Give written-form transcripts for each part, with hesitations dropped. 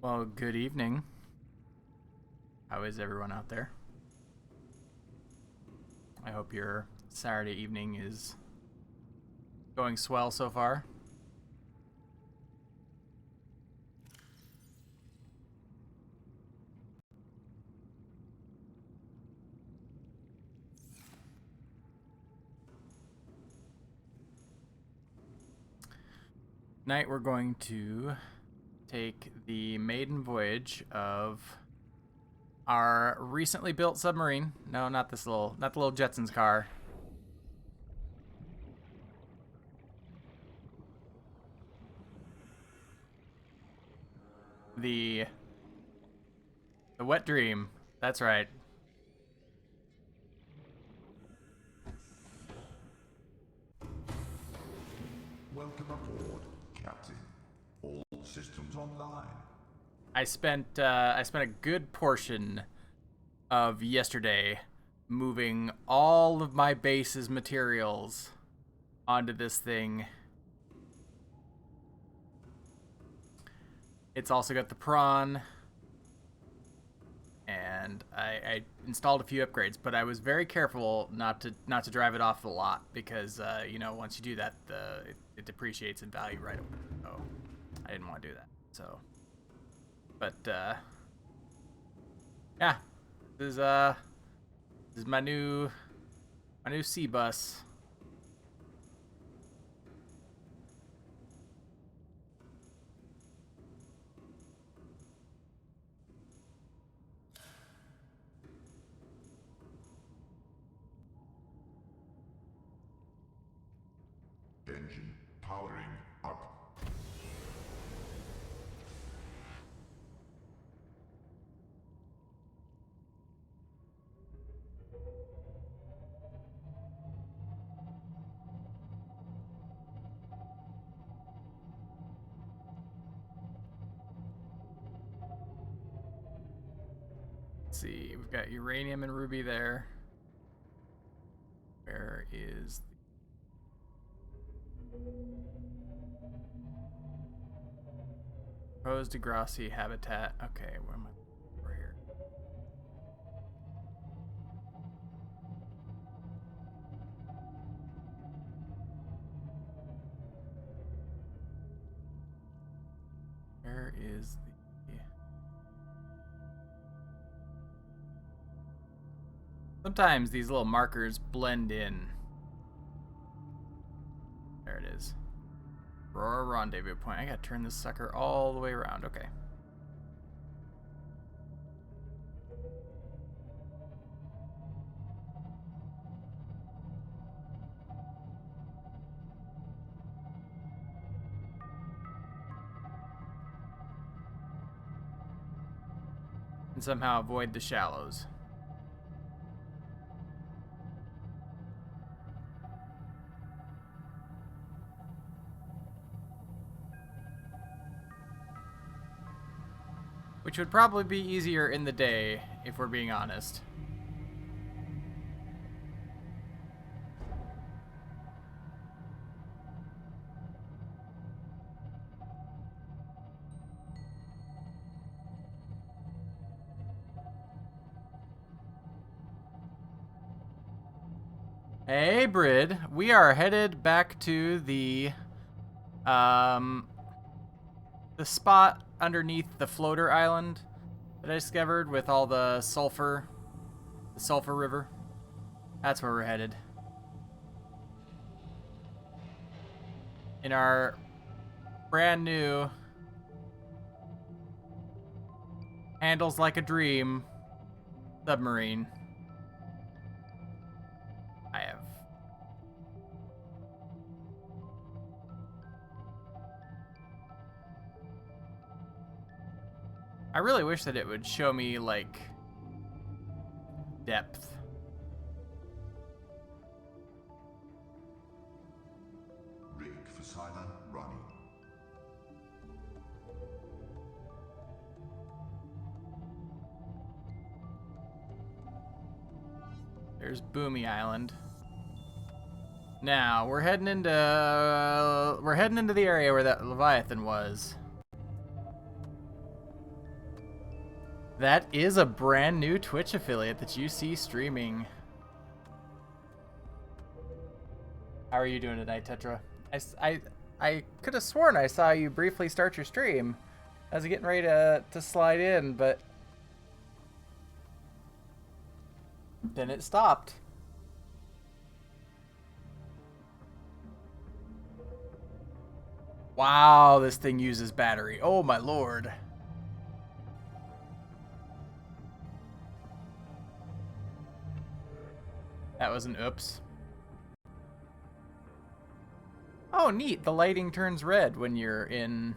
Well, good evening. How is everyone out there? I hope your Saturday evening is going swell so far. Tonight we're going to take the maiden voyage of our recently built submarine. No, not the little Jetsons car. The Wet Dream. That's right. Welcome aboard, Captain. All systems online. I spent a good portion of yesterday moving all of my base's materials onto this thing. It's also got the prawn, and I installed a few upgrades, but I was very careful not to drive it off the lot because once you do that, it depreciates in value right away. So I didn't want to do that. So, but yeah, this is my new C bus. Engine powering up. Let's see, we've got uranium and ruby there. Where is Rose Degrassi habitat? Okay, where am I? Over here. Where is the... Sometimes these little markers blend in. There it is. Aurora Rendezvous Point. I gotta turn this sucker all the way around. Okay. And somehow avoid the shallows. Which would probably be easier in the day, if we're being honest. Hey, Brid. We are headed back to the spot underneath the floater island that I discovered with all the sulfur river. That's where we're headed. In our brand new handles like a dream submarine. I really wish that it would show me, like, depth. Rig for silent running. There's Boomy Island. Now, we're heading into the area where that Leviathan was. That is a brand new Twitch affiliate that you see streaming. How are you doing tonight, Tetra? I could have sworn I saw you briefly start your stream. I was getting ready to slide in, but then it stopped. Wow, this thing uses battery. Oh my lord. That was an oops. Oh, neat. The lighting turns red when you're in,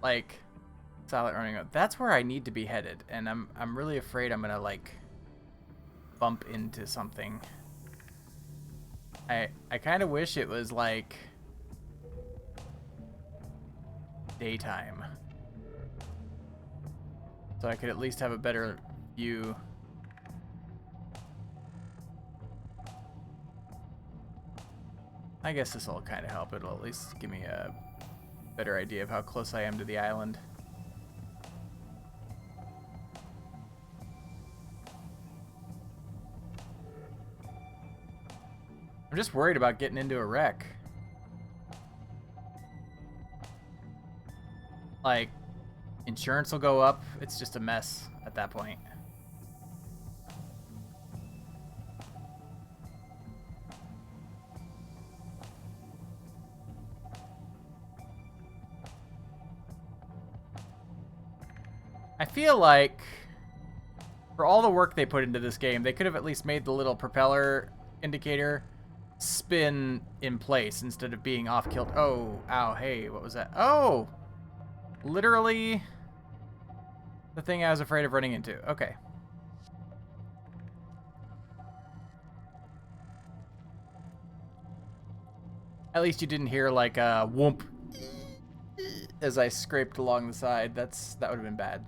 like, silent running. That's where I need to be headed, and I'm really afraid I'm gonna, like, bump into something. I kind of wish it was, like, daytime, so I could at least have a better view. I guess this will kind of help. It'll at least give me a better idea of how close I am to the island. I'm just worried about getting into a wreck. Like, insurance will go up. It's just a mess at that point. I feel like for all the work they put into this game, they could have at least made the little propeller indicator spin in place instead of being off kilt. Oh, ow, hey, what was that? Oh, literally the thing I was afraid of running into. Okay. At least you didn't hear like a whoomp as I scraped along the side. That would have been bad.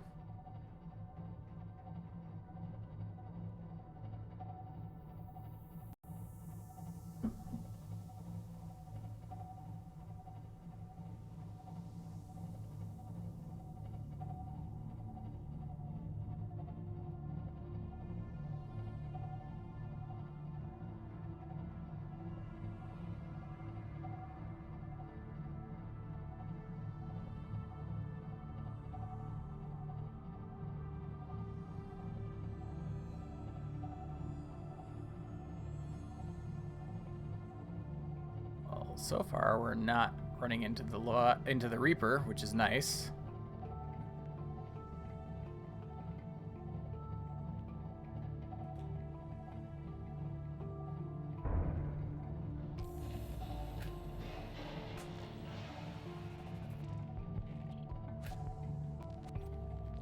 So far, we're not running into the Reaper, which is nice.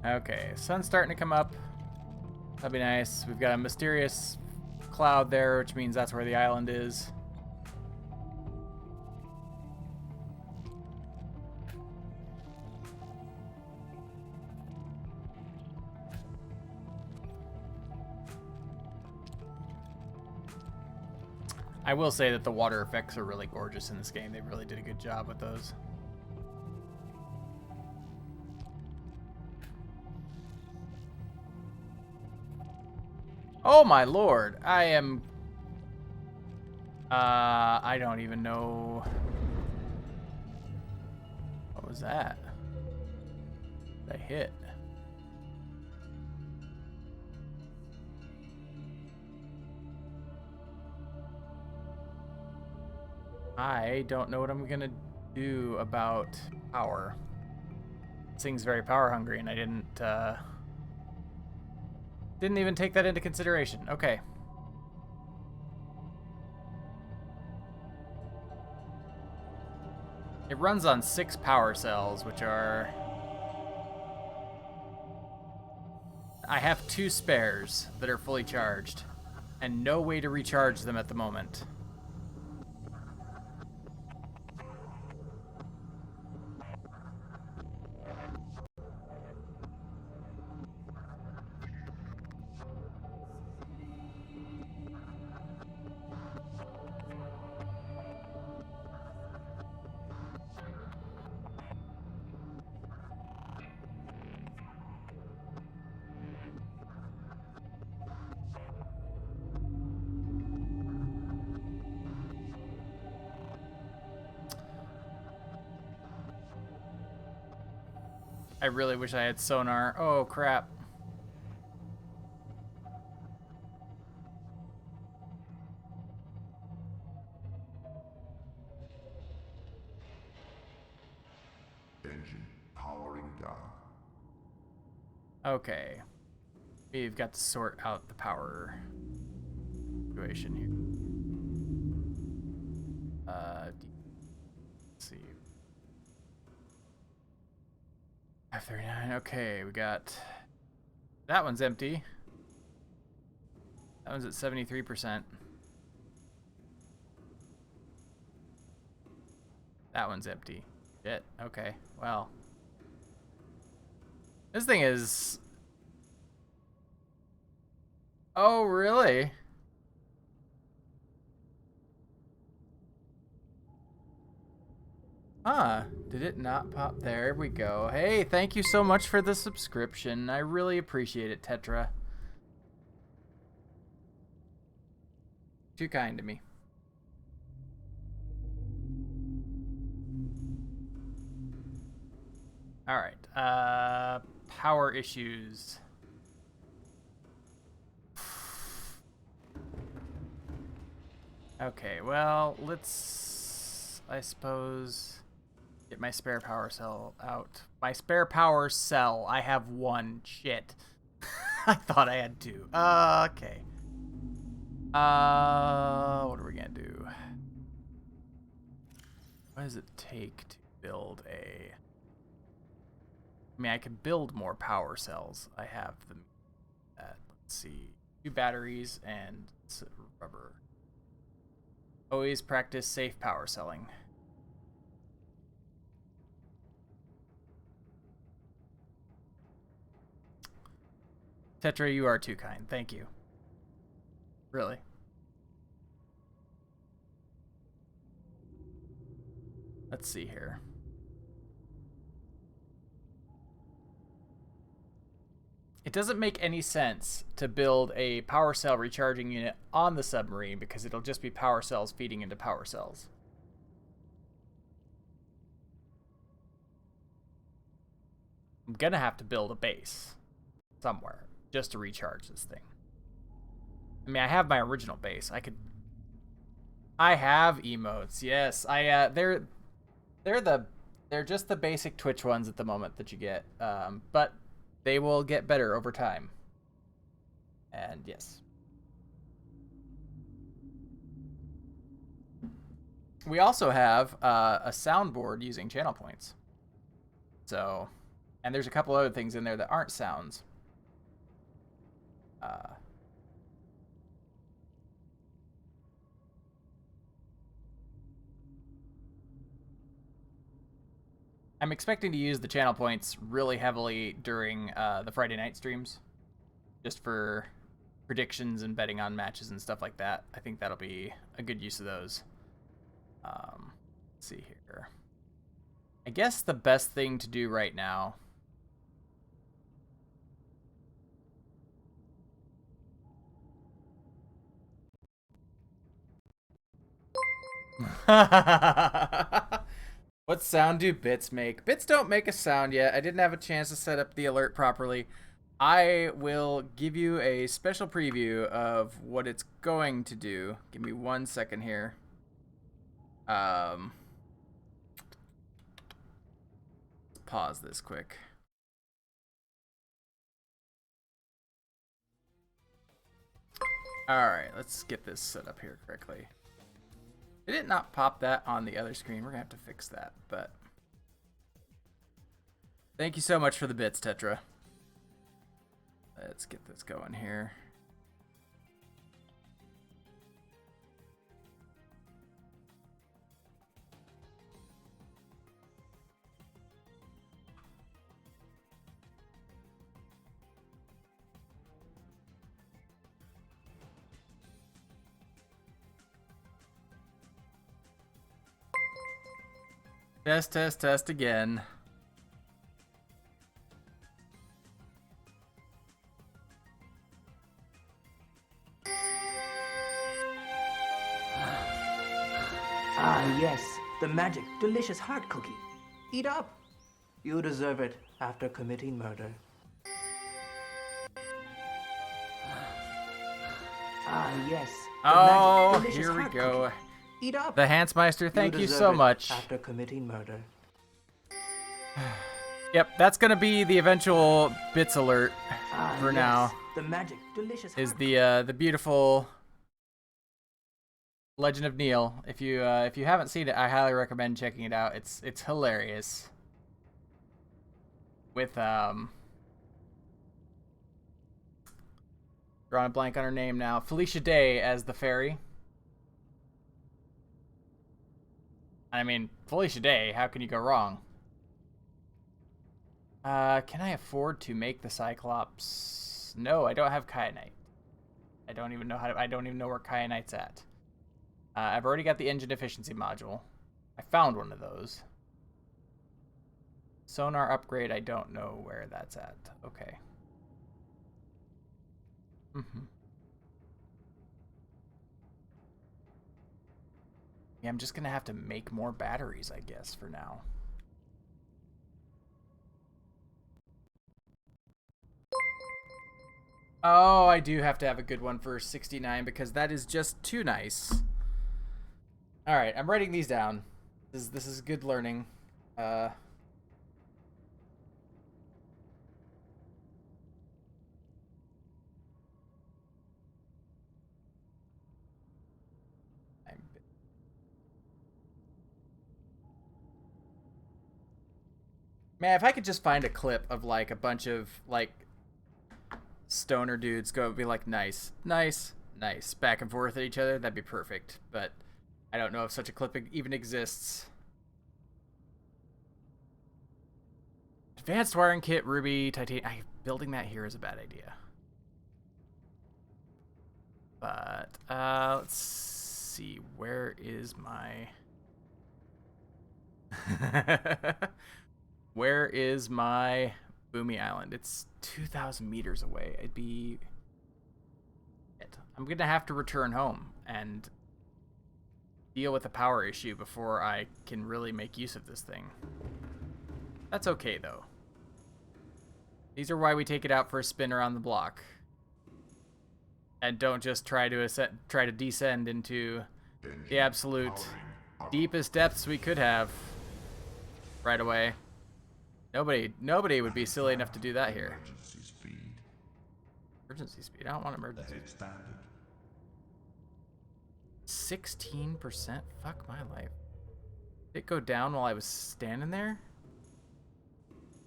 Okay, sun's starting to come up. That'd be nice. We've got a mysterious cloud there, which means that's where the island is. I will say that the water effects are really gorgeous in this game. They really did a good job with those. Oh my lord, I am... I don't even know... What was that? That hit. I don't know what I'm gonna do about power. This thing's very power hungry, and I didn't even take that into consideration. Okay. It runs on 6 power cells, which are... I have 2 spares that are fully charged, and no way to recharge them at the moment. I really wish I had sonar. Oh, crap. Engine powering down. Okay. We've got to sort out the power situation here. Let's see. F39. Okay, we got... That one's empty. That one's at 73%. That one's empty. Shit. Okay. Well. This thing is... Oh, really? Huh. Did it not pop? There we go. Hey, thank you so much for the subscription. I really appreciate it, Tetra. Too kind to me. Alright. Power issues. Okay, well, let's... I suppose... Get my spare power cell out. My spare power cell. I have one. Shit. I thought I had two. Okay. What are we gonna do? What does it take to build a... I mean, I can build more power cells. I have them. Let's see. 2 batteries and rubber. Always practice safe power selling. Tetra, you are too kind. Thank you. Really. Let's see here. It doesn't make any sense to build a power cell recharging unit on the submarine because it'll just be power cells feeding into power cells. I'm gonna have to build a base somewhere just to recharge this thing. I mean, I have my original base. I have emotes. Yes, they're just the basic Twitch ones at the moment that you get. But they will get better over time. And yes. We also have a soundboard using channel points. So, and there's a couple other things in there that aren't sounds. I'm expecting to use the channel points really heavily during the Friday night streams, just for predictions and betting on matches and stuff like that. I think that'll be a good use of those. Let's see here. I guess the best thing to do right now... What sound do bits make? Bits don't make a sound yet. I didn't have a chance to set up the alert properly. I will give you a special preview of what it's going to do. Give me 1 second here. Pause this quick. Alright, let's get this set up here correctly. Did it not pop that on the other screen? We're gonna have to fix that, but... Thank you so much for the bits, Tetra. Let's get this going here. Test, test, test again. Ah, yes, the magic, delicious heart cookie. Eat up. You deserve it. after committing murder. Ah, yes. The Oh, magic, delicious here we heart go. cookie. Eat up. The Hansmeister, thank you deserve so it much. after committing murder. Yep, that's gonna be the eventual bits alert Ah, for yes. now. The magic, delicious Is heart the beautiful Legend of Neil. If you haven't seen it, I highly recommend checking it out. It's hilarious. With drawing a blank on her name now, Felicia Day as the fairy. I mean, Felicia Day, how can you go wrong? Can I afford to make the Cyclops? No, I don't have kyanite. I don't even know where kyanite's at. I've already got the engine efficiency module. I found one of those. Sonar upgrade, I don't know where that's at. Okay. Yeah, I'm just gonna have to make more batteries, I guess, for now. Oh, I do have to have a good one for 69 because that is just too nice. All right, I'm writing these down. This is good learning. I'm Man, if I could just find a clip of like a bunch of like stoner dudes go be like nice, nice, nice back and forth at each other, that'd be perfect. But I don't know if such a clip even exists. Advanced wiring kit, ruby, titanium. Building that here is a bad idea. But let's see. Where is my? Where is my Boomy Island? It's 2,000 meters away. It'd be. I'm gonna have to return home and deal with a power issue before I can really make use of this thing. That's okay though. These are why we take it out for a spin around the block, and don't just try to descend into the absolute deepest depths we could have right away. Nobody would be silly enough to do that here. Emergency speed. Emergency speed. I don't want emergency. That is standard. 16%? Fuck my life. Did it go down while I was standing there?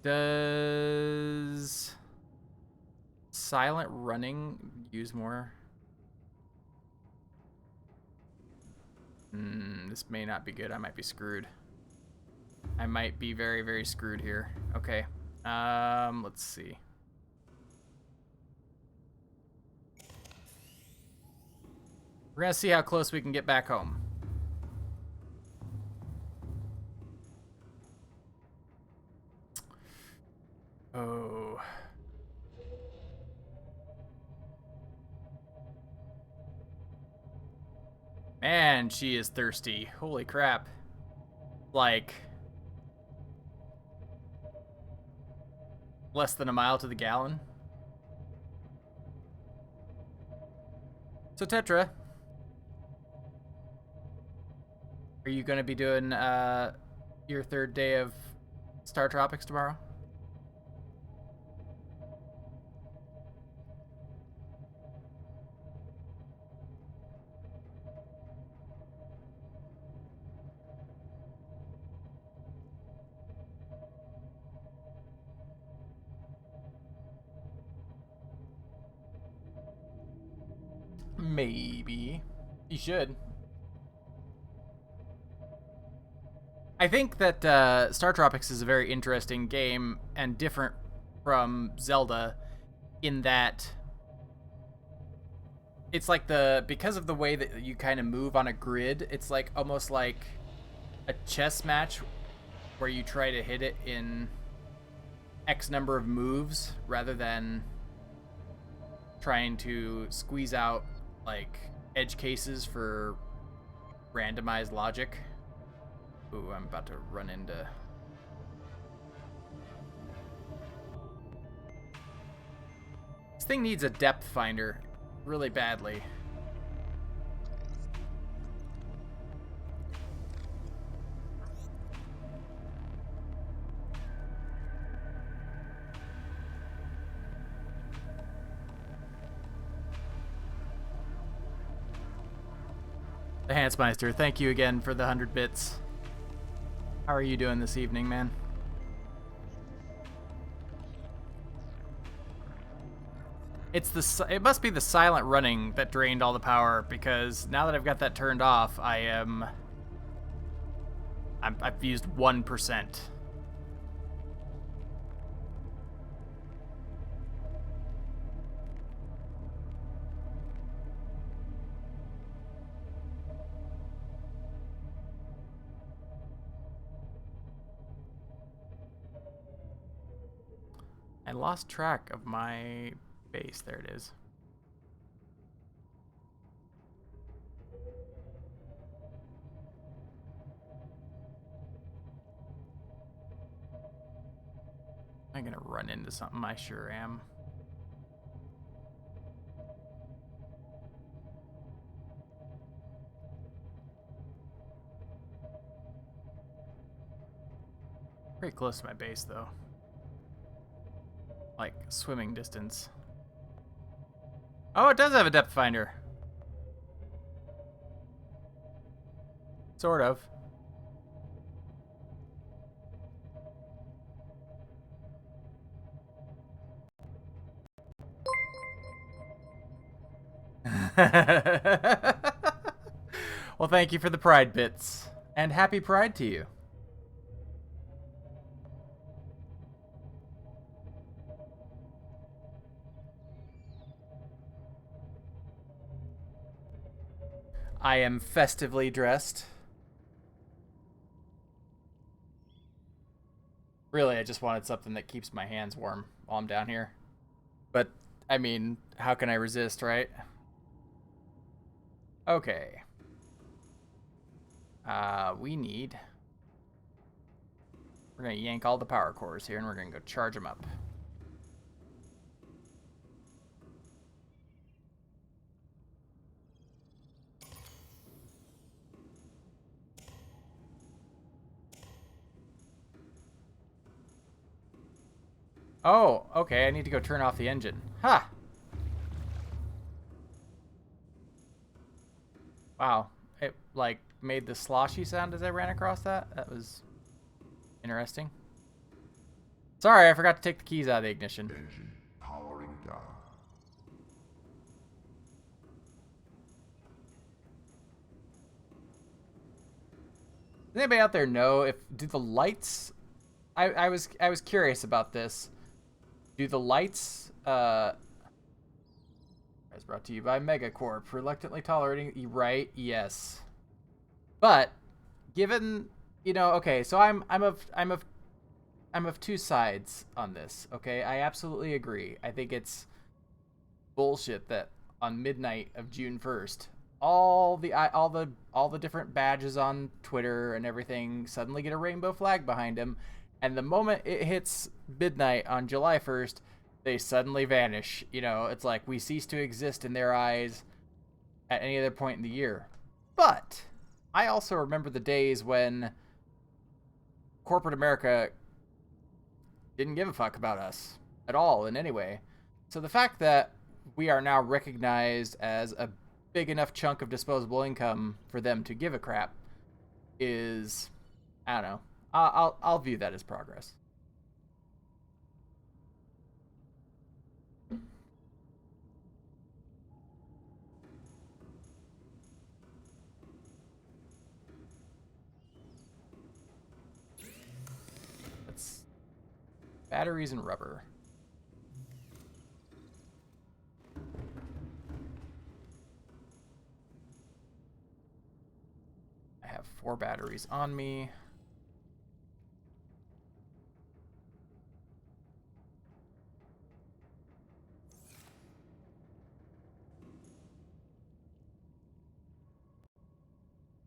Does silent running use more? This may not be good. I might be screwed. I might be very, very screwed here. Okay. Let's see. We're gonna see how close we can get back home. Oh. Man, she is thirsty. Holy crap. Like, less than a mile to the gallon. So, Tetra, are you going to be doing your third day of Star Tropics tomorrow? Maybe. You should. I think that Star Tropics is a very interesting game and different from Zelda in that it's like because of the way that you kind of move on a grid, it's like almost like a chess match where you try to hit it in X number of moves rather than trying to squeeze out like edge cases for randomized logic. Ooh, I'm about to run into thing needs a depth finder really badly. The Hansmeister, thank you again for the 100 bits. How are you doing this evening, man? It must be the silent running that drained all the power, because now that I've got that turned off, I've used 1%. I lost track of my base. There it is. I'm gonna run into something. I sure am. Pretty close to my base, though. Like, swimming distance. Oh, it does have a depth finder. Sort of. Well, thank you for the pride bits. And happy pride to you. I am festively dressed. Really, I just wanted something that keeps my hands warm while I'm down here. But, I mean, how can I resist, right? Okay. We need... We're going to yank all the power cores here, and we're going to go charge them up. Oh, okay, I need to go turn off the engine. Ha! Wow. It, like, made the sloshy sound as I ran across that. That was interesting. Sorry, I forgot to take the keys out of the ignition. Engine powering down. Does anybody out there know if do the lights? I was curious about this. Do the lights? As brought to you by Megacorp, reluctantly tolerating. Right? Yes. But given okay, so I'm of two sides on this. Okay, I absolutely agree. I think it's bullshit that on midnight of June 1st, all the different badges on Twitter and everything suddenly get a rainbow flag behind them, and the moment it hits midnight on July 1st, they suddenly vanish. It's like we cease to exist in their eyes at any other point in the year. But I also remember the days when corporate America didn't give a fuck about us at all in any way. So the fact that we are now recognized as a big enough chunk of disposable income for them to give a crap is, I don't know. I'll view that as progress. That's batteries and rubber. I have 4 batteries on me.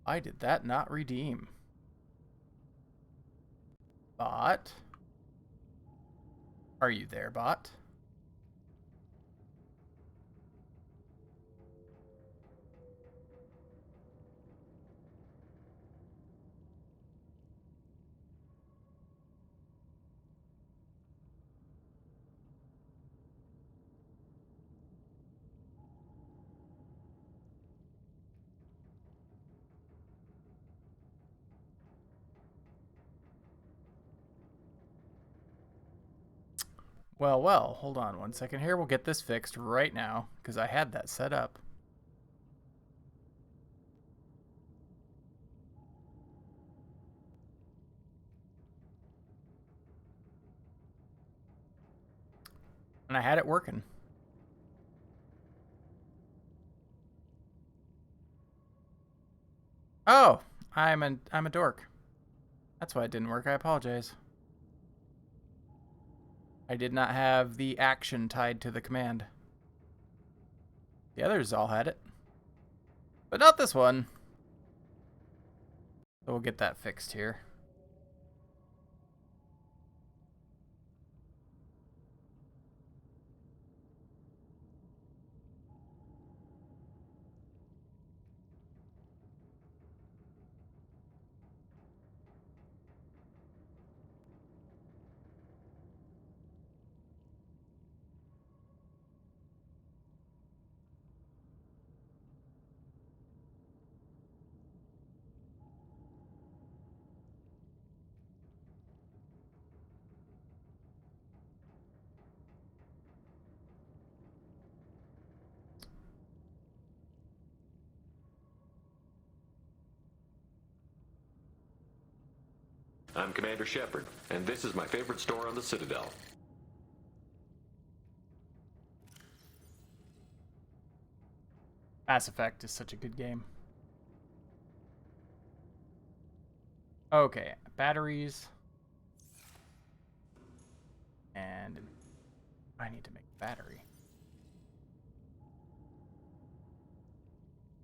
Why did that not redeem? Bot? Are you there, bot? Well, hold on one second here. We'll get this fixed right now, because I had that set up. And I had it working. Oh, I'm a dork. That's why it didn't work. I apologize. I did not have the action tied to the command. The others all had it. But not this one. So we'll get that fixed here. I'm Commander Shepard, and this is my favorite store on the Citadel. Mass Effect is such a good game. Okay, batteries. And I need to make a battery.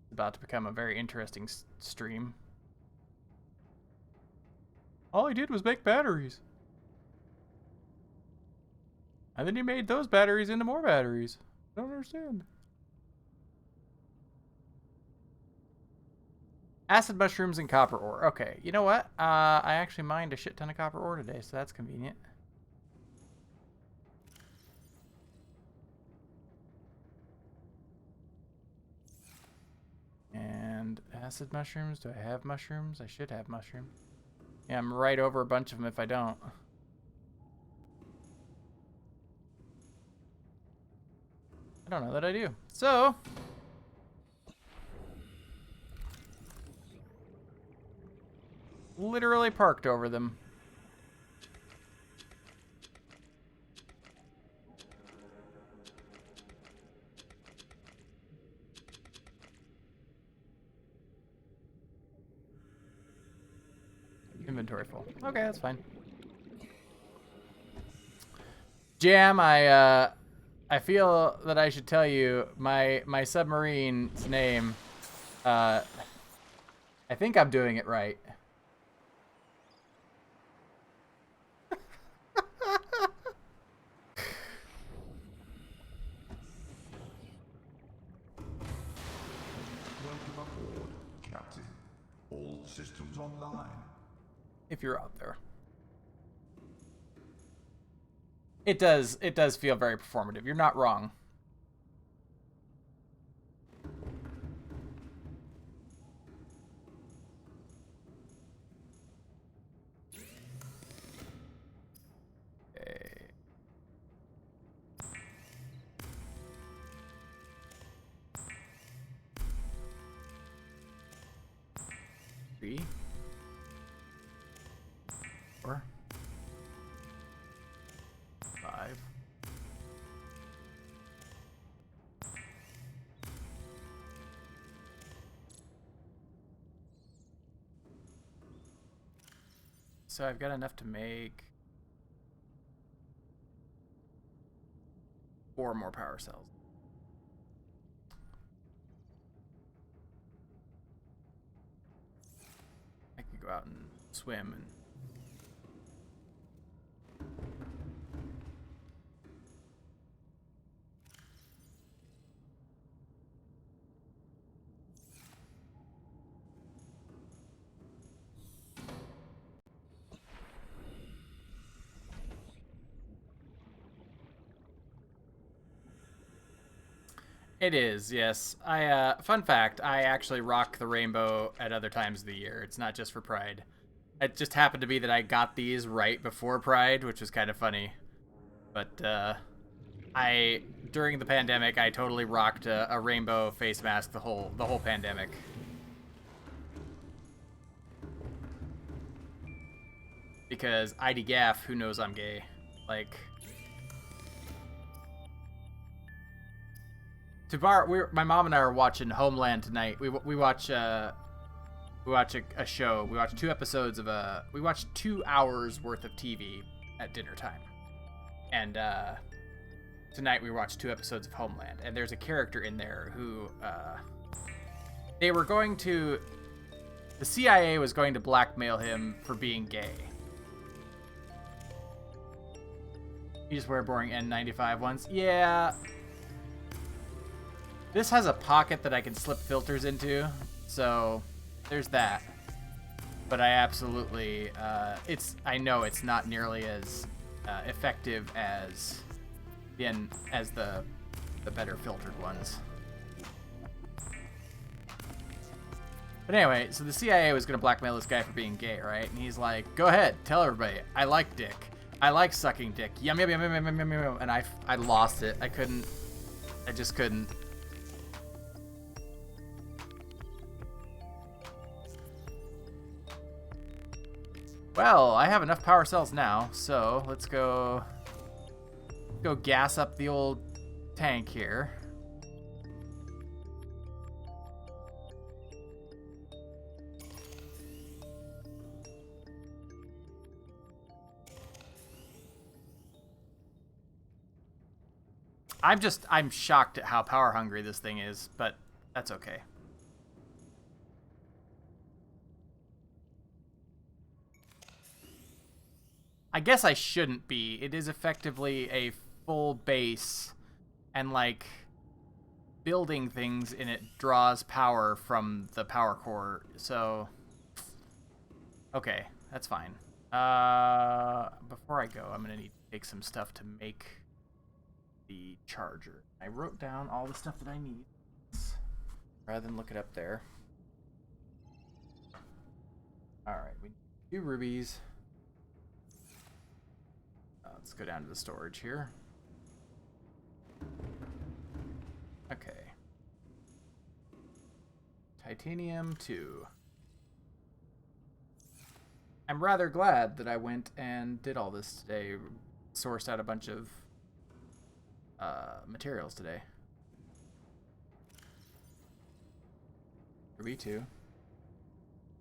It's about to become a very interesting stream. All he did was make batteries. And then he made those batteries into more batteries. I don't understand. Acid mushrooms and copper ore. Okay, you know what? I actually mined a shit ton of copper ore today, so that's convenient. And acid mushrooms. Do I have mushrooms? I should have mushrooms. Yeah, I'm right over a bunch of them if I don't. I don't know that I do. So, literally parked over them. Inventory full. Okay, that's fine. Jam, I feel that I should tell you my submarine's name. I think I'm doing it right. Welcome aboard, Captain. All systems online. If you're out there. It does feel very performative. You're not wrong. Okay. Three. 4. 5. So I've got enough to make 4 more power cells. I could go out and swim and it is, yes. Fun fact, I actually rock the rainbow at other times of the year. It's not just for Pride. It just happened to be that I got these right before Pride, which was kind of funny. But during the pandemic, I totally rocked a rainbow face mask the whole pandemic. Because ID Gaff, who knows I'm gay? Like, my mom and I are watching Homeland tonight. We watch a show. We watch 2 episodes of we watch 2 hours worth of TV at dinner time. And tonight we watched 2 episodes of Homeland, and there's a character in there who the CIA was going to blackmail him for being gay. You just wear boring N95 ones? Yeah. This has a pocket that I can slip filters into, so there's that. But I absolutely, I know it's not nearly as effective as the better filtered ones. But anyway, so the CIA was going to blackmail this guy for being gay, right? And he's like, go ahead, tell everybody, I like dick. I like sucking dick. Yum, yum, yum, yum, yum, yum, yum. And I lost it. I just couldn't. Well, I have enough power cells now, so let's go gas up the old tank here. I'm shocked at how power hungry this thing is, but that's okay. I guess I shouldn't be. It is effectively a full base, and like building things in it draws power from the power core. So okay, that's fine. Before I go, I'm gonna need to take some stuff to make the charger. I wrote down all the stuff that I need rather than look it up there. Alright, we need 2 rubies. Let's go down to the storage here. Okay. Titanium 2. I'm rather glad that I went and did all this today. Sourced out a bunch of materials today. Ruby 2.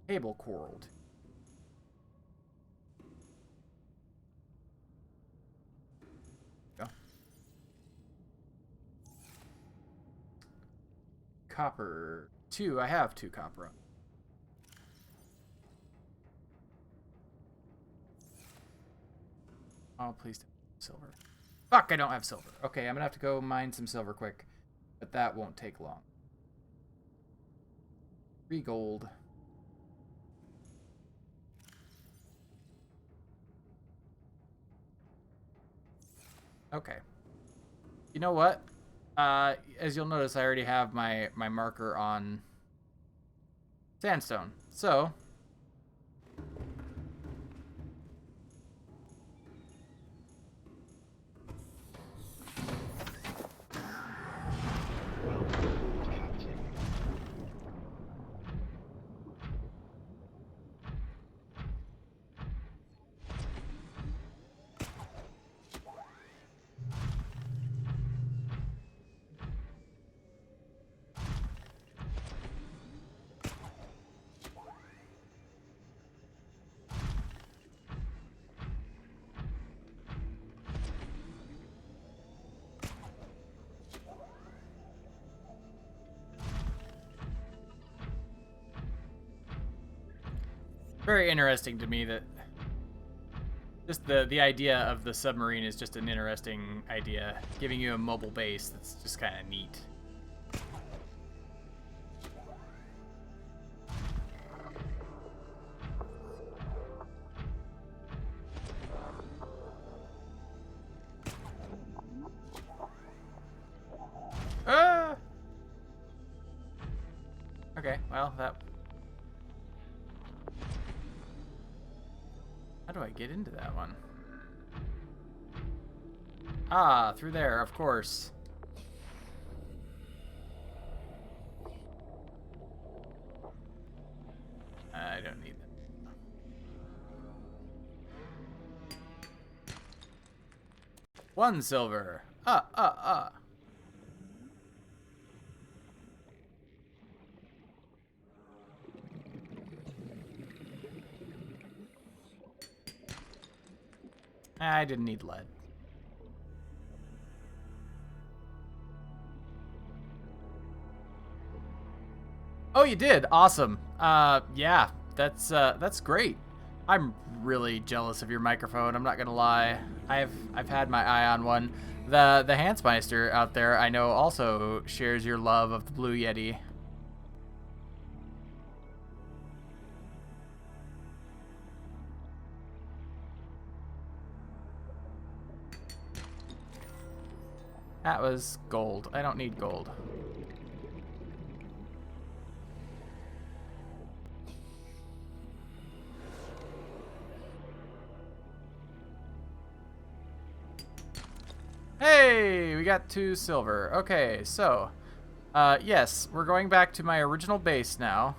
Cable coral. Go. Copper 2. I have 2 copper. Oh, please don't. Silver. Fuck, I don't have silver. Okay, I'm gonna have to go mine some silver quick, but that won't take long. 3 gold. Okay. You know what? As you'll notice, I already have my marker on sandstone. So very interesting to me that just the idea of the submarine is just an interesting idea, giving you a mobile base that's just kind of neat. Ah! Okay, well, that... How do I get into that one? Ah, through there, of course. I don't need that. One silver. Ah. I didn't need lead. Oh, you did. Awesome. Yeah, that's great. I'm really jealous of your microphone. I'm not gonna lie. I've had my eye on one. The Hansmeister out there, I know, also shares your love of the Blue Yeti. That was gold. I don't need gold. Hey, we got 2 silver. Okay, so, yes, we're going back to my original base now,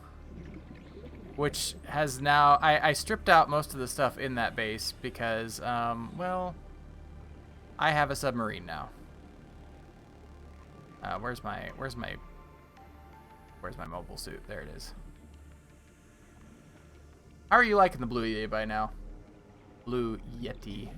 which has now, I stripped out most of the stuff in that base because, well, I have a submarine now. Where's my mobile suit? There it is. How are you liking the Blue Yeti by now? Blue Yeti.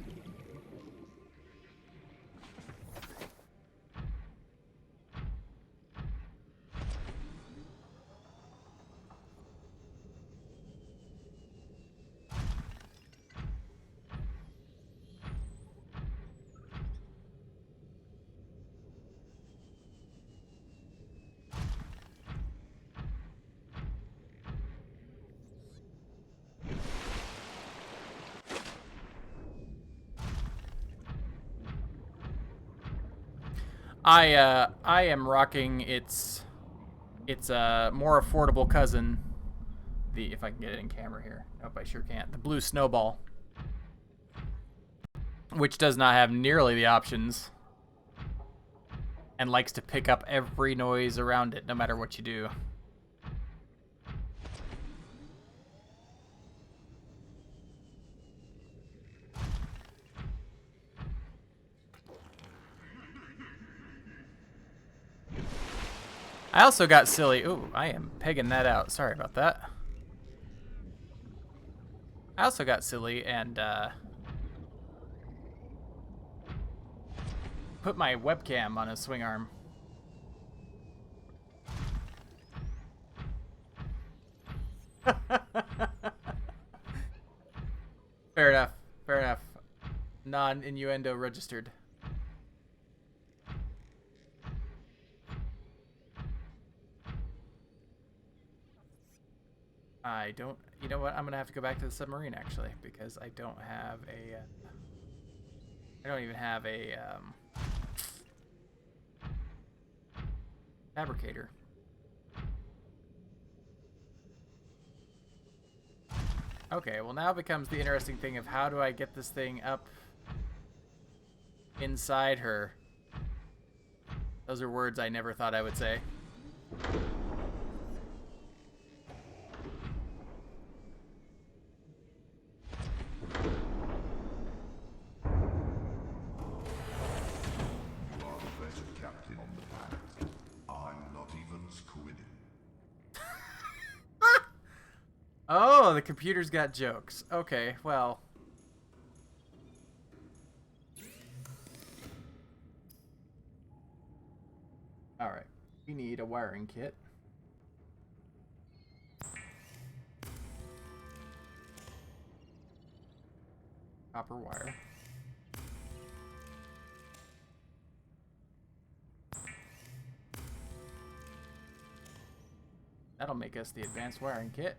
I am rocking its more affordable cousin. If I can get it in camera here. Nope, I sure can't. The Blue Snowball, which does not have nearly the options and likes to pick up every noise around it no matter what you do. I also got silly. Ooh, I am pegging that out. Sorry about that. I also got silly and put my webcam on a swing arm. Fair enough. Fair enough. Non-innuendo registered. I don't... You know what? I'm going to have to go back to the submarine, actually, because I don't have a... I don't even have a... fabricator. Okay, well now becomes the interesting thing of how do I get this thing up inside her. Those are words I never thought I would say. Oh, the computer's got jokes. Okay, well. Alright, we need a wiring kit. Copper wire. That'll make us the advanced wiring kit.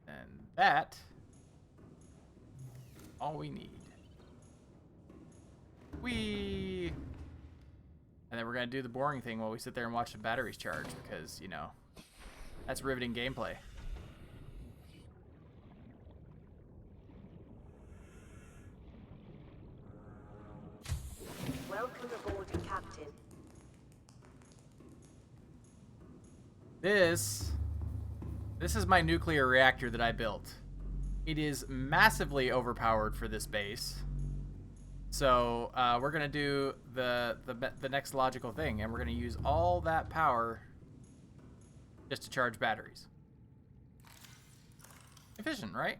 And that, all we need. Whee! And then we're gonna do the boring thing while we sit there and watch the batteries charge because, you know, that's riveting gameplay. Welcome aboard, Captain. This is my nuclear reactor that I built. It is massively overpowered for this base. So we're gonna do the next logical thing, and we're gonna use all that power just to charge batteries. Efficient, right?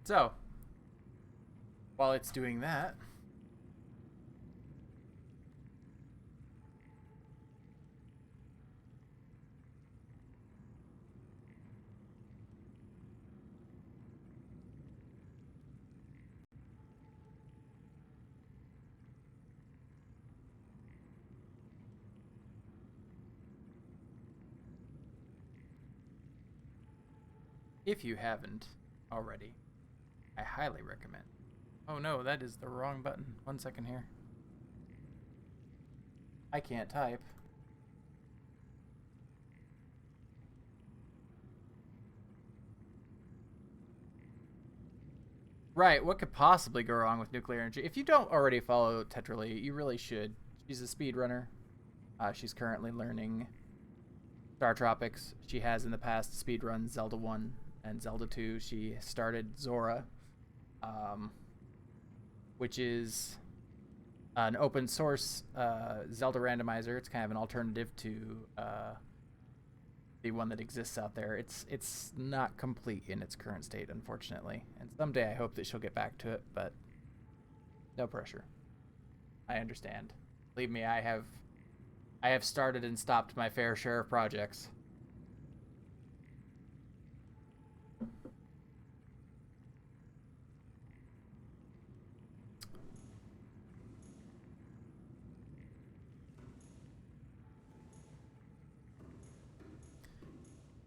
So, while it's doing that, if you haven't already, I highly recommend. Oh no, that is the wrong button. 1 second here. I can't type. Right, what could possibly go wrong with nuclear energy? If you don't already follow Tetralee, you really should. She's a speedrunner. She's currently learning Star Tropics. She has in the past speedrun Zelda 1 and Zelda 2. She started Zora, which is an open source Zelda randomizer. It's kind of an alternative to the one that exists out there. It's not complete in its current state, unfortunately. And someday I hope that she'll get back to it, but no pressure. I understand. Believe me, I have started and stopped my fair share of projects.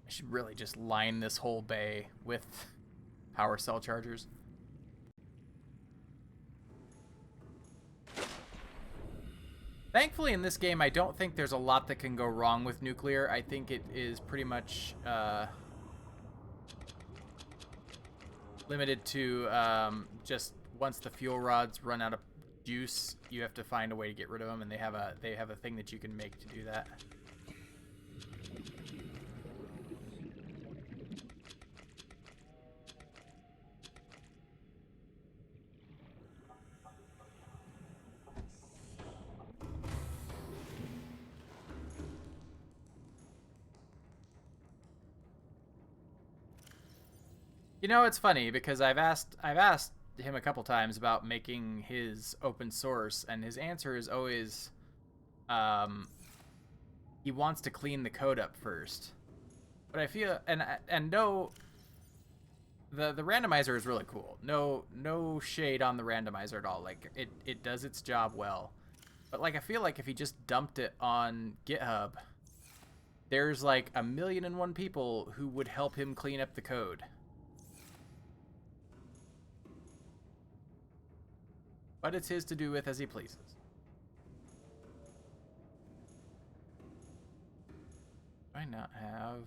I should really just line this whole bay with power cell chargers. Thankfully, in this game, I don't think there's a lot that can go wrong with nuclear. I think it is pretty much limited to just once the fuel rods run out of juice, you have to find a way to get rid of them, and they have a thing that you can make to do that. You know, it's funny because I've asked him a couple times about making his open source, and his answer is always he wants to clean the code up first. But I feel and no, the randomizer is really cool. No shade on the randomizer at all. Like it does its job well. But like I feel like if he just dumped it on GitHub, there's like 1,000,001 people who would help him clean up the code. But it's his to do with as he pleases. Do I not have...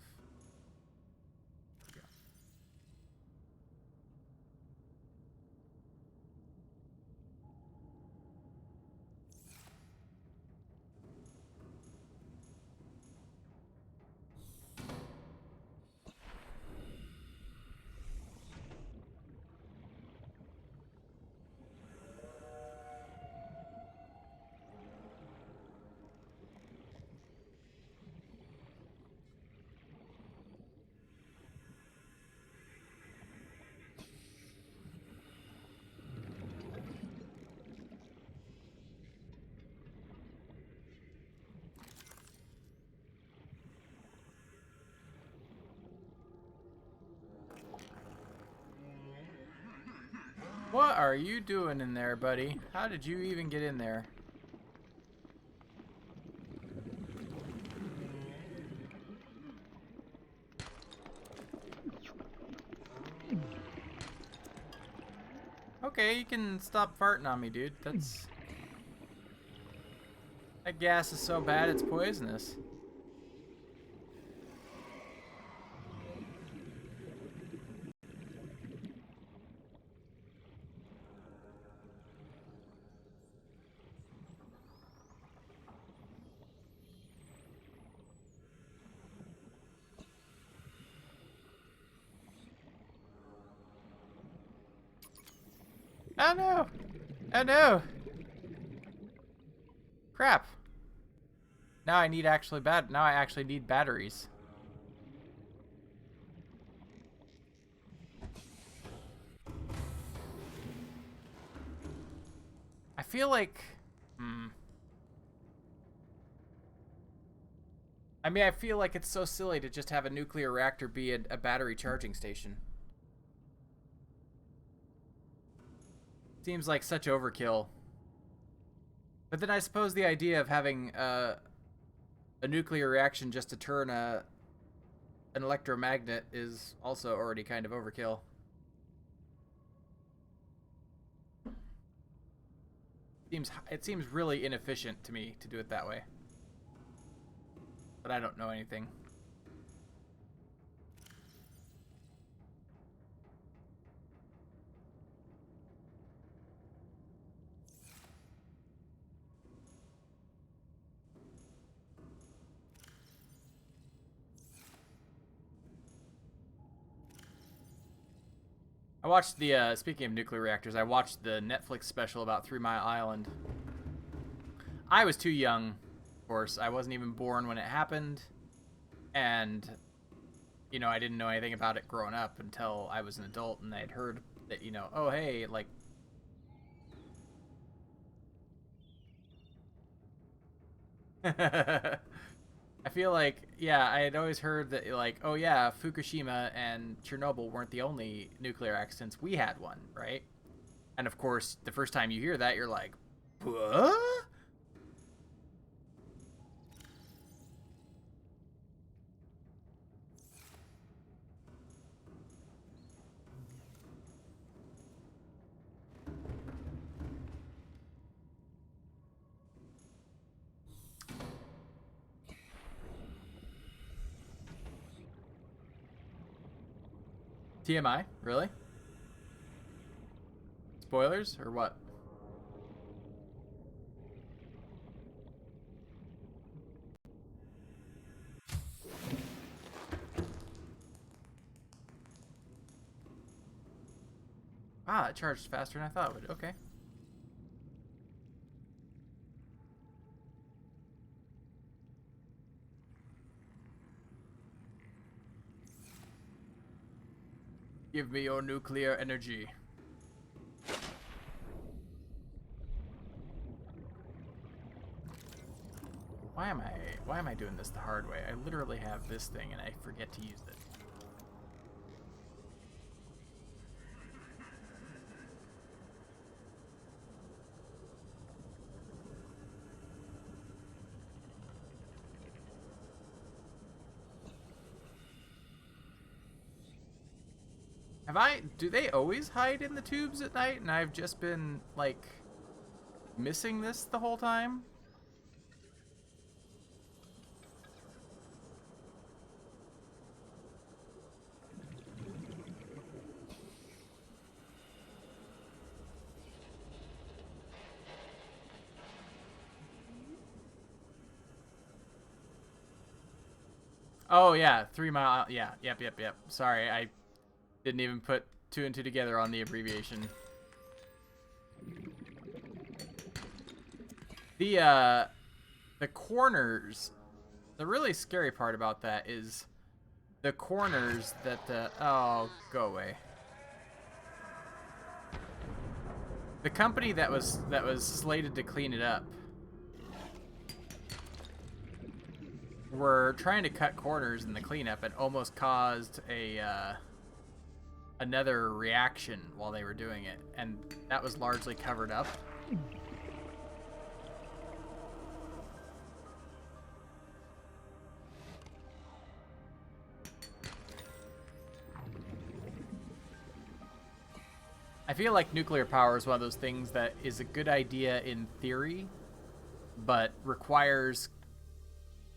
What are you doing in there, buddy? How did you even get in there? Okay, you can stop farting on me, dude. That's... That gas is so bad it's poisonous. Oh no! Oh no! Crap. Now I need actually now I actually need batteries. I feel like I mean, I feel like it's so silly to just have a nuclear reactor be a battery charging station. Seems like such overkill. But then I suppose the idea of having a nuclear reaction just to turn an electromagnet is also already kind of overkill. It seems really inefficient to me to do it that way. But I don't know anything. I watched the, speaking of nuclear reactors, I watched the Netflix special about 3 Mile Island. I was too young, of course. I wasn't even born when it happened. And, you know, I didn't know anything about it growing up until I was an adult and I'd heard that, you know, oh, hey, like... I feel like, yeah, I had always heard that, like, oh yeah, Fukushima and Chernobyl weren't the only nuclear accidents. We had one, right? And of course, the first time you hear that, you're like, what? TMI? Really? Spoilers or what? Ah, it charged faster than I thought it would. Okay. Give me your nuclear energy. Why am I doing this the hard way? I literally have this thing and I forget to use it. Do they always hide in the tubes at night and I've just been, like, missing this the whole time? Oh, yeah, 3 Mile, yeah, yep. Sorry, I didn't even put 2 and 2 together on the abbreviation. The corners, the really scary part about that is the corners that oh, go away. The company that was slated to clean it up were trying to cut corners in the cleanup and almost caused a another reaction while they were doing it, and that was largely covered up. I I feel like nuclear power is one of those things that is a good idea in theory, but requires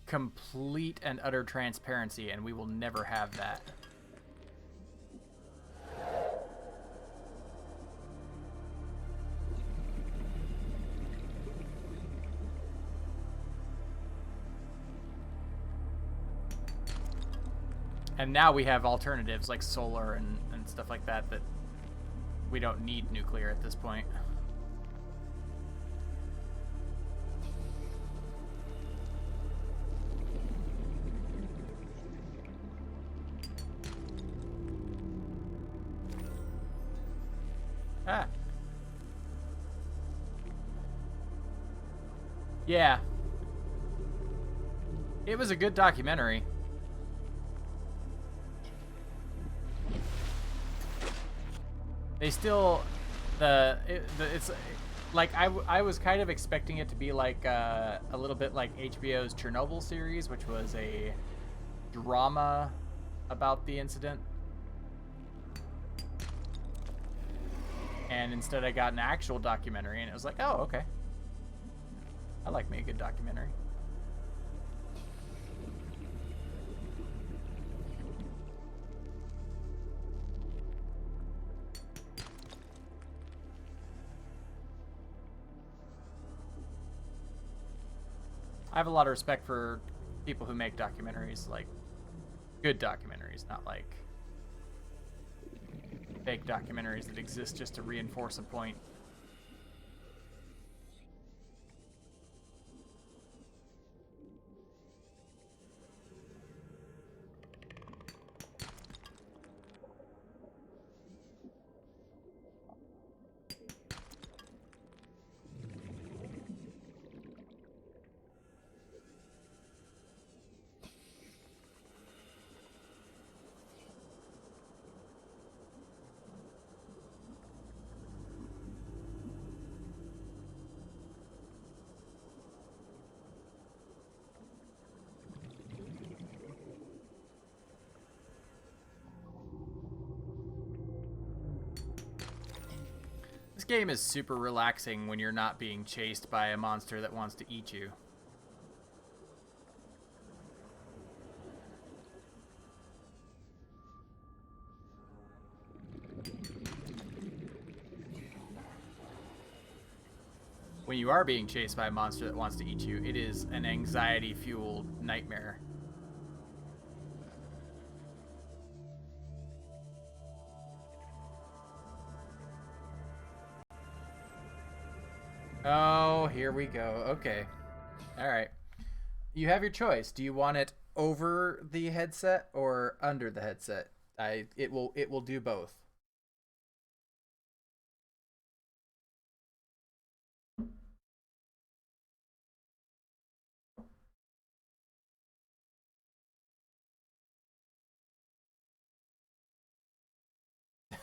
complete and utter transparency, and we will never have that. And now we have alternatives like solar and stuff like that that we don't need nuclear at this point. Ah. Yeah. It was a good documentary. They still, it's like I was kind of expecting it to be like a little bit like HBO's Chernobyl series, which was a drama about the incident. And instead I got an actual documentary, and it was like, oh, okay. I like me a good documentary. I have a lot of respect for people who make documentaries, like good documentaries, not like fake documentaries that exist just to reinforce a point. This game is super relaxing when you're not being chased by a monster that wants to eat you. When you are being chased by a monster that wants to eat you, it is an anxiety-fueled nightmare. Oh, here we go. Okay. All right. You have your choice. Do you want it over the headset or under the headset? It will do both.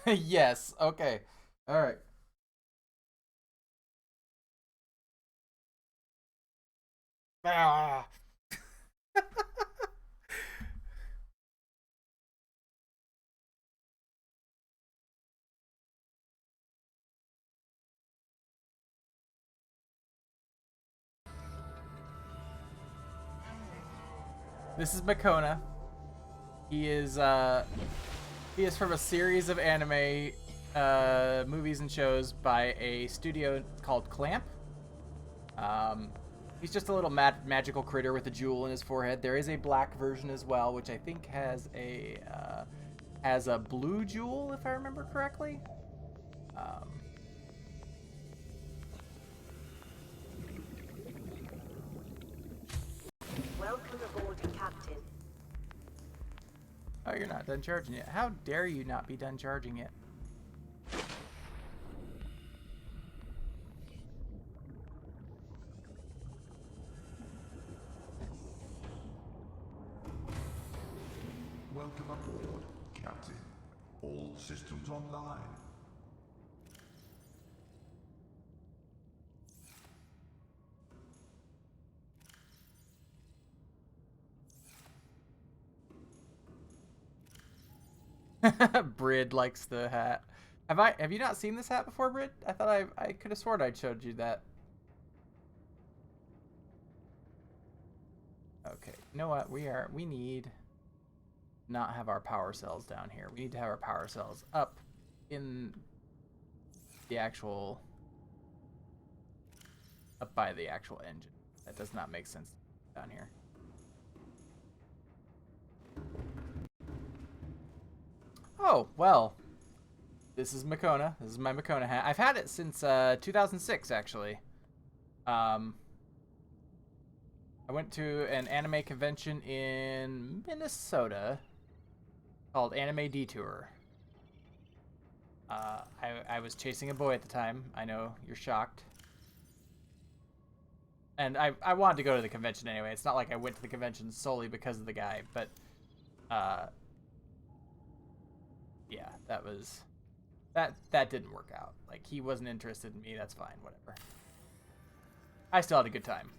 Yes. Okay. All right. Ah. This is Makona. He is from a series of anime movies and shows by a studio called Clamp. He's just a little magical critter with a jewel in his forehead. There is a black version as well, which I think has a blue jewel, if I remember correctly. Welcome aboard, Captain. Oh, you're not done charging yet. How dare you not be done charging it? Welcome aboard, Captain. All systems online. Brid likes the hat. Have you not seen this hat before, Britt? I thought I could have sworn I'd showed you that. Okay, you know what? We need not have our power cells down here. We need to have our power cells up in the actual up by the actual engine. That does not make sense down here. Oh, well. This is Makona. This is my Makona hat. I've had it since 2006, actually. I went to an anime convention in Minnesota called Anime Detour. I was chasing a boy at the time. I know, you're shocked. And I wanted to go to the convention anyway. It's not like I went to the convention solely because of the guy, but yeah, that didn't work out. Like, he wasn't interested in me. That's fine, whatever. I still had a good time.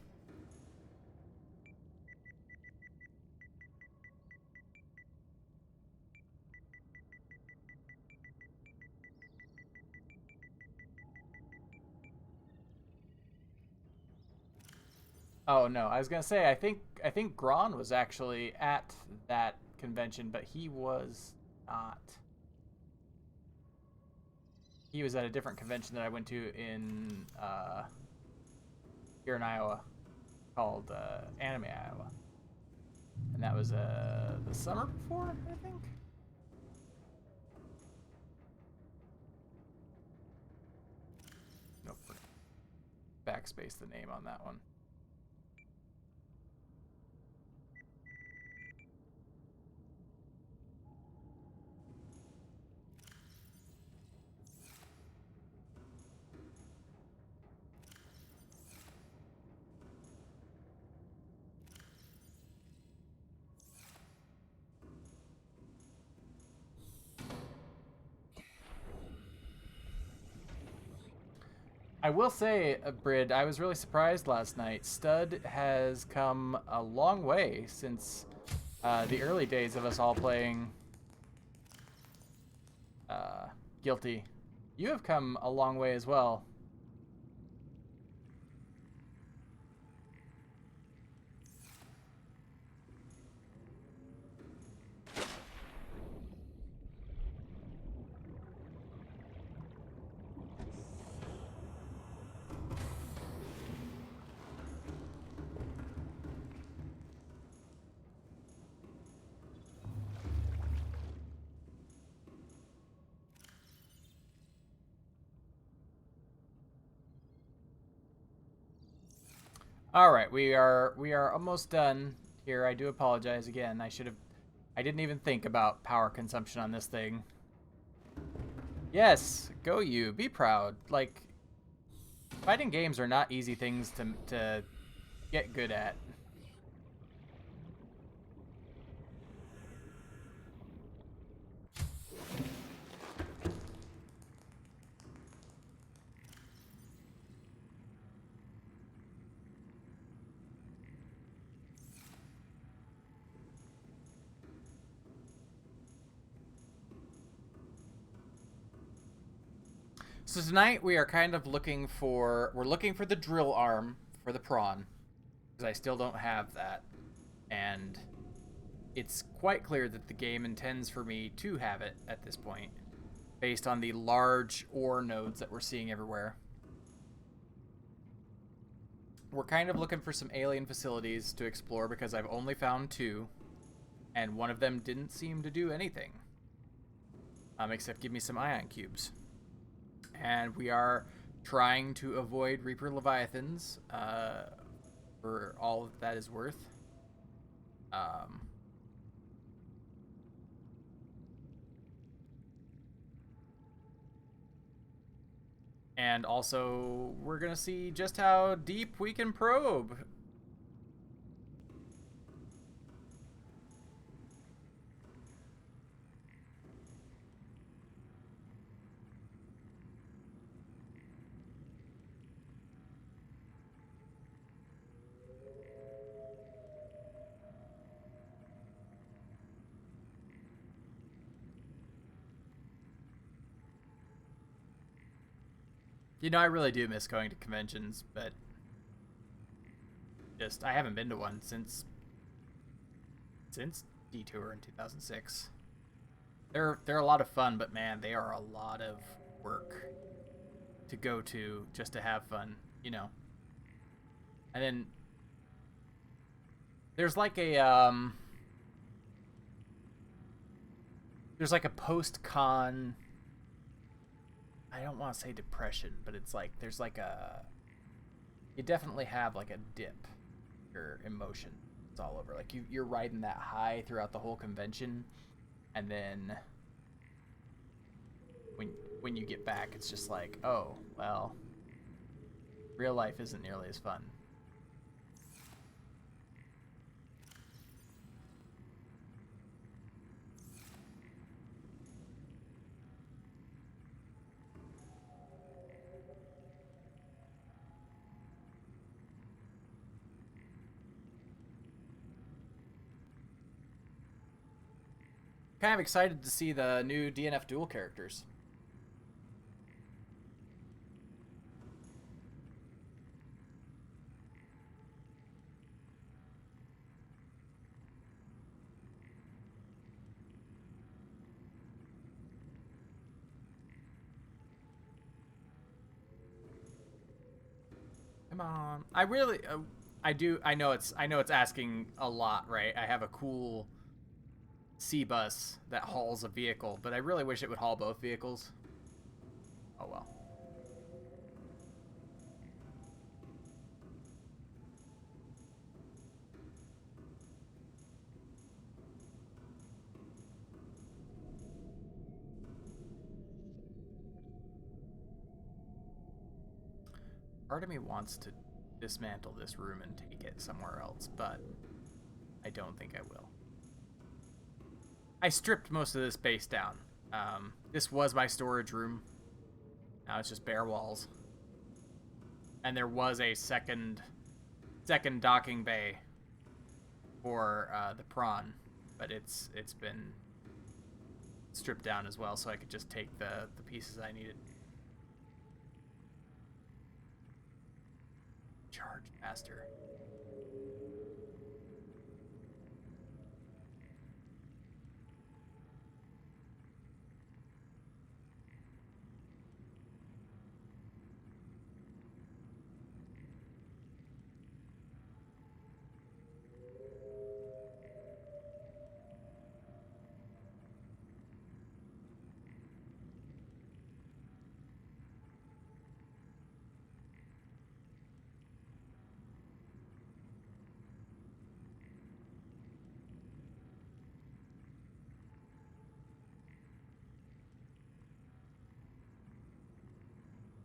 Oh no, I was gonna say I think Gron was actually at that convention, but he was not. He was at a different convention that I went to in here in Iowa, called Anime Iowa, and that was the summer before, I think. Nope. Backspace the name on that one. I will say, Brid, I was really surprised last night. Stud has come a long way since the early days of us all playing Guilty. You have come a long way as well. All right, we are almost done here. I do apologize again. I didn't even think about power consumption on this thing. Yes, go you. Be proud. Like, fighting games are not easy things to get good at. So tonight we are kind of looking for the drill arm for the prawn, because I still don't have that, and it's quite clear that the game intends for me to have it at this point, based on the large ore nodes that we're seeing everywhere. We're kind of looking for some alien facilities to explore because I've only found 2, and one of them didn't seem to do anything, except give me some ion cubes. And we are trying to avoid Reaper Leviathans for all that is worth. And also, we're going to see just how deep we can probe. You know, I really do miss going to conventions, but I haven't been to one since Detour in 2006. They're a lot of fun, but man, they are a lot of work to go to just to have fun, you know. And then there's like a post-con, I don't want to say depression, but it's like you definitely have like a dip, your emotion. It's all over. Like you're riding that high throughout the whole convention, and then when you get back, it's just like, oh well, real life isn't nearly as fun. Kind of excited to see the new DNF Duel characters. Come on. I really I know it's asking a lot, right? I have a cool C-bus that hauls a vehicle, but I really wish it would haul both vehicles. Oh well. Part of me wants to dismantle this room and take it somewhere else, but I don't think I will. I stripped most of this base down. This was my storage room. Now it's just bare walls. And there was a second docking bay for the prawn, but it's been stripped down as well, so I could just take the pieces I needed. Charge faster.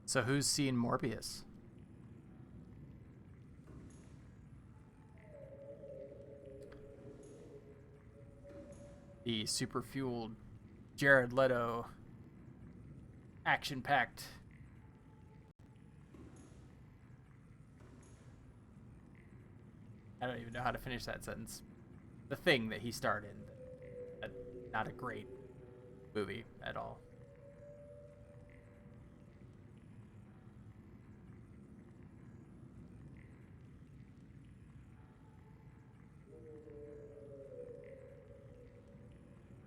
So who's seen Morbius? The super fueled Jared Leto action-packed I don't even know how to finish that sentence. The Thing that he starred in. Not a great movie at all.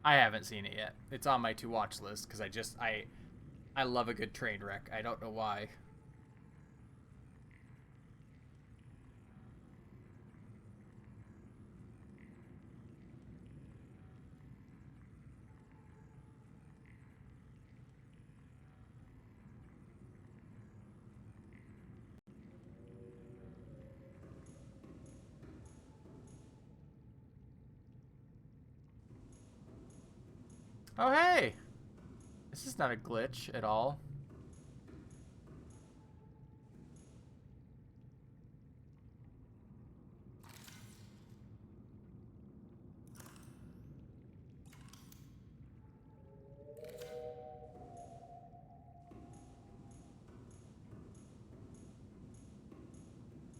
I haven't seen it yet. It's on my to-watch list because I love a good train wreck. I don't know why. Oh, hey! This is not a glitch at all.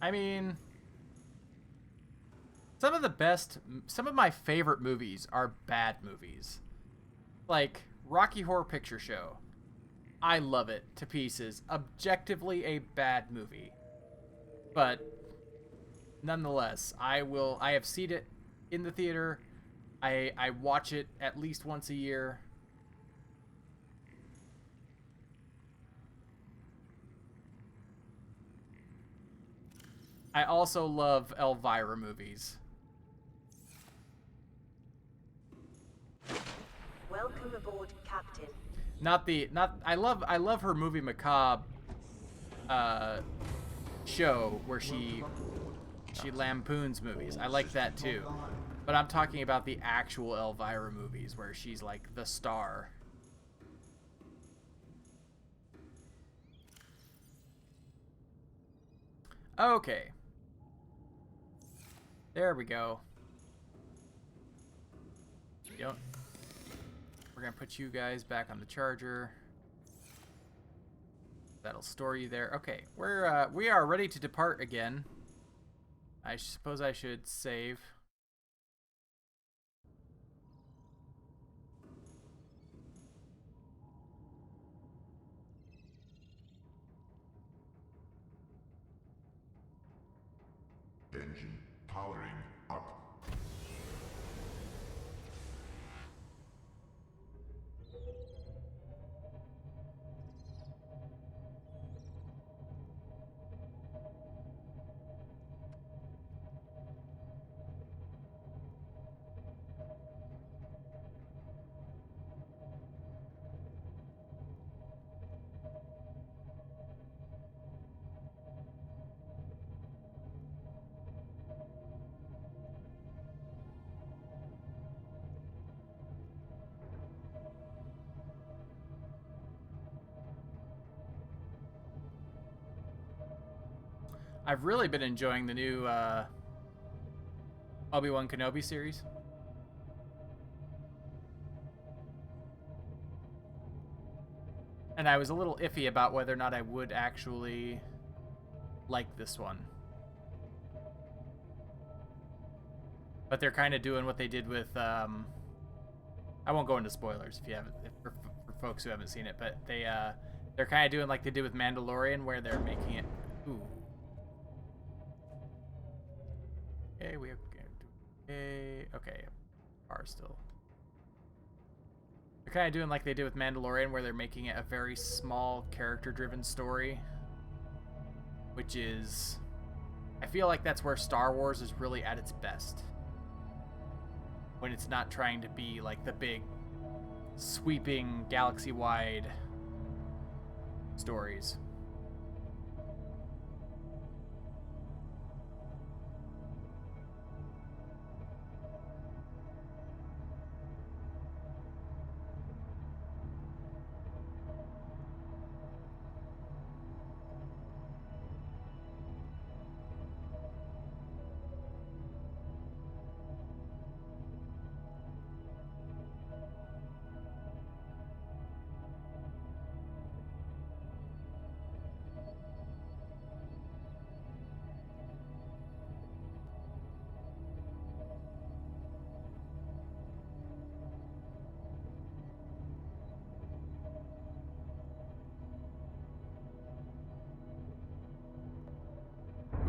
I mean, some of my favorite movies are bad movies. Like Rocky Horror Picture Show. I love it to pieces. Objectively a bad movie. But nonetheless, I have seen it in the theater. I watch it at least once a year. I also love Elvira movies. Welcome aboard, Captain. I love her movie Macabre show where she lampoons movies. I like that too. But I'm talking about the actual Elvira movies where she's like the star. Okay. There we go. Yep. We're gonna put you guys back on the charger. That'll store you there. Okay, we are ready to depart again. I suppose I should save. Engine powering up. I've really been enjoying the new Obi-Wan Kenobi series. And I was a little iffy about whether or not I would actually like this one. But they're kind of doing what they did with I won't go into spoilers if you haven't for folks who haven't seen it, but they're kind of doing like they did with Mandalorian where they're making it Okay, we have okay, bar still. They're kind of doing like they did with Mandalorian, where they're making it a very small, character-driven story, which is, I feel like that's where Star Wars is really at its best, when it's not trying to be like the big, sweeping, galaxy-wide stories.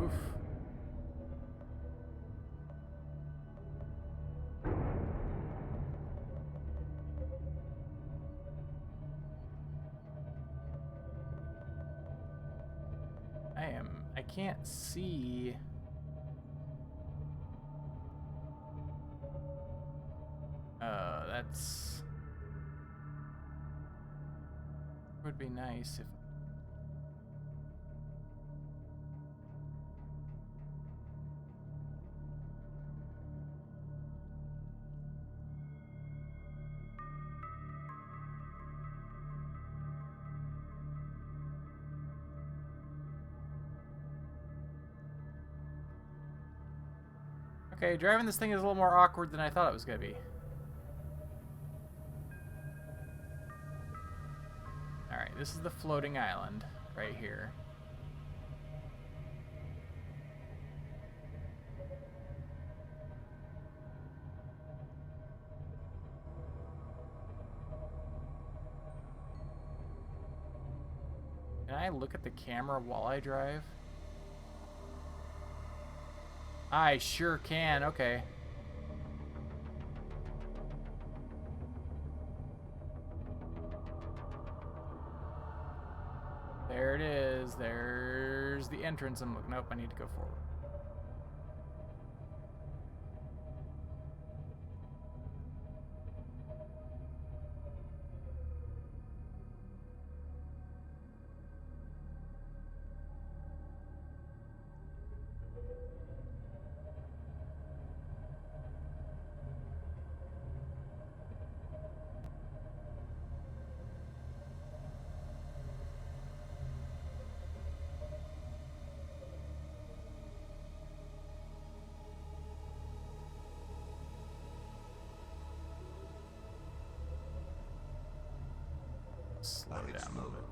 Oof. I can't see. That's would be nice if. Okay, driving this thing is a little more awkward than I thought it was gonna be. Alright, this is the floating island right here. I look at the camera while I drive? I sure can. Okay. There it is. There's the entrance. I'm looking. Nope, I need to go forward. Slow Very down a little slow. bit.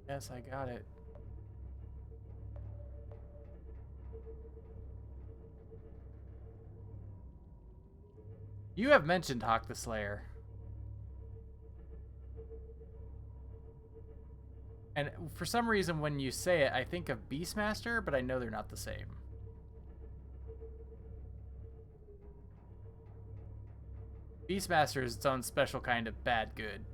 Yes, I got it. You have mentioned Hawk the Slayer. And for some reason, when you say it, I think of Beastmaster, but I know they're not the same. Beastmaster is its own special kind of bad good.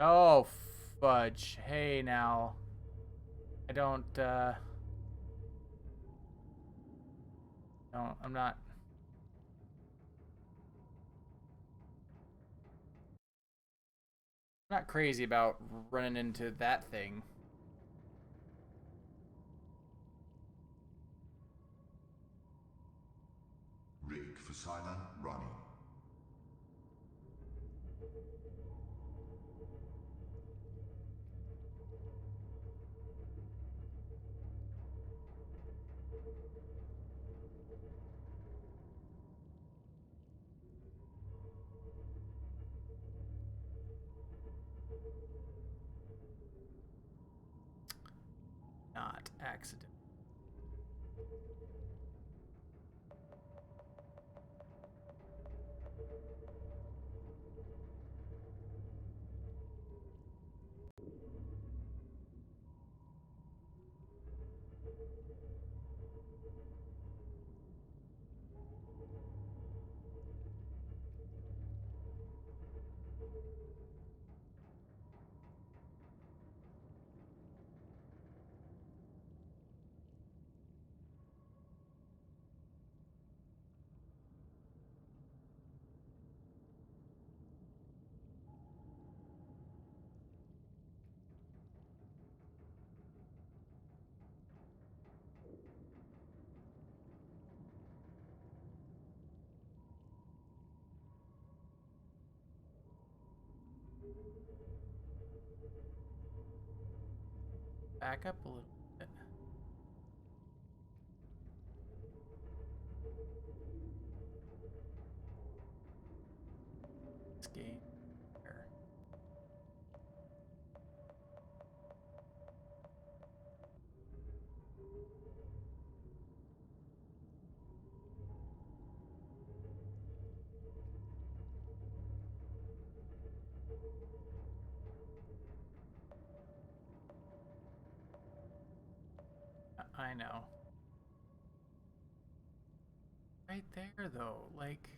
Oh, fudge. Hey, now. I don't, no, I'm not crazy about running into that thing. Rig for silent running. Not accident. Back up a little bit. This game. Here. I know. Right there, though. Like.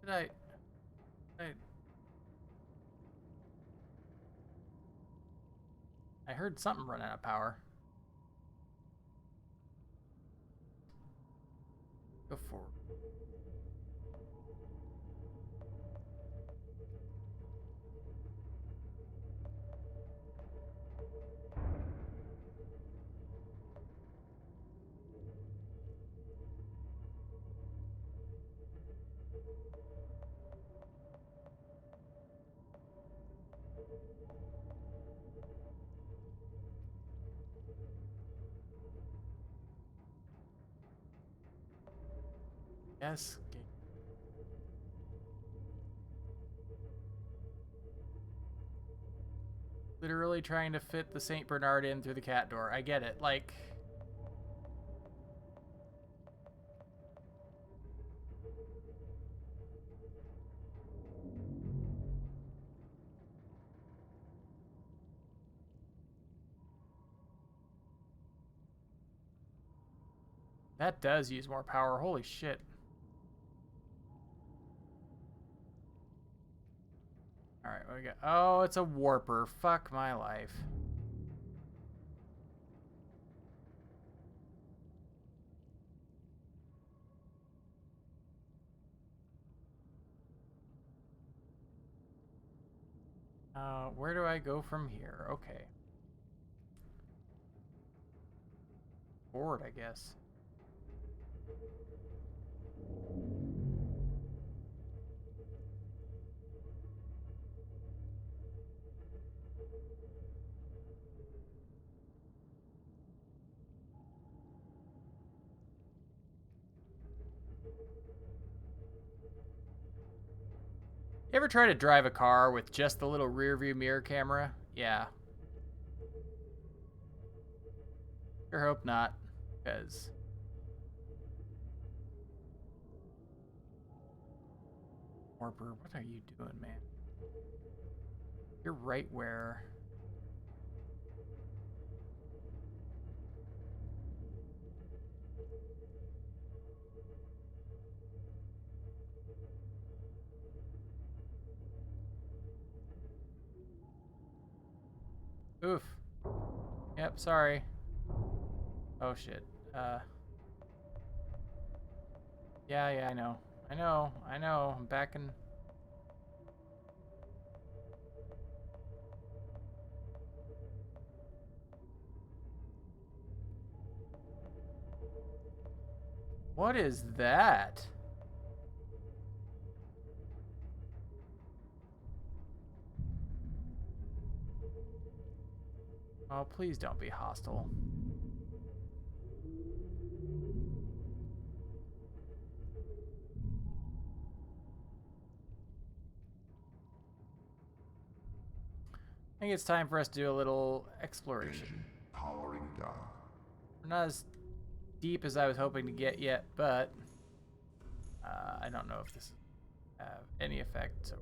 Did I heard something run out of power. Go forward. Yes. Literally trying to fit the St. Bernard in through the cat door. I get it. Like... That does use more power. Holy shit. Alright, what we got? Oh, it's a warper. Fuck my life. Where do I go from here? Okay. Forward, I guess. You ever try to drive a car with just the little rear view mirror camera? Yeah. Sure hope not, because... Warper, what are you doing, man? You're right where... Oof. Yep, sorry. Oh, shit. Yeah, I know. I know. I'm back in... What is that? Oh, please don't be hostile. I think it's time for us to do a little exploration. Engine powering down. We're not as deep as I was hoping to get yet, but I don't know if this have any effect. So.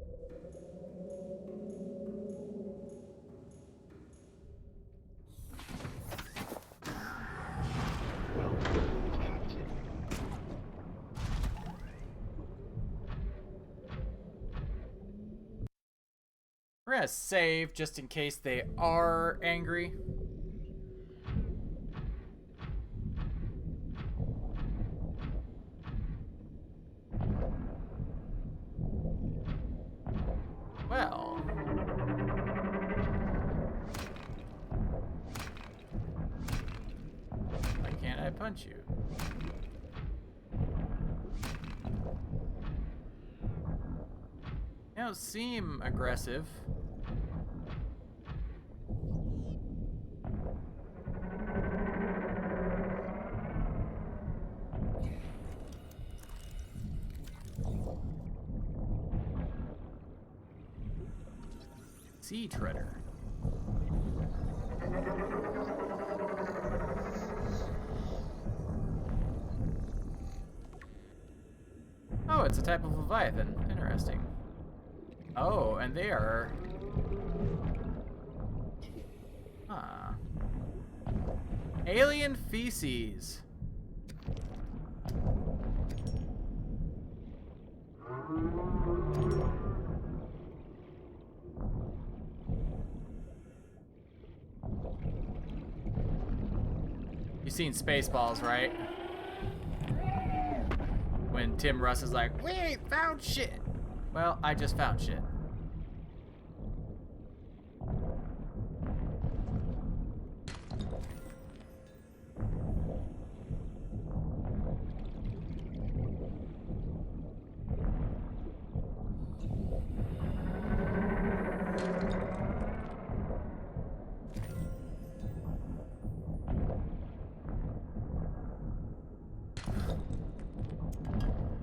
We're gonna save just in case they are angry. Well. Why can't I punch you? You don't seem aggressive. Sea treader. Oh, it's a type of Leviathan. Interesting. Oh, and they are... Huh. Alien feces. You've seen Spaceballs, right? When Tim Russ is like, we ain't found shit. Well, I just found shit.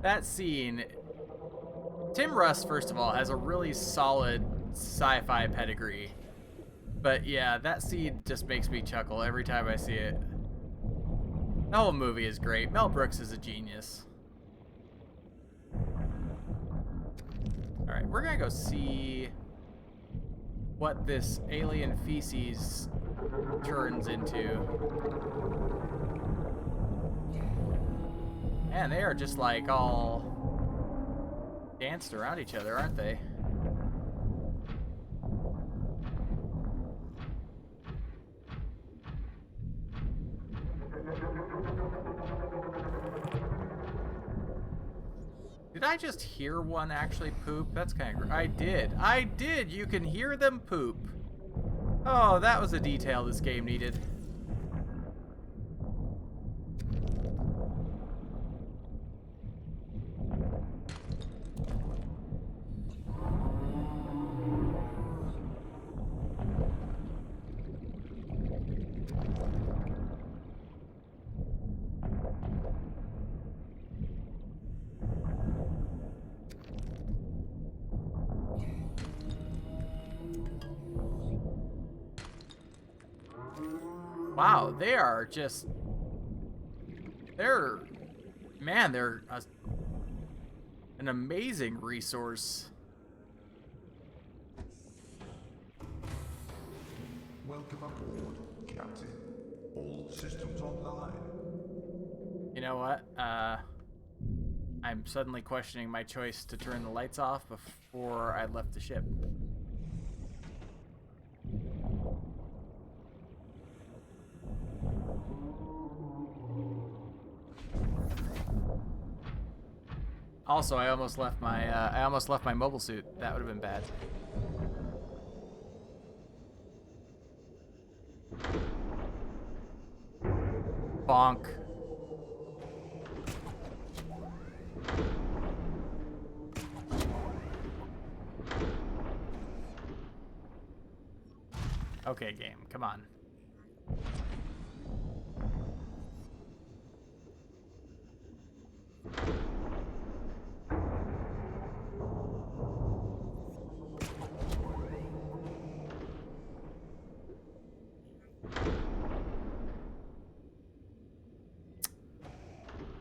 That scene, Tim Russ, first of all, has a really solid sci-fi pedigree. But yeah, that scene just makes me chuckle every time I see it. The whole movie is great. Mel Brooks is a genius. Alright, we're gonna go see what this alien feces turns into. Man, they are just like all danced around each other, aren't they? Did I just hear one actually poop? That's kind of... I did! You can hear them poop. Oh, that was a detail this game needed. Wow, they are just... They're an amazing resource. Welcome aboard, Captain. All systems online. You know what? I'm suddenly questioning my choice to turn the lights off before I left the ship. Also, I almost left my mobile suit. That would have been bad. Bonk. Okay, game, come on.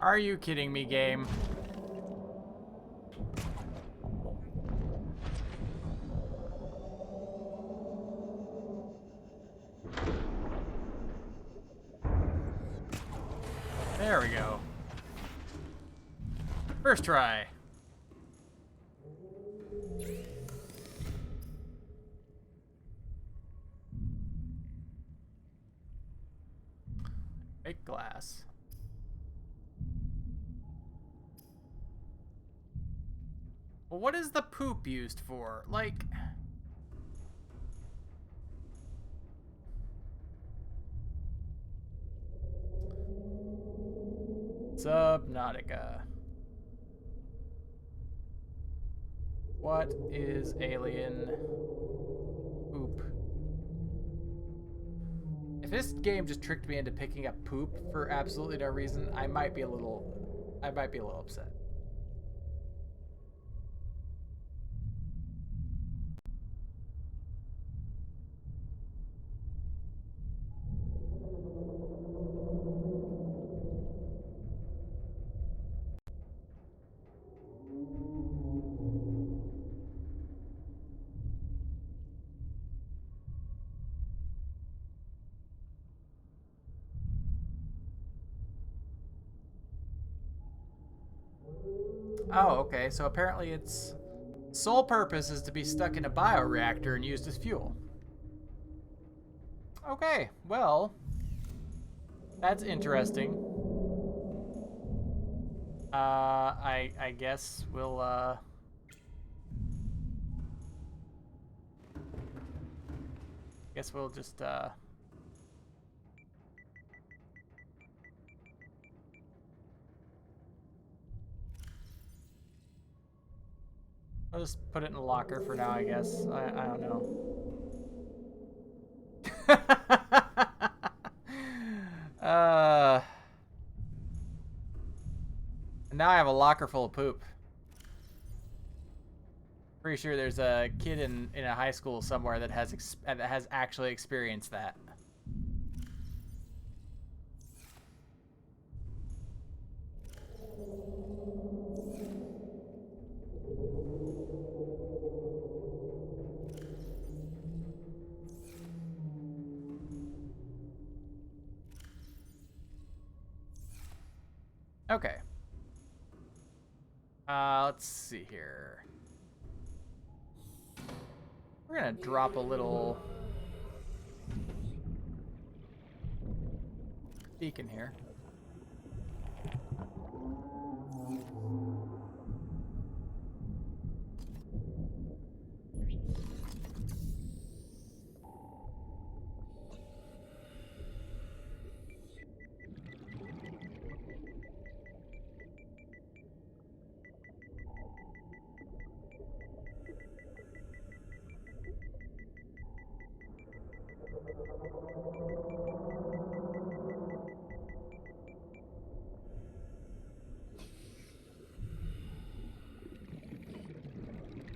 Are you kidding me, game? There we go. First try. Make glass. Well, what is the poop used for? Like... Subnautica. What is alien poop? If this game just tricked me into picking up poop for absolutely no reason, I might be a little upset. Oh, okay, so apparently its sole purpose is to be stuck in a bioreactor and used as fuel. Okay, well, that's interesting. I guess we'll, just, I'll just put it in a locker for now, I guess. I don't know. now I have a locker full of poop. Pretty sure there's a kid in a high school somewhere that has actually experienced that. Okay. Let's see here. We're gonna drop a little beacon here.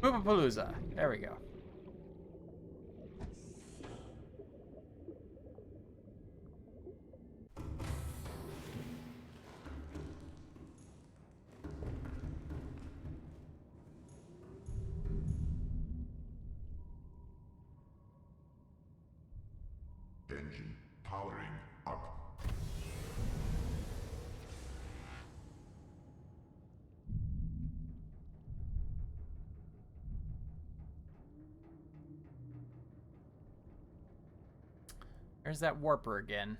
Poopapalooza. There we go. Engine powering up. There's that warper again.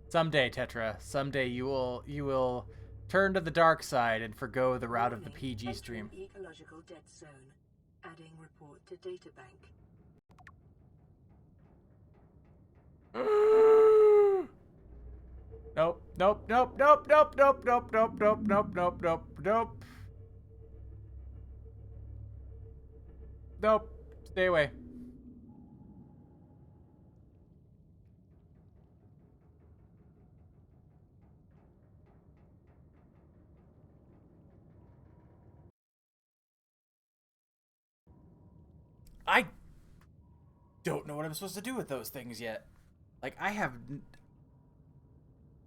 Someday, Tetra, someday you will turn to the dark side and forgo the route of the PG stream. Ecological dead zone. Adding report to databank. Nope, nope, nope, nope, nope, nope, nope, nope, nope, nope, nope, nope, nope. Nope. Stay away. I don't know what I'm supposed to do with those things yet. Like, I have...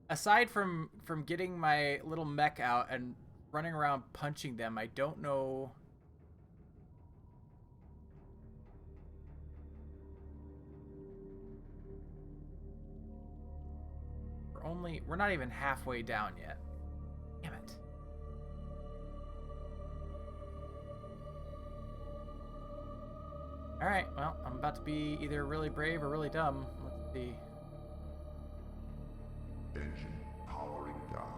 Aside from getting my little mech out and running around punching them, I don't know... We're not even halfway down yet. Damn it. Alright, well, I'm about to be either really brave or really dumb. Let's see. Engine powering down.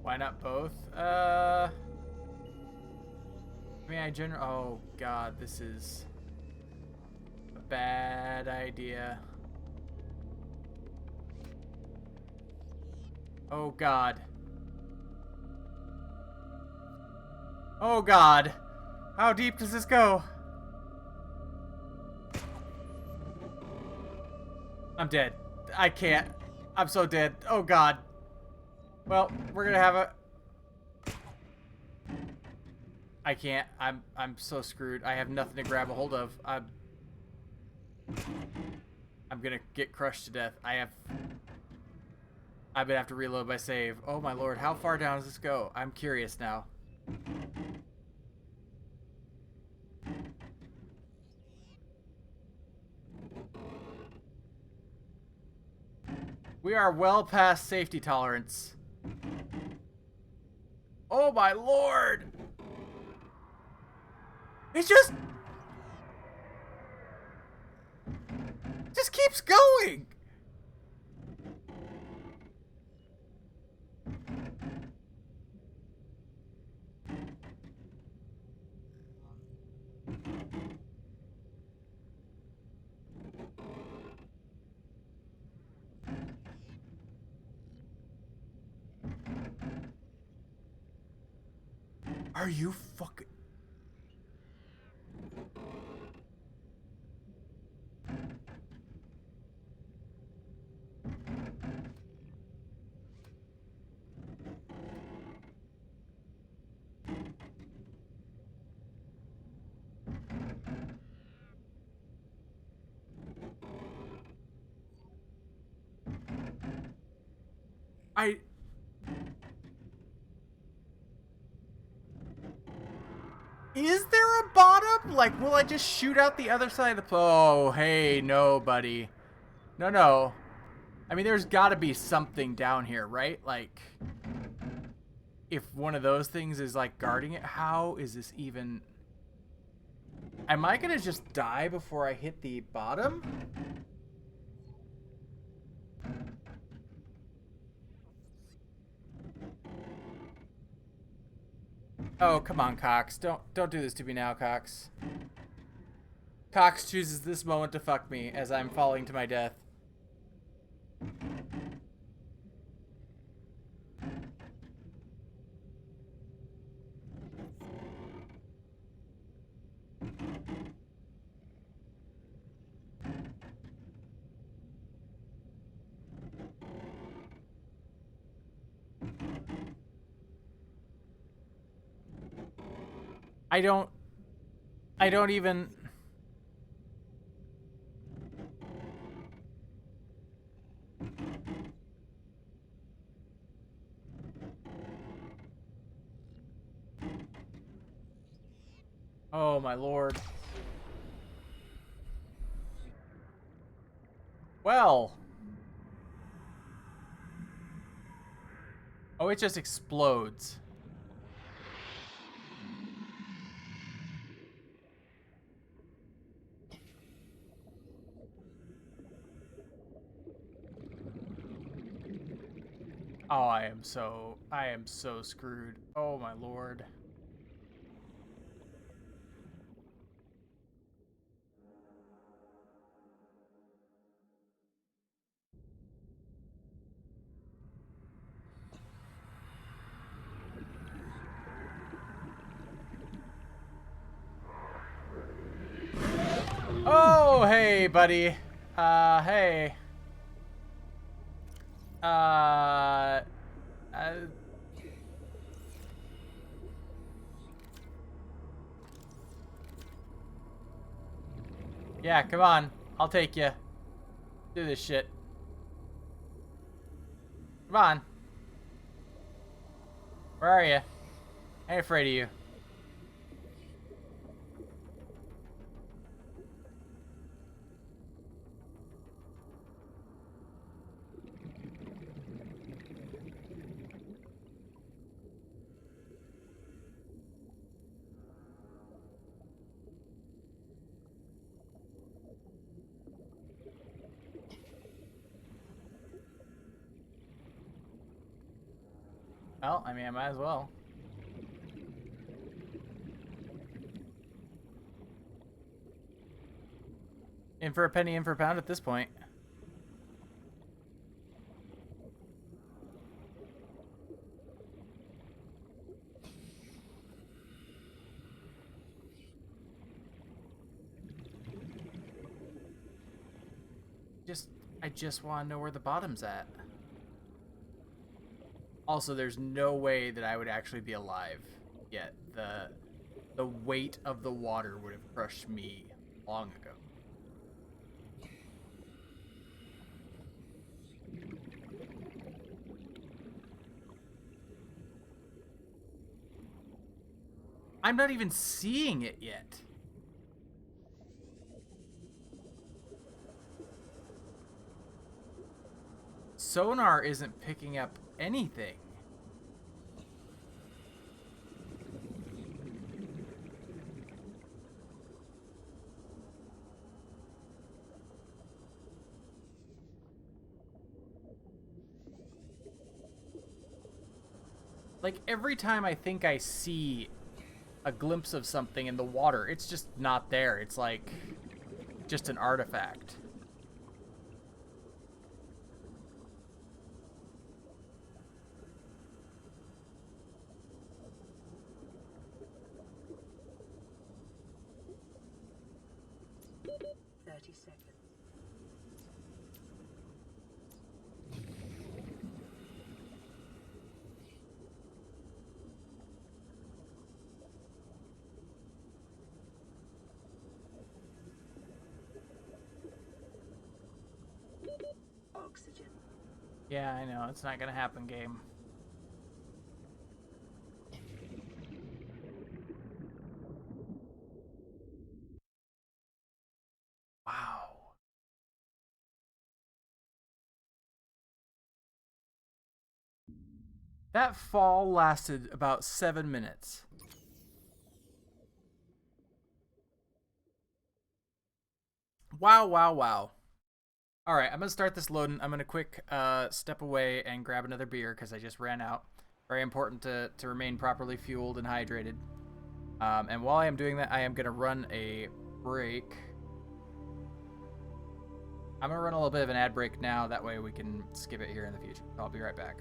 Why not both? I mean, oh god, this is a bad idea. Oh god. Oh god. How deep does this go? I'm dead. I can't. I'm so dead. Oh god. Well, we're gonna have a... I can't. I'm so screwed. I have nothing to grab a hold of. I'm gonna get crushed to death. I'm gonna have to reload my save. Oh my lord, how far down does this go? I'm curious now. We are well past safety tolerance. Oh my lord! It just keeps going. Are you fucking... Is there a bottom? Like, will I just shoot out the other side of the... Oh, hey, no, buddy. No, no. I mean, there's got to be something down here, right? Like, if one of those things is, like, guarding it, how is this even... Am I going to just die before I hit the bottom? Oh, come on, Cox. Don't do this to me now, Cox. Cox chooses this moment to fuck me as I'm falling to my death. I don't even... Oh, my lord. Well. Oh, it just explodes. Oh, I am so screwed. Oh, my lord. Oh, hey, buddy. Hey. Uh... Yeah, come on. I'll take you. Do this shit. Come on. Where are you? I ain't afraid of you. Well, I mean, I might as well. In for a penny, in for a pound at this point. I just want to know where the bottom's at. Also, there's no way that I would actually be alive yet. The weight of the water would have crushed me long ago. I'm not even seeing it yet. Sonar isn't picking up anything. Like, every time I think I see a glimpse of something in the water, it's just not there. It's like just an artifact. Oxygen. Yeah, I know. It's not gonna happen, game. Wow. That fall lasted about 7 minutes. Wow, wow, wow. All right, I'm going to start this loading. I'm going to quick step away and grab another beer because I just ran out. Very important to remain properly fueled and hydrated. And while I am doing that, I am going to run a break. I'm going to run a little bit of an ad break now. That way we can skip it here in the future. I'll be right back.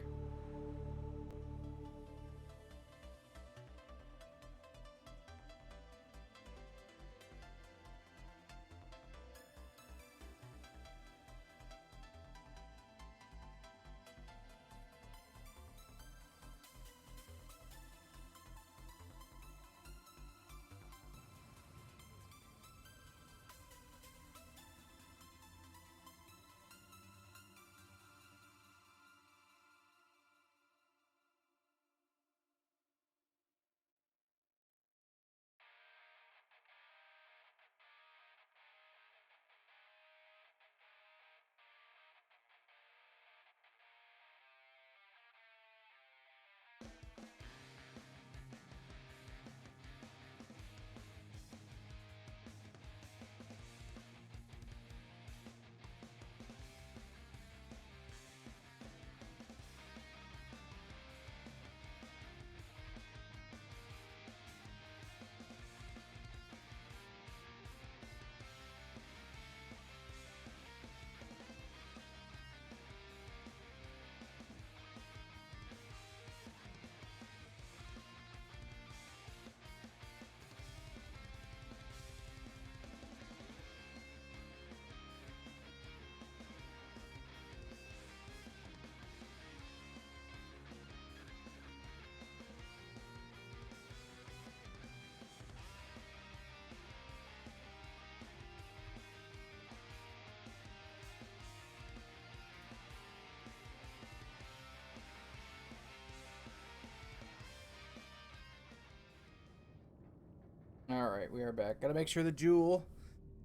All right, we are back. Gotta make sure the jewel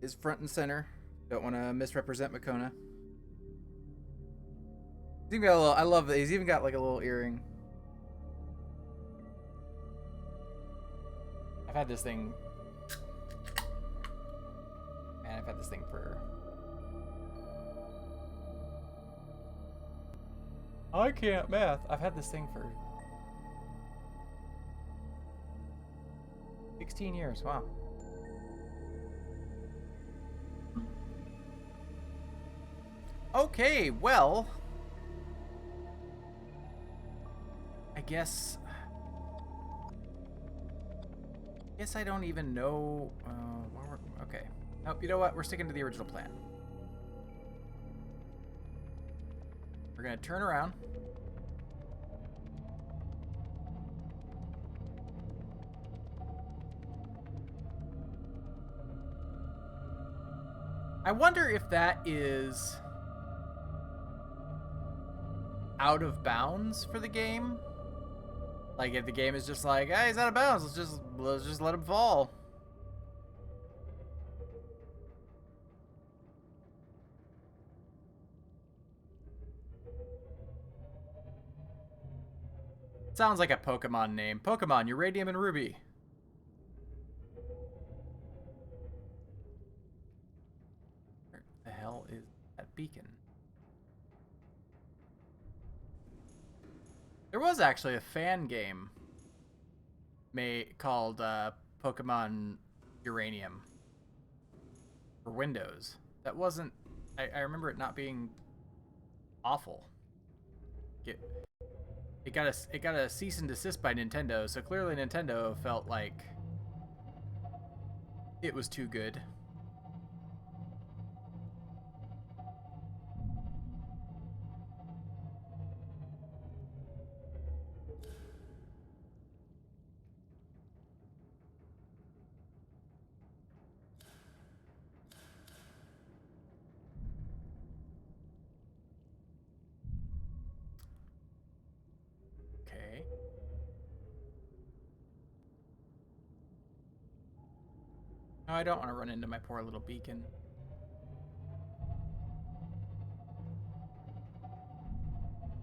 is front and center. Don't want to misrepresent Makona. He's even got a little, I love that. He's even got like a little earring. I've had this thing. Man, I've had this thing for. I can't math. I've had this thing for 16 years. Wow. Okay, well, I guess I don't even know. Okay. Oh, you know what? We're sticking to the original plan. We're gonna turn around. I wonder if that is out of bounds for the game. Like if the game is just like, hey, he's out of bounds. Let's just let him fall. Sounds like a Pokemon name. Pokemon, Uranium and Ruby. Where the hell is that beacon? There was actually a fan game called Pokemon Uranium for Windows. That wasn't. I remember it not being awful. It got a cease and desist by Nintendo, so clearly Nintendo felt like it was too good. Okay. No, I don't want to run into my poor little beacon.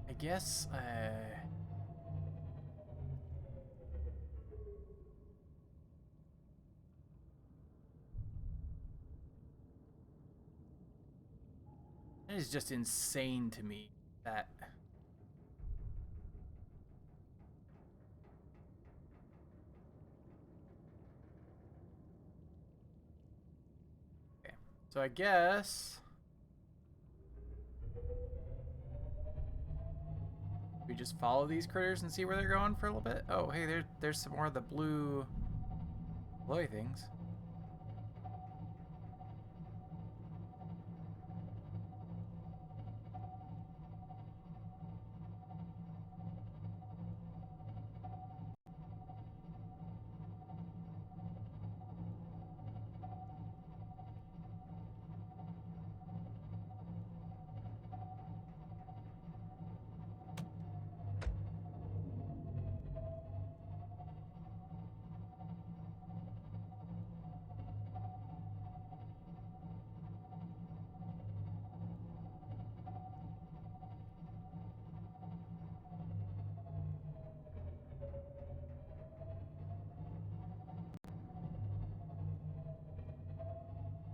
I guess, that is just insane to me that... Okay. So I guess... we just follow these critters and see where they're going for a little bit? Oh, hey, there's some more of the blue... glowy things.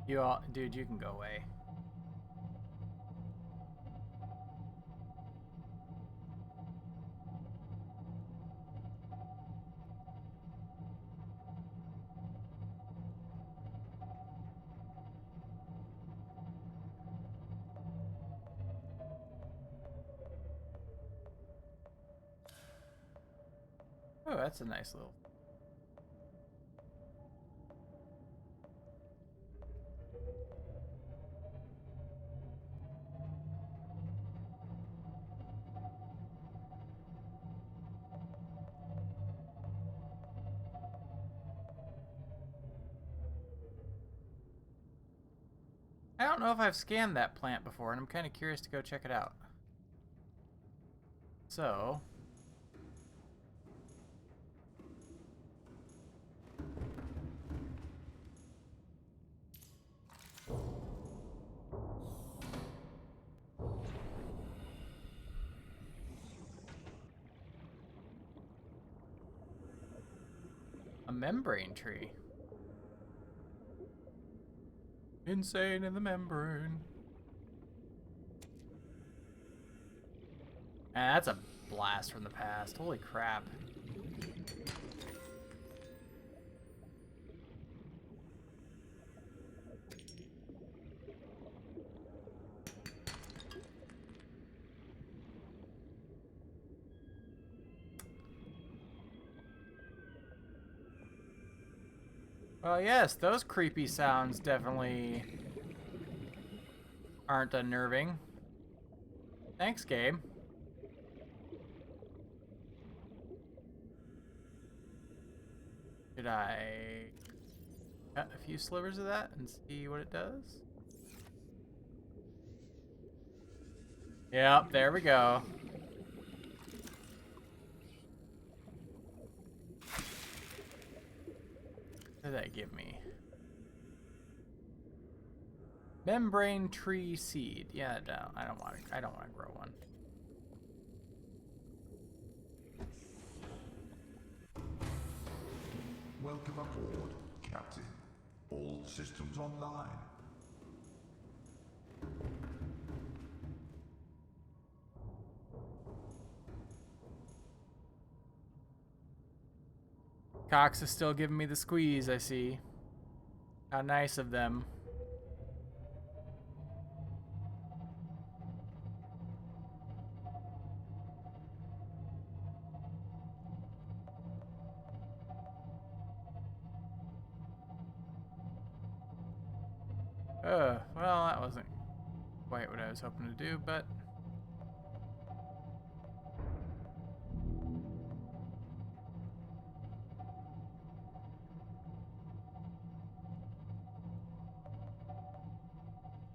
You all... dude, you can go away. Oh, that's a nice little... I don't know if I've scanned that plant before, and I'm kind of curious to go check it out. So... a membrane tree. Insane in the membrane. And that's a blast from the past. Holy crap. Well, yes, those creepy sounds definitely aren't unnerving. Thanks, game. Should I cut a few slivers of that and see what it does? Yep, there we go. What did that give me? Membrane tree seed. Yeah, no, I don't want to grow one. Welcome aboard, Captain. All systems online. Cox is still giving me the squeeze, I see. How nice of them. Well, that wasn't quite what I was hoping to do, but...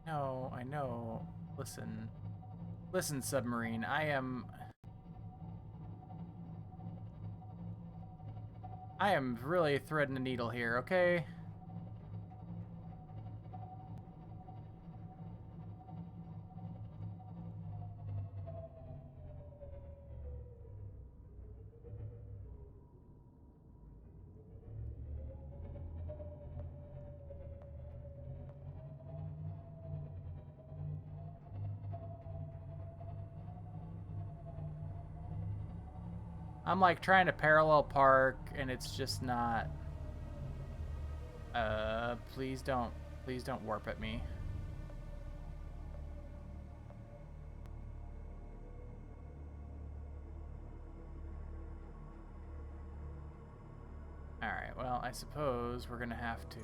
No, I know. Listen. Listen, submarine, I am really threading a needle here, okay? I'm like trying to parallel park and it's just not. Please don't warp at me. Alright, well, I suppose we're gonna have to,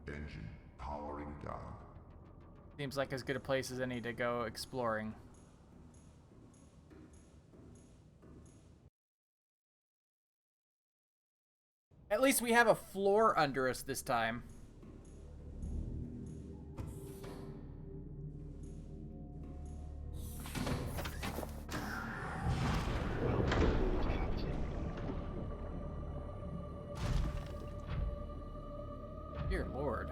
Engine powering down. seems like as good a place as any to go exploring. At least we have a floor under us this time. Dear Lord.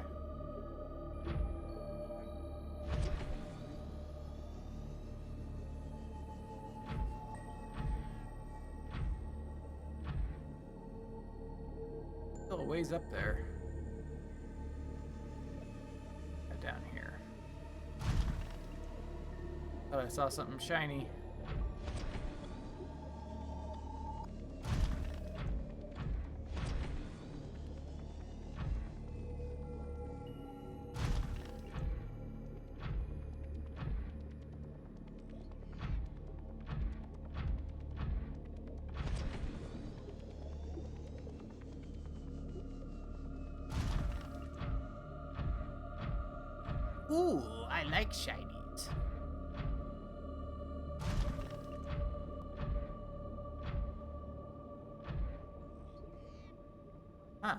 Still a ways up there. Down here. Thought I saw something shiny. Ooh, I like shinies. Huh.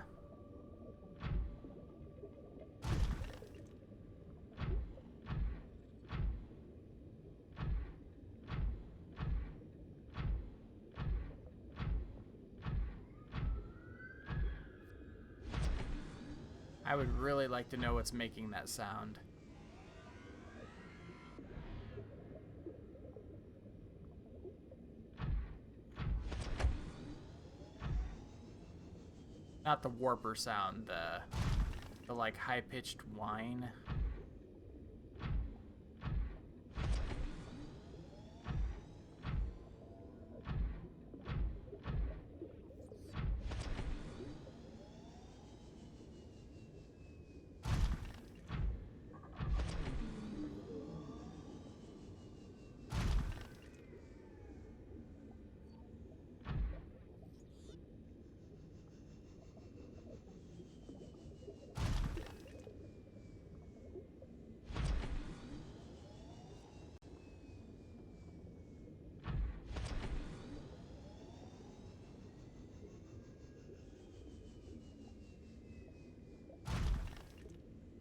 I would really like to know what's making that sound. Not the warper sound, the like high-pitched whine.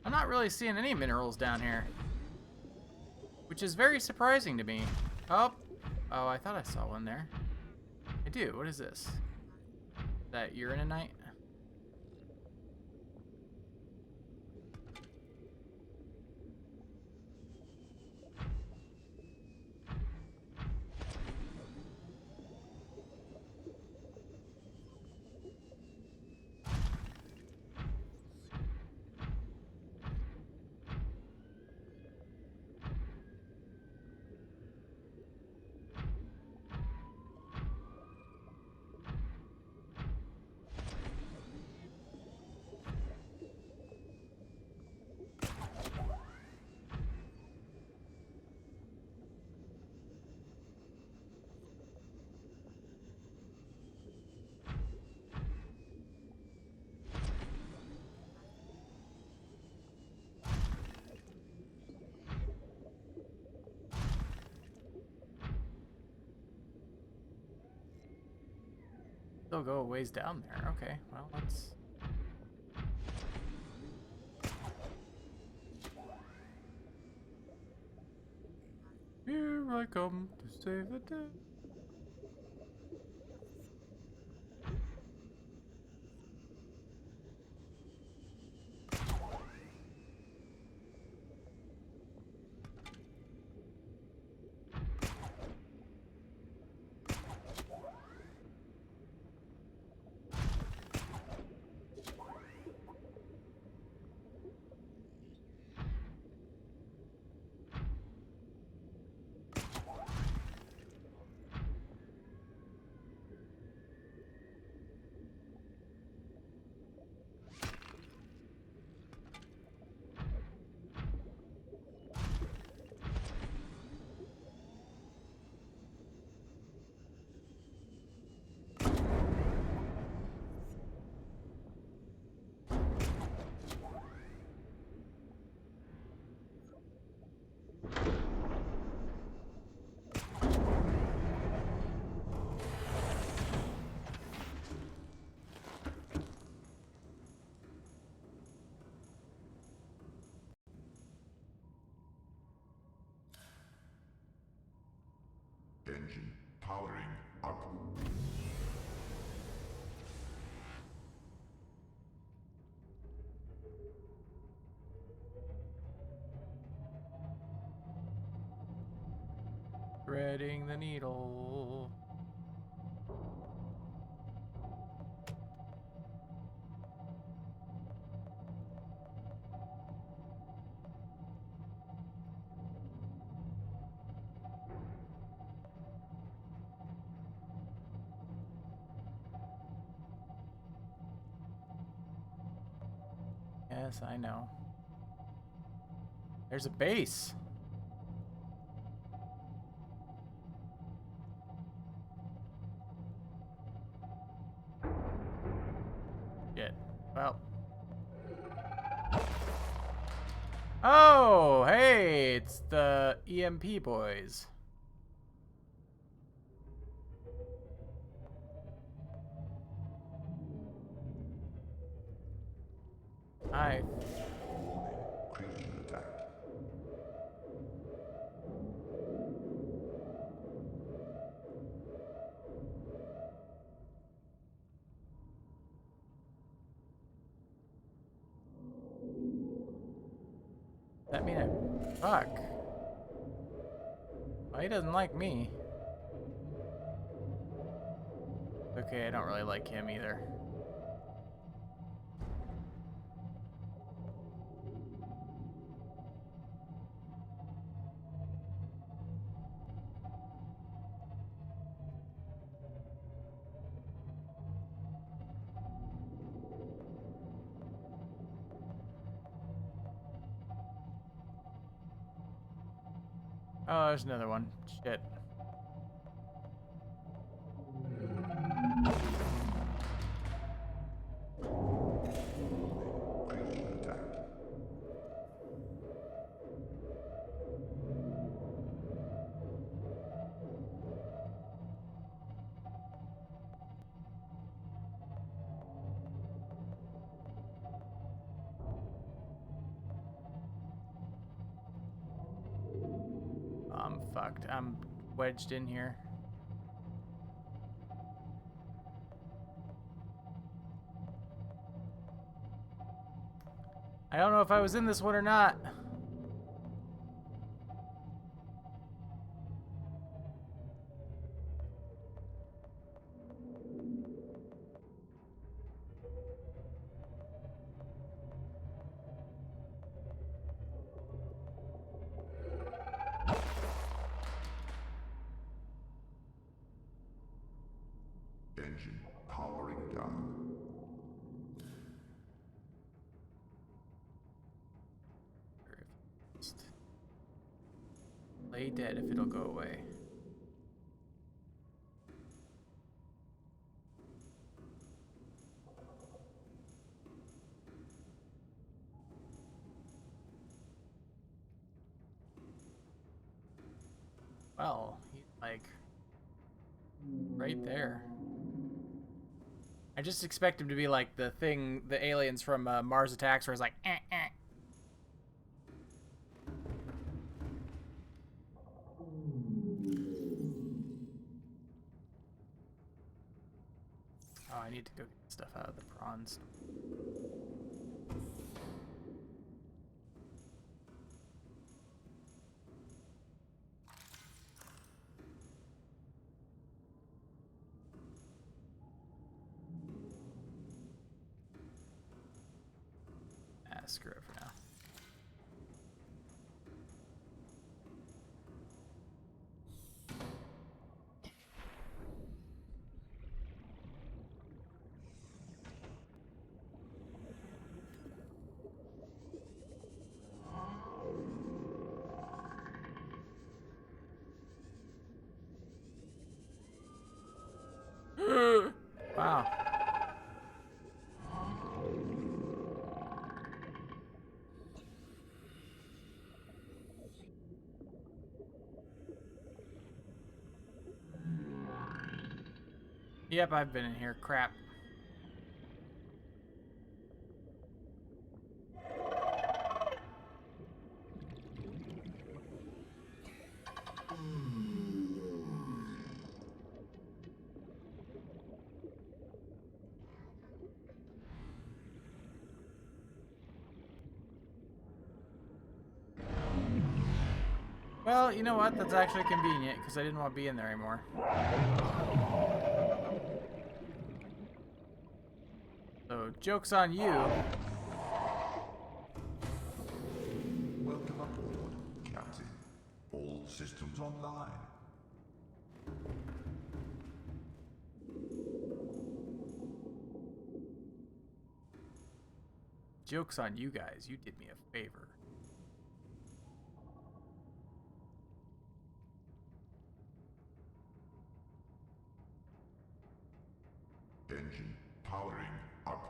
I'm not really seeing any minerals down here, which is very surprising to me. Oh, I thought I saw one there. I do. What is this? That uraninite? Still go a ways down there. Okay, well, let's... Here I come to save the day. Engine powering up. Threading the needle. Yes, I know. There's a base. Shit. Well. Oh, hey, it's the EMP boys. Hi. Creature attack. That mean I... Fuck. Well, he doesn't like me. Okay, I don't really like him either. Oh, there's another one. Shit. Creature attack. I'm fucked. I'm wedged in here. I don't know if I was in this one or not. Engine powering down. Play dead if it'll go away. Well, he's like right there. I just expect him to be like the aliens from Mars Attacks, where it's like, eh, eh. Oh, I need to go get stuff out of the prawns. Screw it for now. Wow. Yep, I've been in here. Crap. Well, you know what? That's actually convenient, because I didn't want to be in there anymore. So, joke's on you. Welcome aboard, Captain. All systems online. Joke's on you guys. You did me a favor. Engine powering up.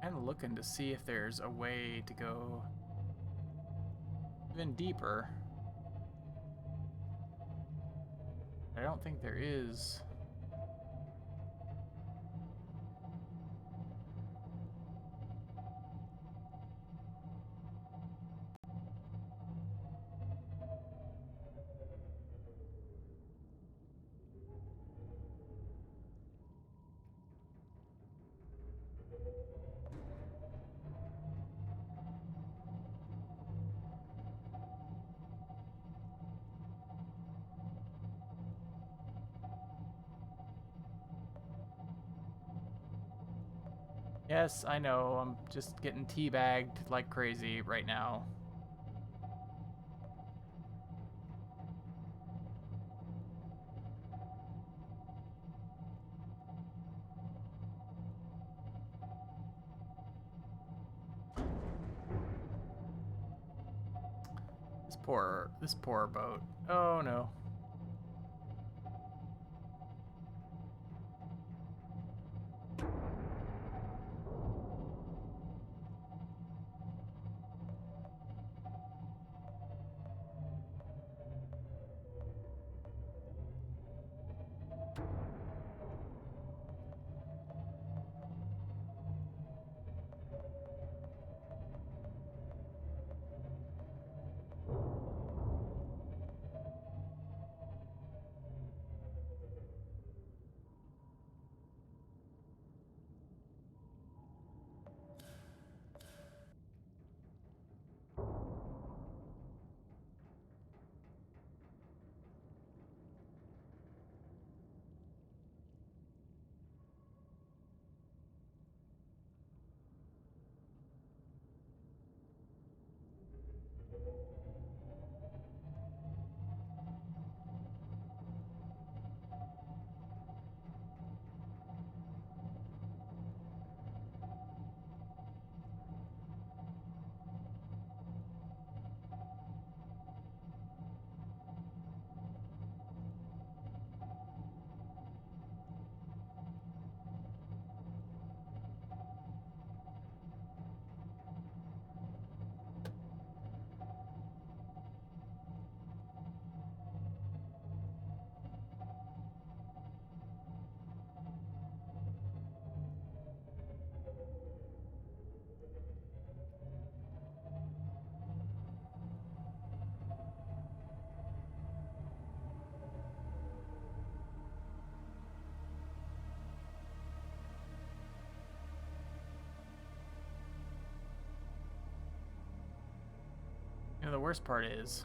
Kind of looking to see if there's a way to go even deeper. I don't think there is. Yes, I know. I'm just getting teabagged like crazy right now. This poor boat. Oh no. know, the worst part is...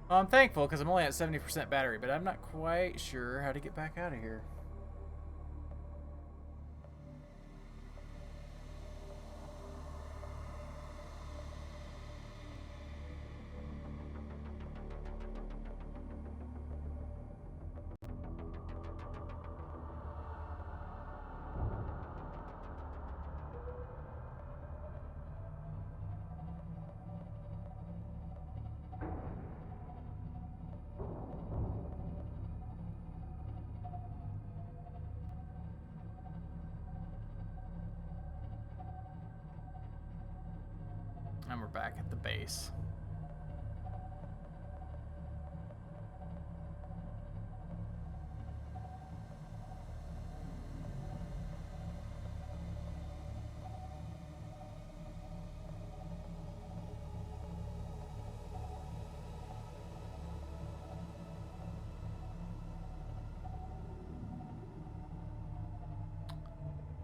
Well, I'm thankful because I'm only at 70% battery, but I'm not quite sure how to get back out of here. And we're back at the base.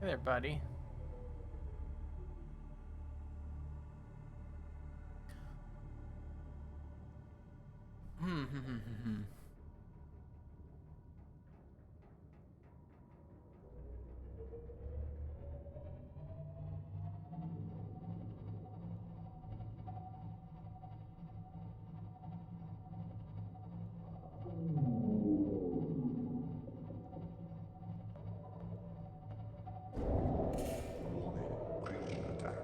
Hey there, buddy. Warning, creature attack.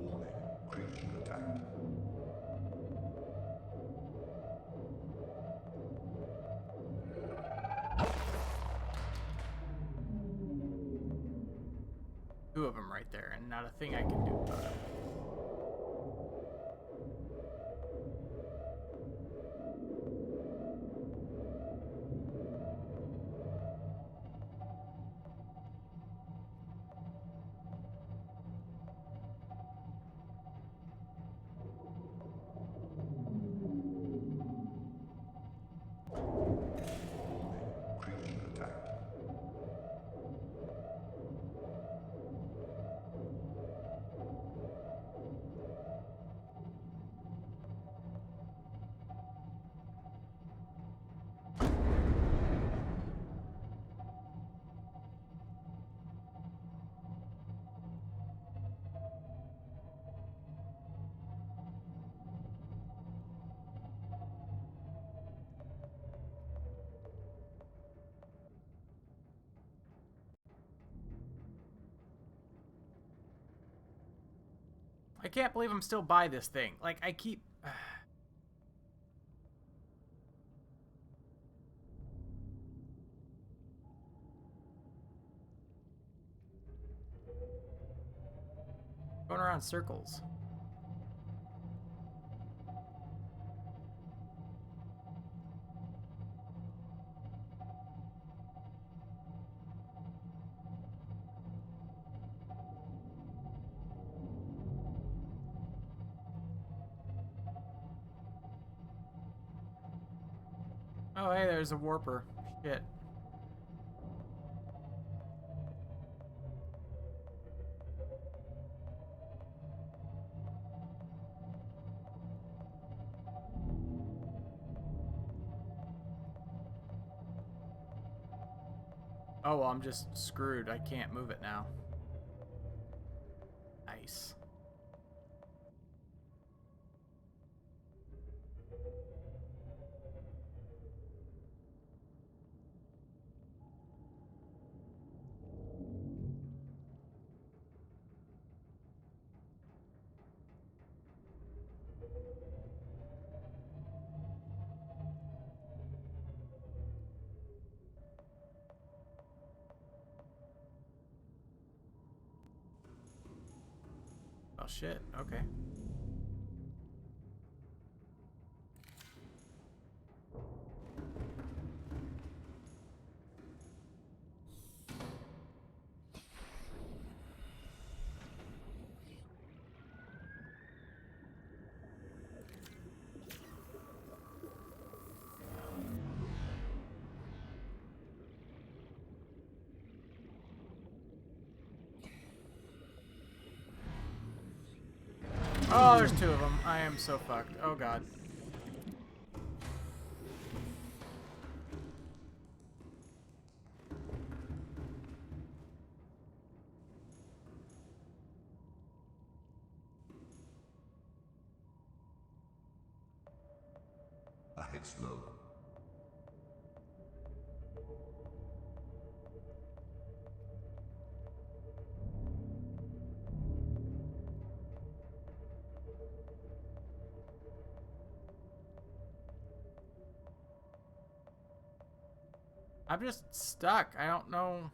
Warning, creature attack. Two of them right there, and not a thing I can do about it. Warning, creature attack. I can't believe I'm still by this thing. Like, I keep... going around circles. Oh, hey, there's a warper. Shit. Oh, well, I'm just screwed. I can't move it now. Nice. shit. Okay. Oh, there's two of them. I am so fucked. Oh god. Ahead slow. I'm just stuck. I don't know.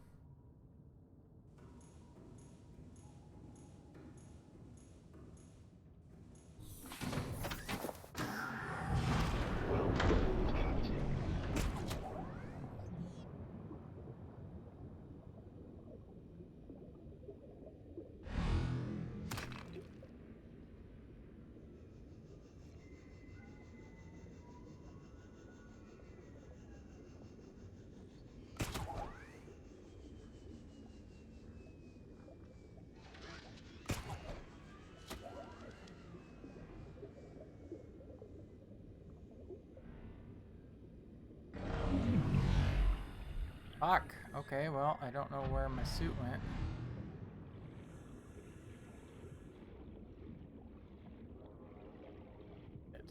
Fuck. Okay, well, I don't know where my suit went. Shit.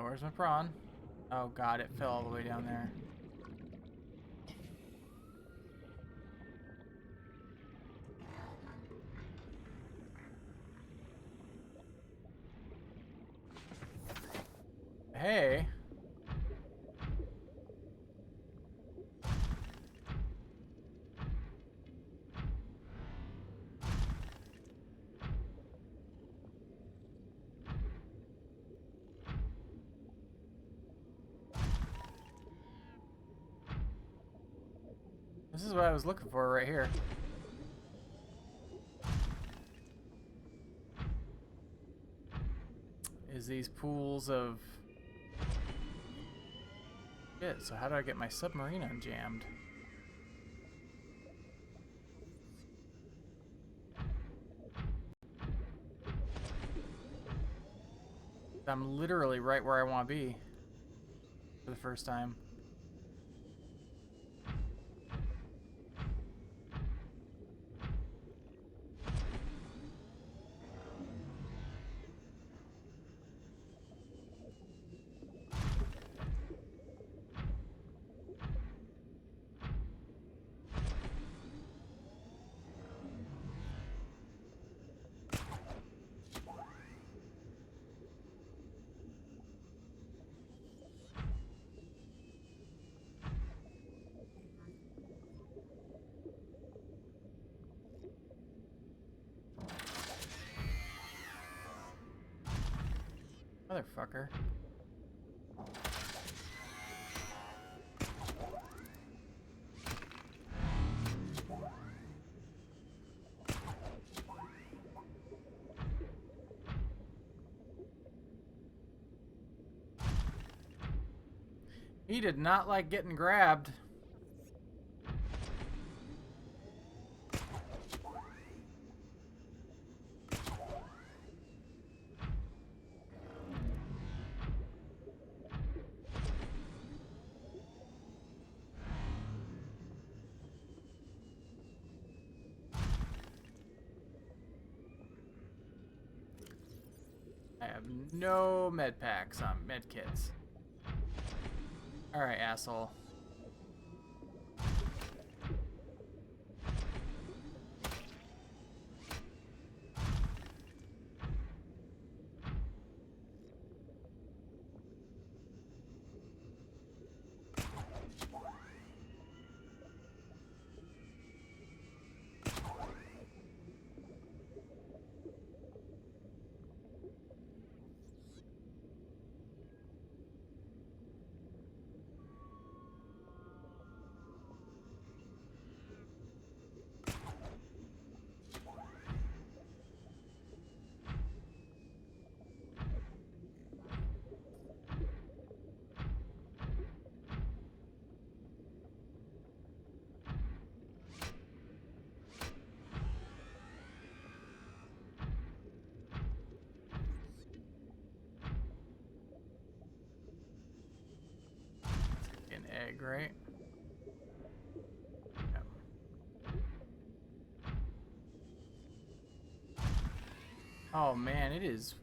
Where's my prawn? Oh god, it fell all the way down there. Hey. This is what I was looking for right here. Is these pools of... Shit, so how do I get my submarine unjammed? I'm literally right where I want to be for the first time. Motherfucker. He did not like getting grabbed. I have no med packs on med kits. Alright, asshole. right? Yep. Oh man, it is.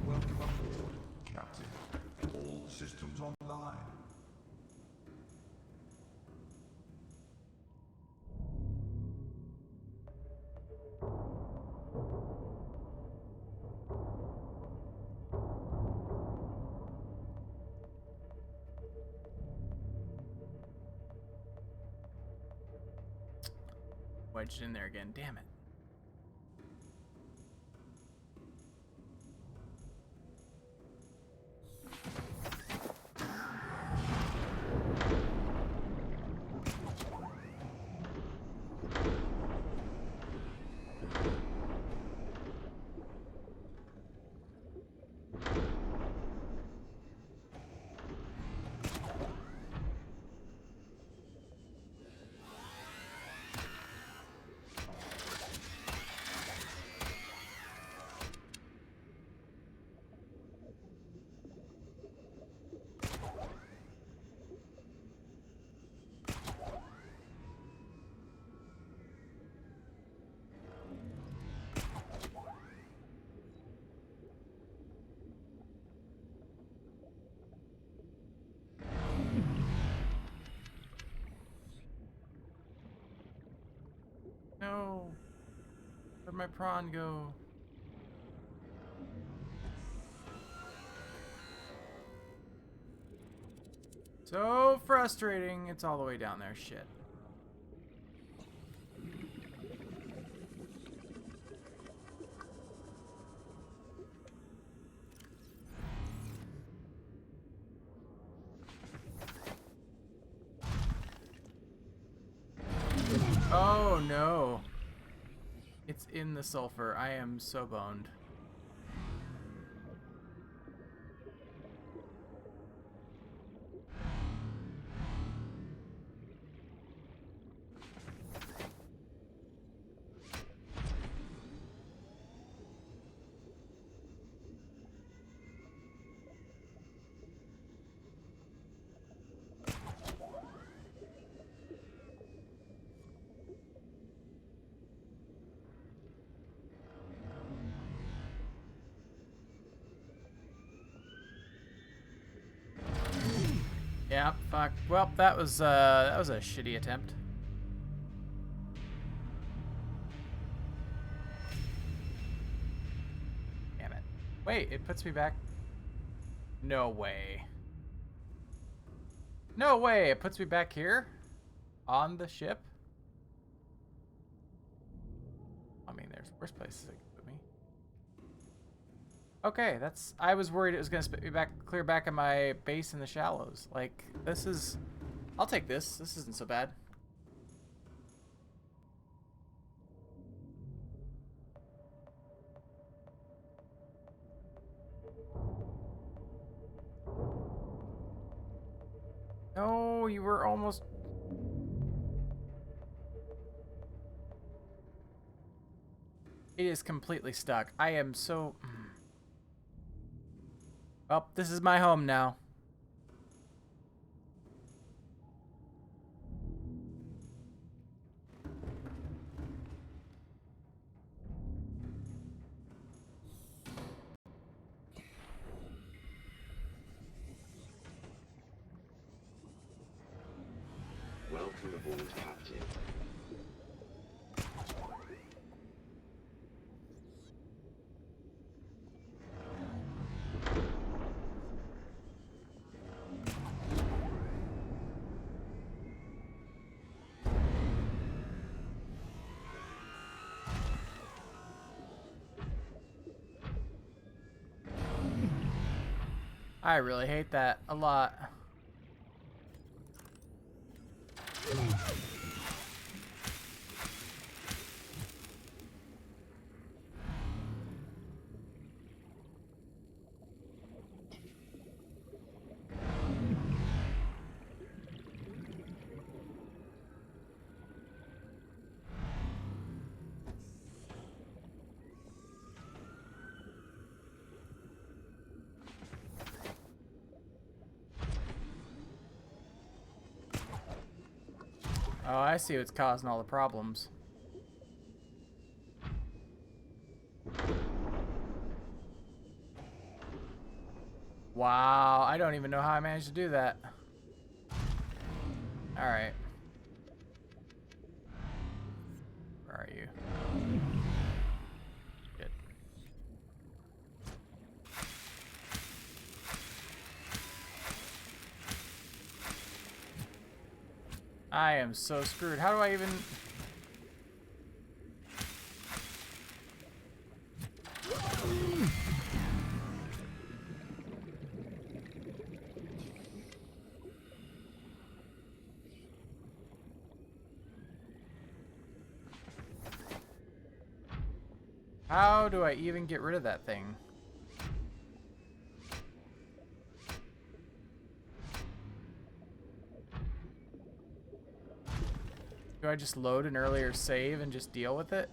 Welcome aboard, Captain. All systems online. Wedged in there again. Damn it. No. Where'd my prawn go? So frustrating. It's all the way down there. Shit. Oh no. It's in the sulfur. I am so boned. Yeah, fuck. Well, that was a shitty attempt. Damn it. Wait, it puts me back. No way. No way, it puts me back here? On the ship? I mean, there's worse places it could put me. Okay, that's. I was worried it was gonna spit me back, clear back in my base in the shallows. Like this is. I'll take this. This isn't so bad. No, you were almost. It is completely stuck. I am so. Well, this is my home now. Welcome aboard, Captain. I really hate that a lot. Oh, I see what's causing all the problems. Wow, I don't even know how I managed to do that. Alright. Where are you? Good. I am so screwed. How do I even... How do I even get rid of that thing? Do I just load an earlier save and just deal with it?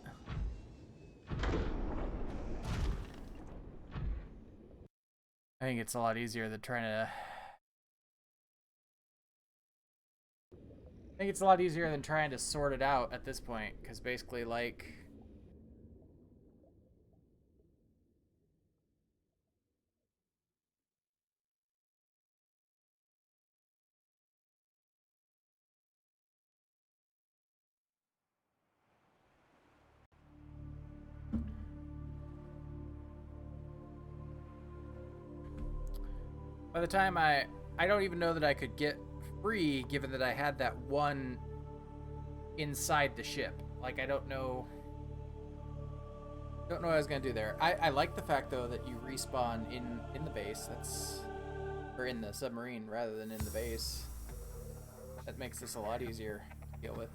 I think it's a lot easier than trying to... I think it's a lot easier than trying to sort it out at this point, because basically, like... By the time I don't even know that I could get free, given that I had that one inside the ship. Like, I don't know what I was gonna do there. I like the fact though that you respawn in the base. Or in the submarine rather than in the base. That makes this a lot easier to deal with.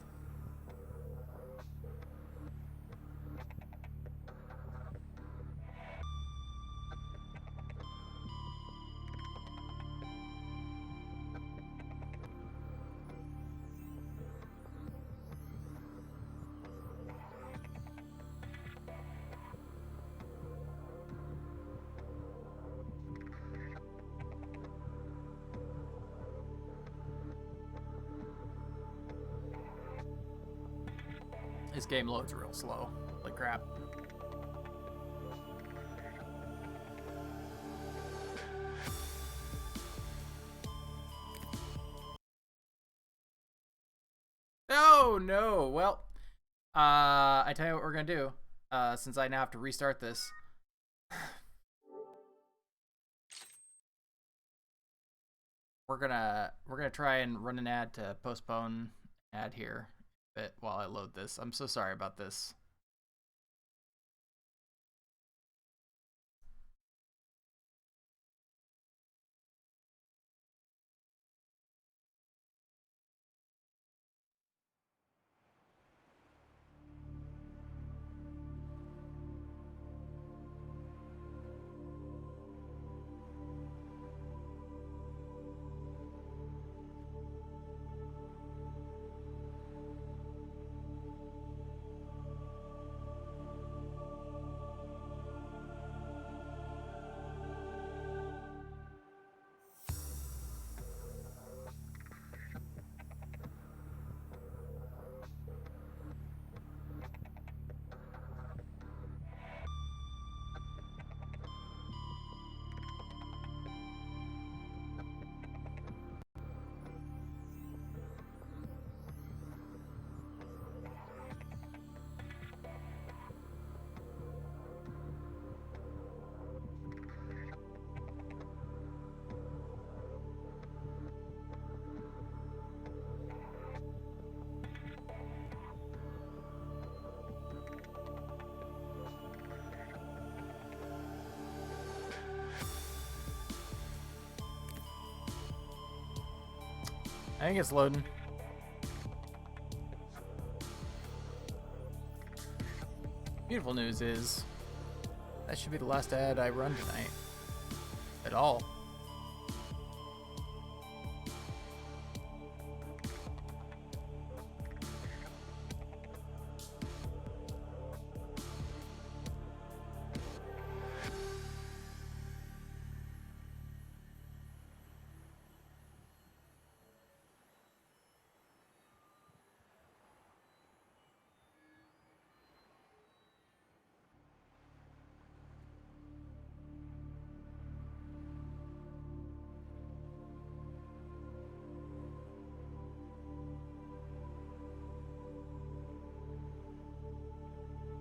This game loads real slow. Holy crap. Oh no! Well, I tell you what we're gonna do. Since I now have to restart this. We're gonna try and run an ad to postpone ad here while I load this. I'm so sorry about this. I think it's loading. Beautiful news is that should be the last ad I run tonight. At all.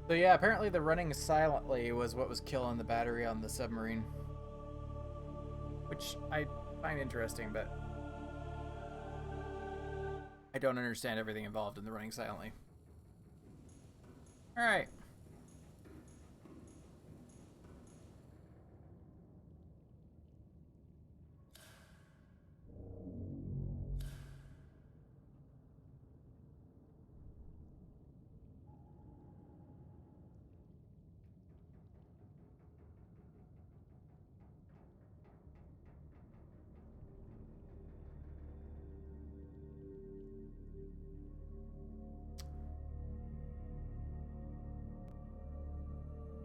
So yeah, apparently the running silently was what was killing the battery on the submarine. Which I find interesting, but I don't understand everything involved in the running silently. Alright.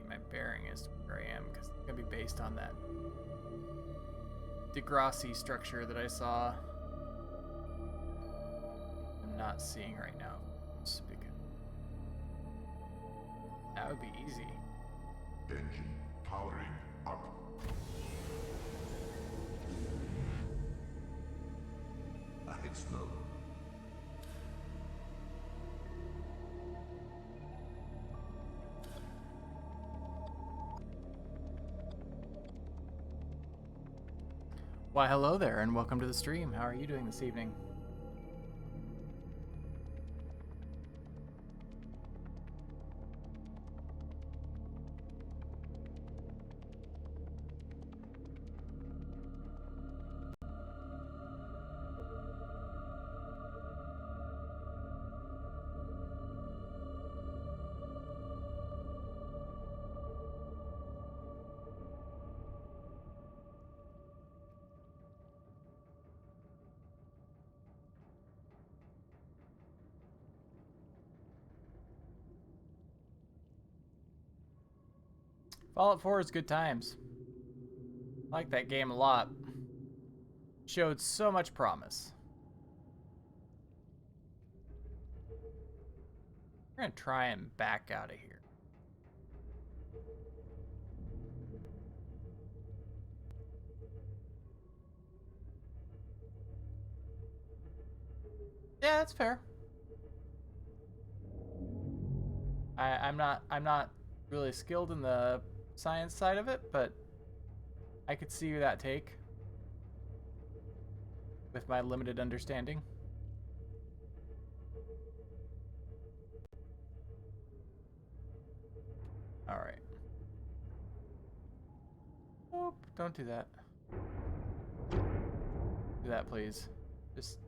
My bearing is where I am, because it's going to be based on that Degrassi structure that I saw. I'm not seeing right now. That would be easy. Engine powering up. It's low. Why, hello there, and welcome to the stream. How are you doing this evening? Fallout 4 is good times. I like that game a lot. Showed so much promise. We're gonna try and back out of here. Yeah, that's fair. I'm not really skilled in the science side of it, but I could see that take with my limited understanding. All right. Oh, don't do that. Do that, please. Just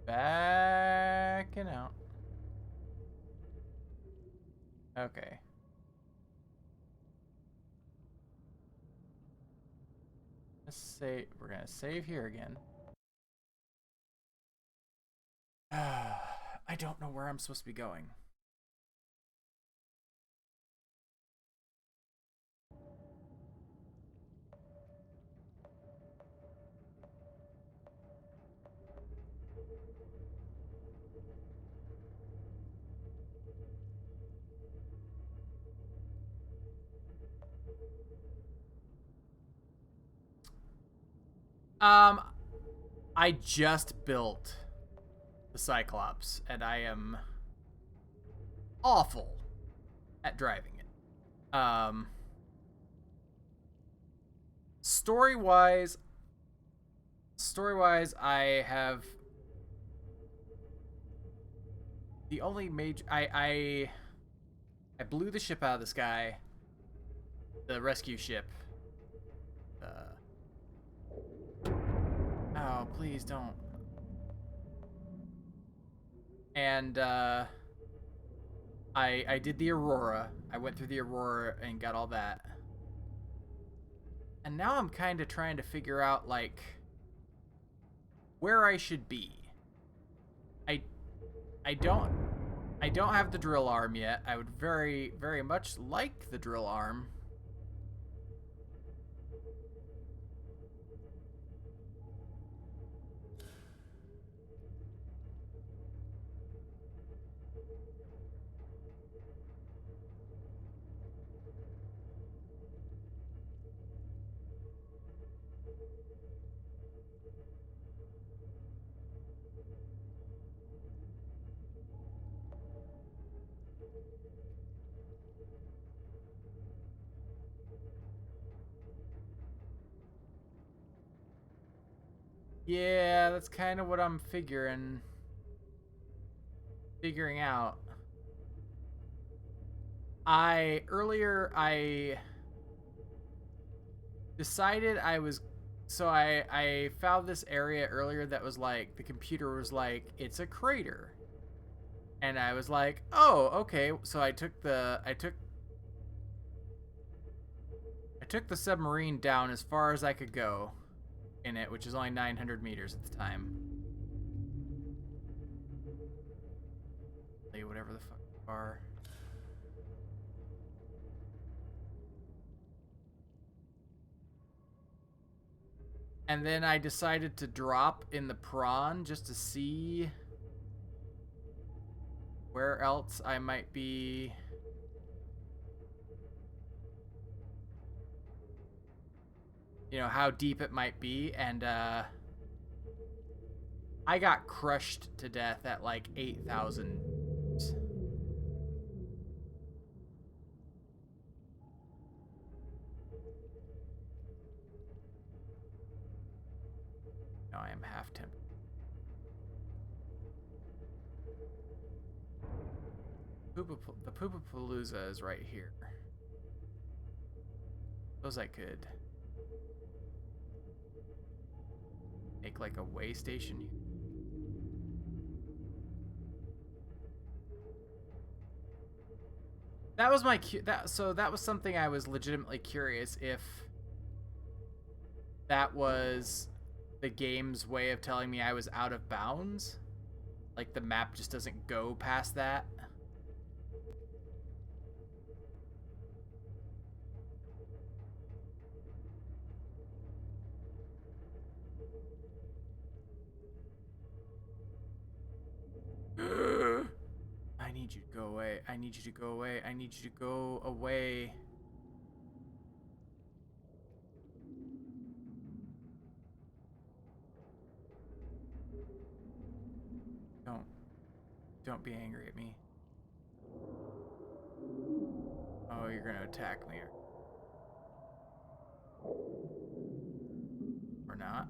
backing out. Okay. Let's say we're gonna save here again. I don't know where I'm supposed to be going. I just built the Cyclops, and I am awful at driving it. Story-wise, I have the only major. I blew the ship out of the sky, the rescue ship. Oh, please don't. And I did the Aurora. I went through the Aurora and got all that. And now I'm kind of trying to figure out, like, where I should be. I don't have the drill arm yet. I would very, very much like the drill arm. Yeah, that's kind of what I'm figuring out. Earlier I decided I found this area earlier that was like, the computer was like, it's a crater. And I was like, oh, okay. So I took the submarine down as far as I could go in it, which is only 900 meters at the time. Whatever the fuck you are. And then I decided to drop in the prawn just to see where else I might be. You know, how deep it might be. And I got crushed to death at like 8,000. Now I am half tempted. The Poopapalooza is right here. Suppose I could make like a way station. That was my that was something I was legitimately curious if that was the game's way of telling me I was out of bounds. Like the map just doesn't go past that. I need you to go away. I need you to go away. I need you to go away. Don't be angry at me. Oh, you're gonna attack me. Or not.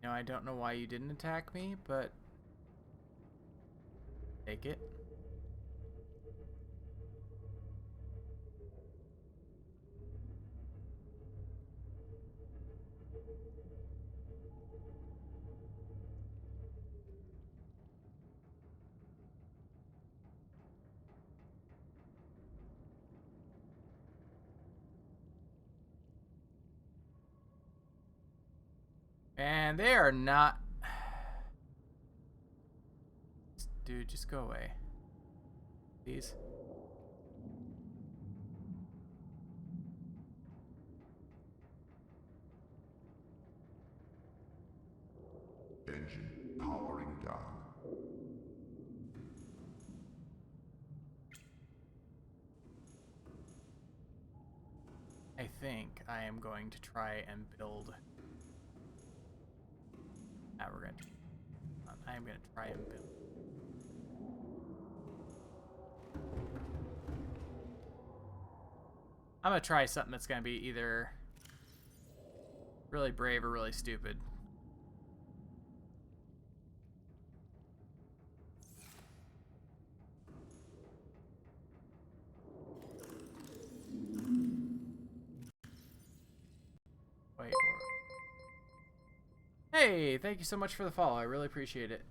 No, I don't know why you didn't attack me, but take it. And they are not... Dude, just go away. Please. Engine powering down. I think I am going to try and build... I'm gonna try and build. I'm gonna try something that's gonna be either really brave or really stupid. Wait, Hey, thank you so much for the follow. I really appreciate it.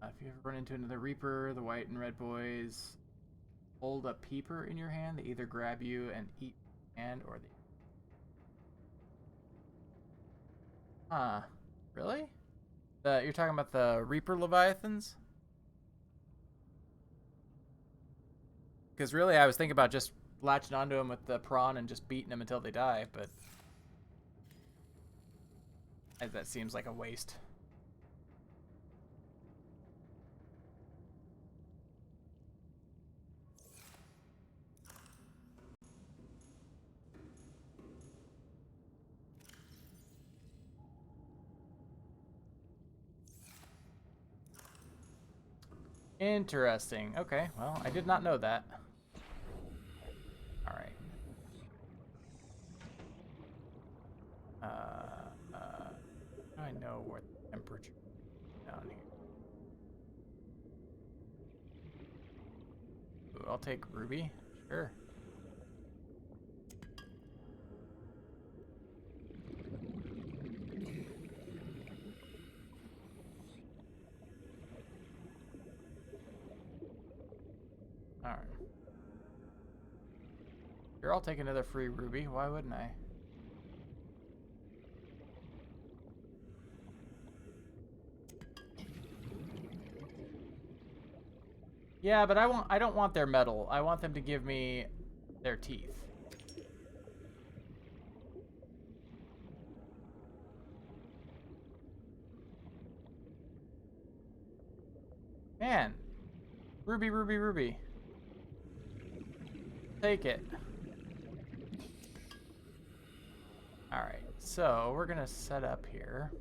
If you ever run into another Reaper, the white and red boys hold a peeper in your hand. They either grab you and eat your hand, or they... Huh. Really? You're talking about the Reaper Leviathans? Because really, I was thinking about just latching onto them with the prawn and just beating them until they die, but... that seems like a waste. Interesting. Okay, well, I did not know that. All right. I know what the temperature is down here. Ooh, I'll take Ruby. Sure. All right. Sure, I'll take another free Ruby. Why wouldn't I? Yeah, but I don't want their metal. I want them to give me their teeth. Man. Ruby, Ruby, Ruby. Take it. Alright, so we're gonna set up here.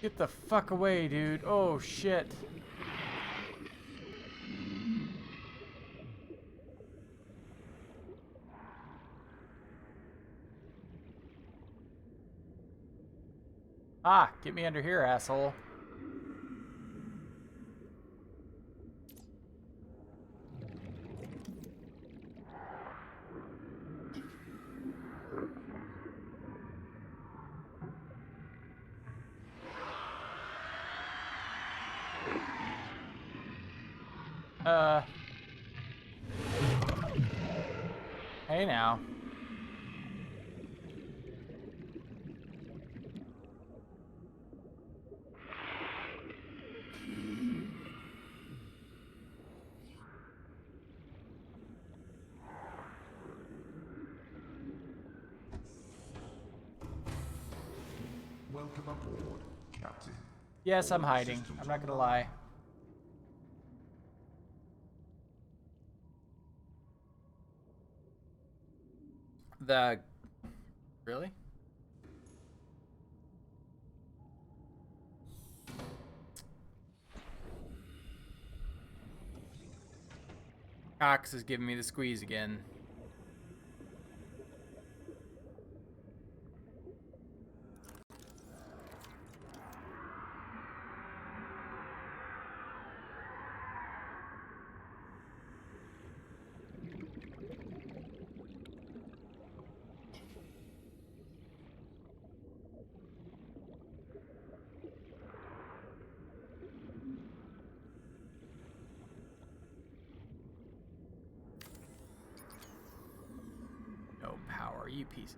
Get the fuck away, dude. Oh, shit. Ah, get me under here, asshole. Hey now. Welcome aboard, Captain. Yes, I'm All hiding. systems I'm not gonna online. lie. The... Really? Cox is giving me the squeeze again. No power, you piece.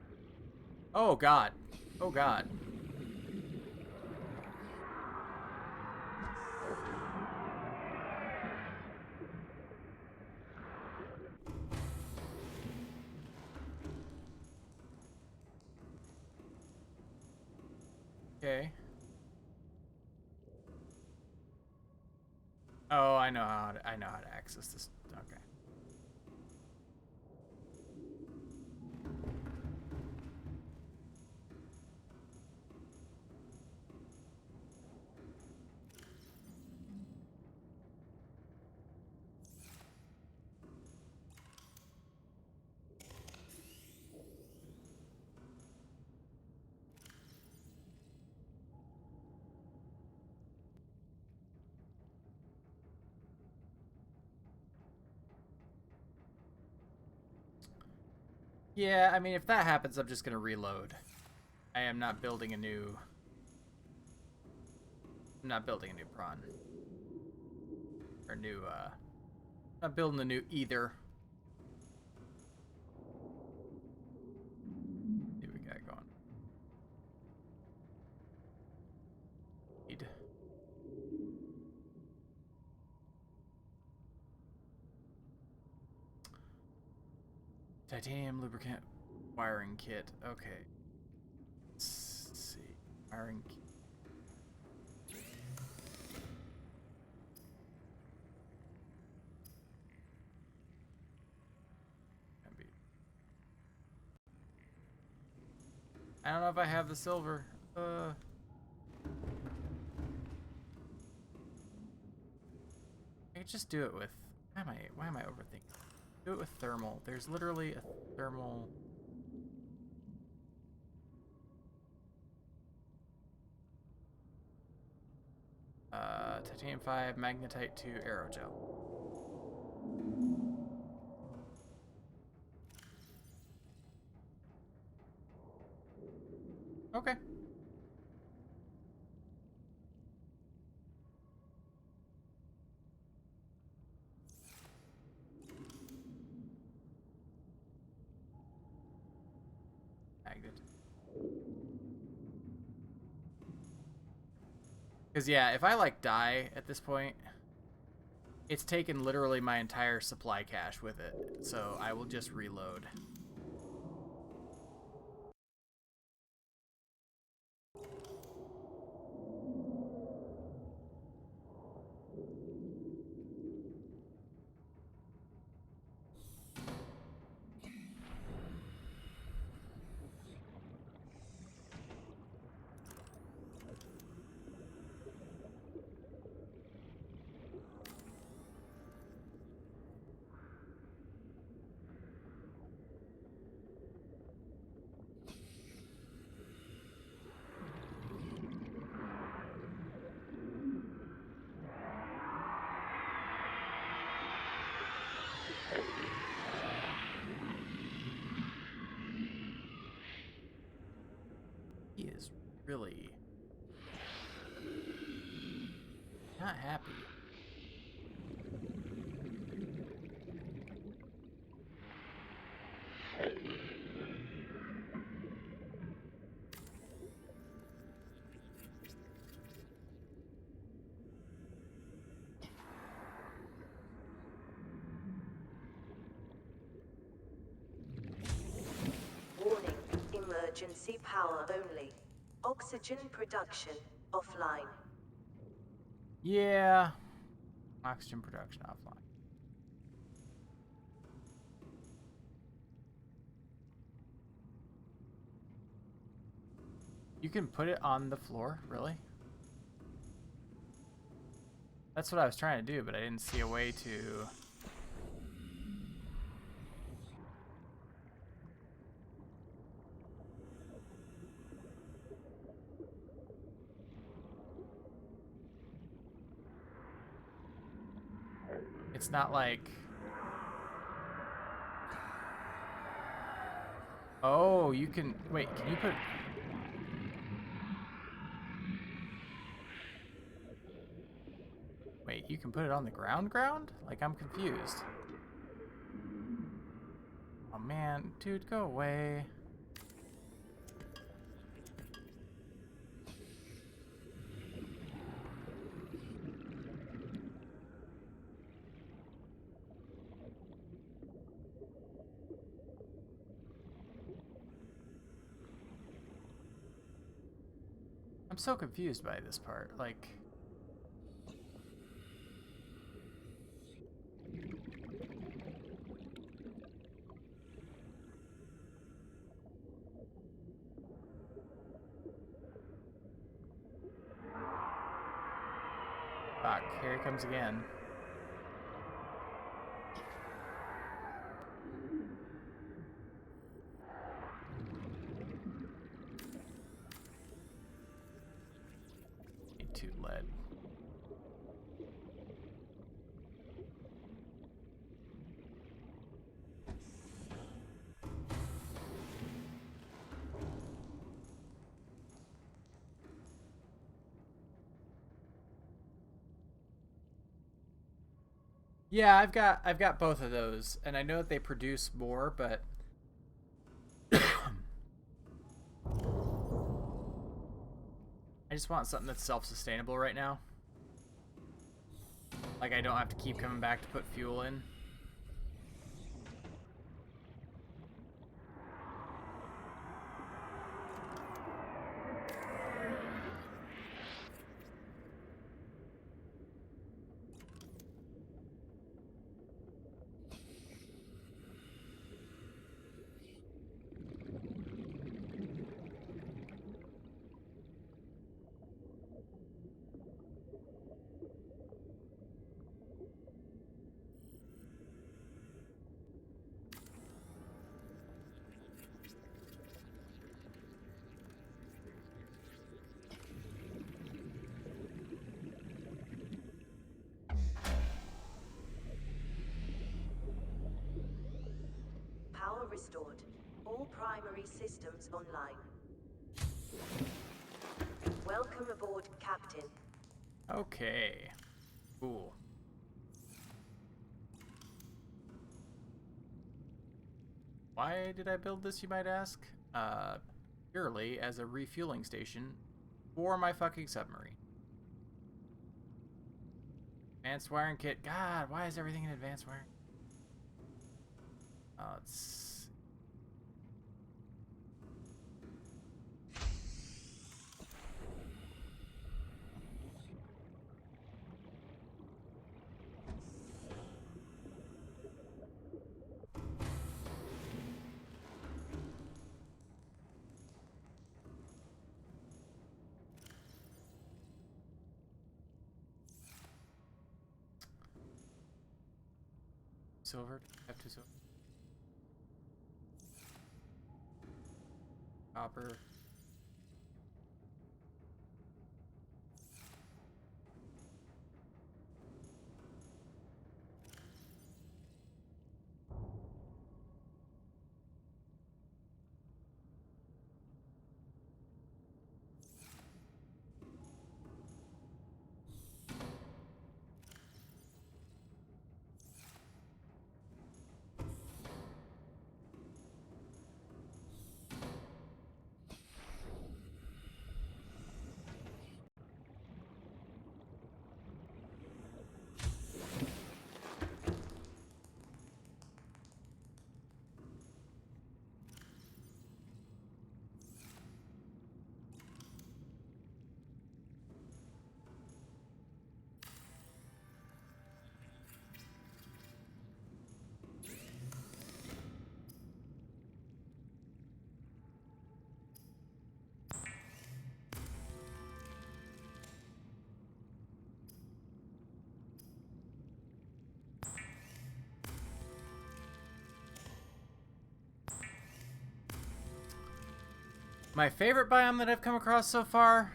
Oh god. Oh god. Okay. Oh, I know how to access this. Okay. Yeah, I mean, if that happens, I'm just gonna reload. I am not building a new. I'm not building a new prawn. Or new, not building a new either. See what we got going. Need. Titanium lubricant wiring kit. Okay. Let's see. Wiring kit. I don't know if I have the silver. I could just do it with. Why am I overthinking? Do it with thermal. There's literally a thermal. Titanium 5, magnetite 2, aerogel. Okay. Magnet. Because yeah, if I like die at this point, it's taken literally my entire supply cache with it. So I will just reload. He is really not happy. Warning, emergency power only. Oxygen production offline. Yeah. Oxygen production offline. You can put it on the floor, really? That's what I was trying to do, but I didn't see a way to... It's not like... Oh, you can... Wait, can you put... Wait, you can put it on the ground? Like, I'm confused. Oh, man. Dude, go away. I'm so confused by this part. Like, fuck, here he comes again. Need 2 lead. Yeah, I've got both of those, and I know that they produce more, but I just want something that's self-sustainable right now. Like, I don't have to keep coming back to put fuel in. Power restored. All primary systems online. Welcome aboard, Captain. Okay. Cool. Why did I build this, you might ask? Purely as a refueling station for my fucking submarine. Advanced wiring kit. God, why is everything in advanced wiring? It's... Silver. Have 2 silver. Copper. My favorite biome that I've come across so far?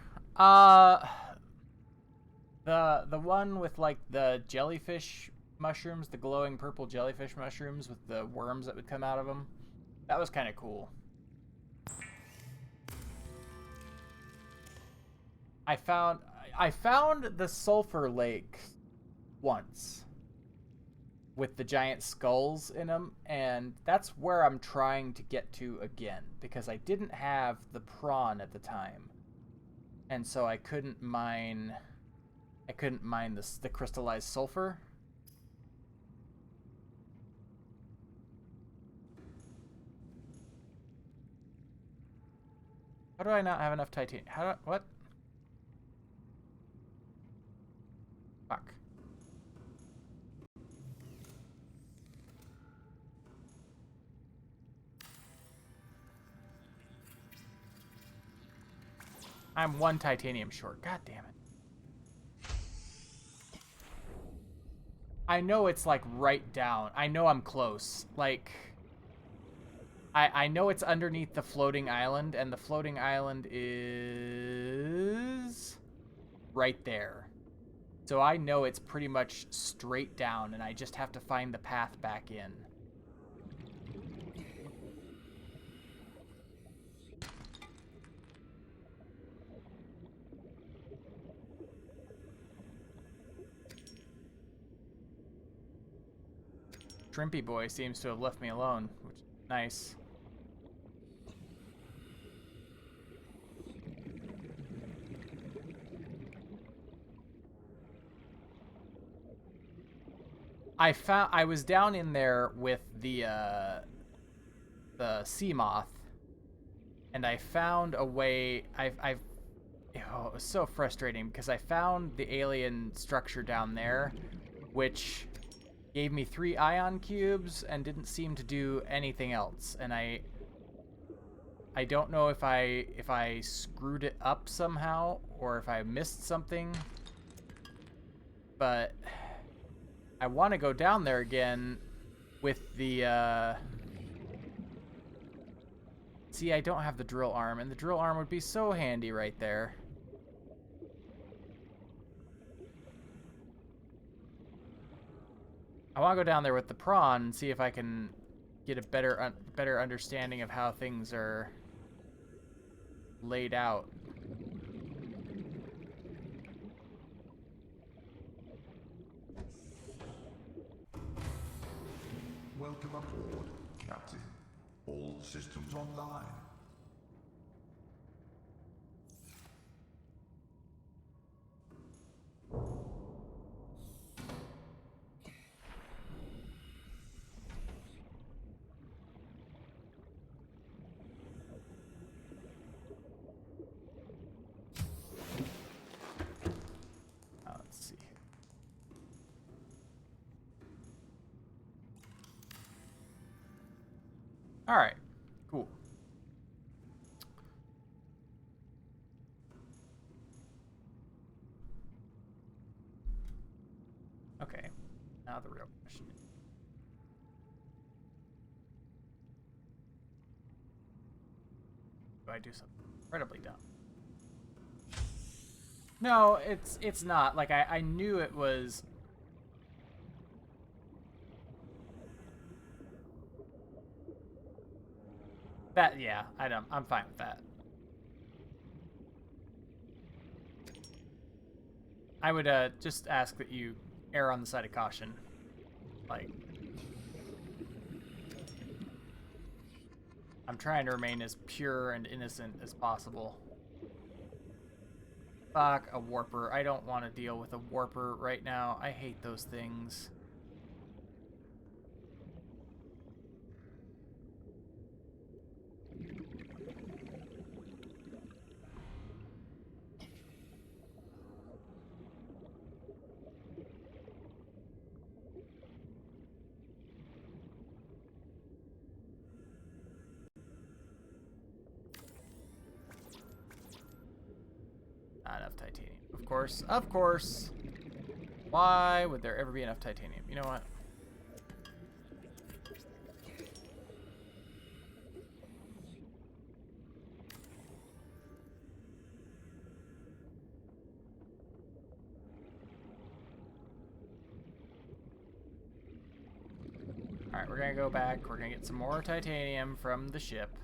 The one with, like, the jellyfish mushrooms, the glowing purple jellyfish mushrooms with the worms that would come out of them. That was kind of cool. I found the sulfur lake once with the giant skulls in them, and that's where I'm trying to get to again, because I didn't have the prawn at the time, and so I couldn't mine the crystallized sulfur. How do I not have enough titanium? What? I'm 1 titanium short. God damn it. I know it's like right down. I know I'm close. Like, I know it's underneath the floating island, and the floating island is right there. So I know it's pretty much straight down, and I just have to find the path back in. Shrimpy boy seems to have left me alone, which is nice. I was down in there with the sea moth, and I found a way. Oh, it was so frustrating because I found the alien structure down there, which gave me 3 ion cubes and didn't seem to do anything else. And I don't know if I screwed it up somehow or if I missed something, but I want to go down there again with the, see, I don't have the drill arm, and the drill arm would be so handy right there. I want to go down there with the prawn and see if I can get a better understanding of how things are laid out. Welcome aboard, Captain. All systems online. Let's see. All right, cool. Okay, now the real question. Do I do something incredibly dumb? No, it's not. Like, I knew it was... That, yeah, I'm fine with that. I would just ask that you err on the side of caution. Like, I'm trying to remain as pure and innocent as possible. Fuck, a warper. I don't want to deal with a warper right now. I hate those things. Not enough titanium. Of course. Of course. Why would there ever be enough titanium? You know what? Alright, we're gonna go back. We're gonna get some more titanium from the ship.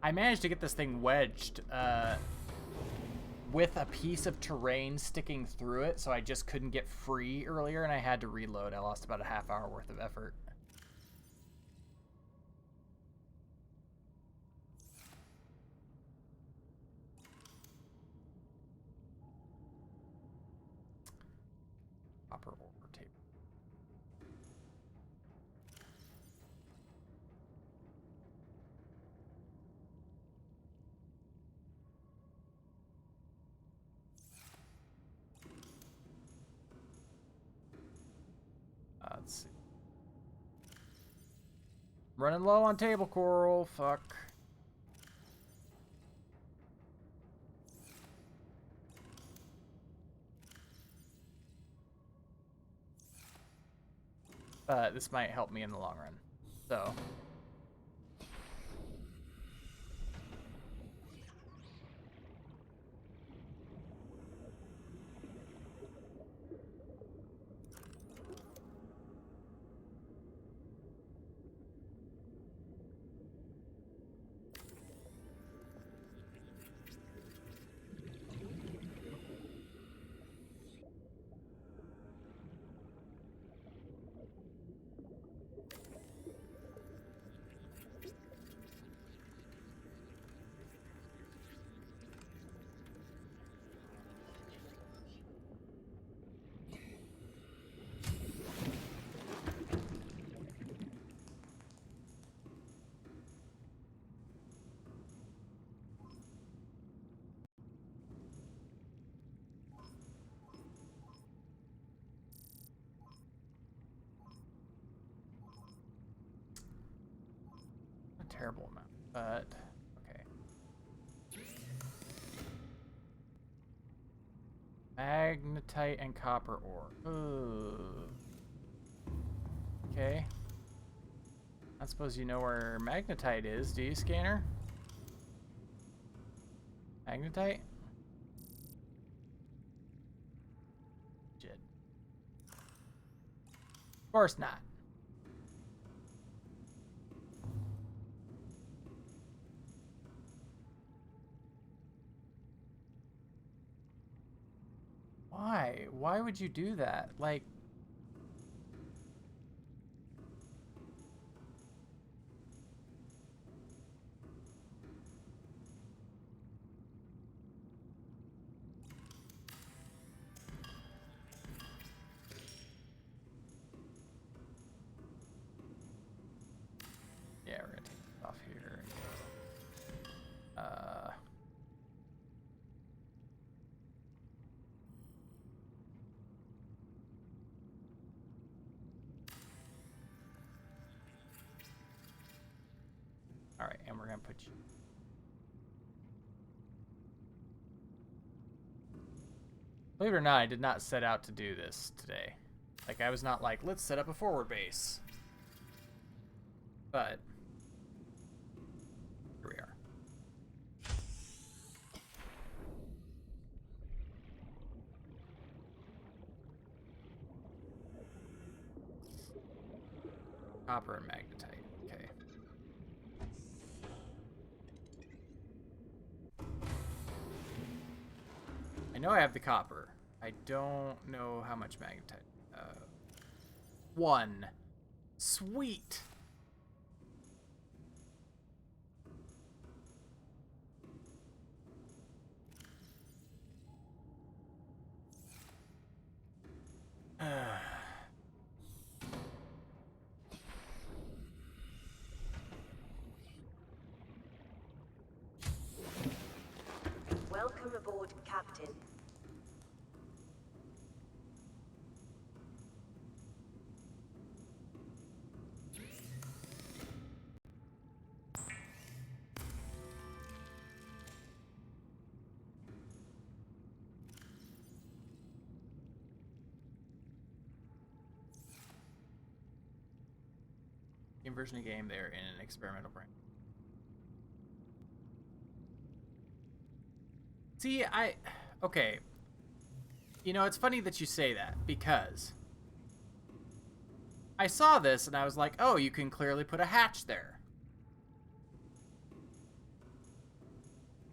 I managed to get this thing wedged with a piece of terrain sticking through it, so I just couldn't get free earlier, and I had to reload. I lost about a half hour worth of effort. Copper ore tape. Let's see. Running low on table coral. Fuck. But this might help me in the long run. So. Terrible amount, but okay. Magnetite and copper ore. Ooh. Okay. I suppose you know where magnetite is, do you, Scanner? Magnetite? Shit. Of course not. Why? Why would you do that? Like, yeah, we're gonna take this off here. All right, and we're gonna put you. Believe it or not, I did not set out to do this today. Like, I was not like, let's set up a forward base. But here we are. Copper and magnetite. Okay. I know I have the copper. I don't know how much magnetite. 1. Sweet. Welcome aboard, Captain. Version of the game, they're in an experimental brain. See, okay. You know, it's funny that you say that, because I saw this and I was like, oh, you can clearly put a hatch there.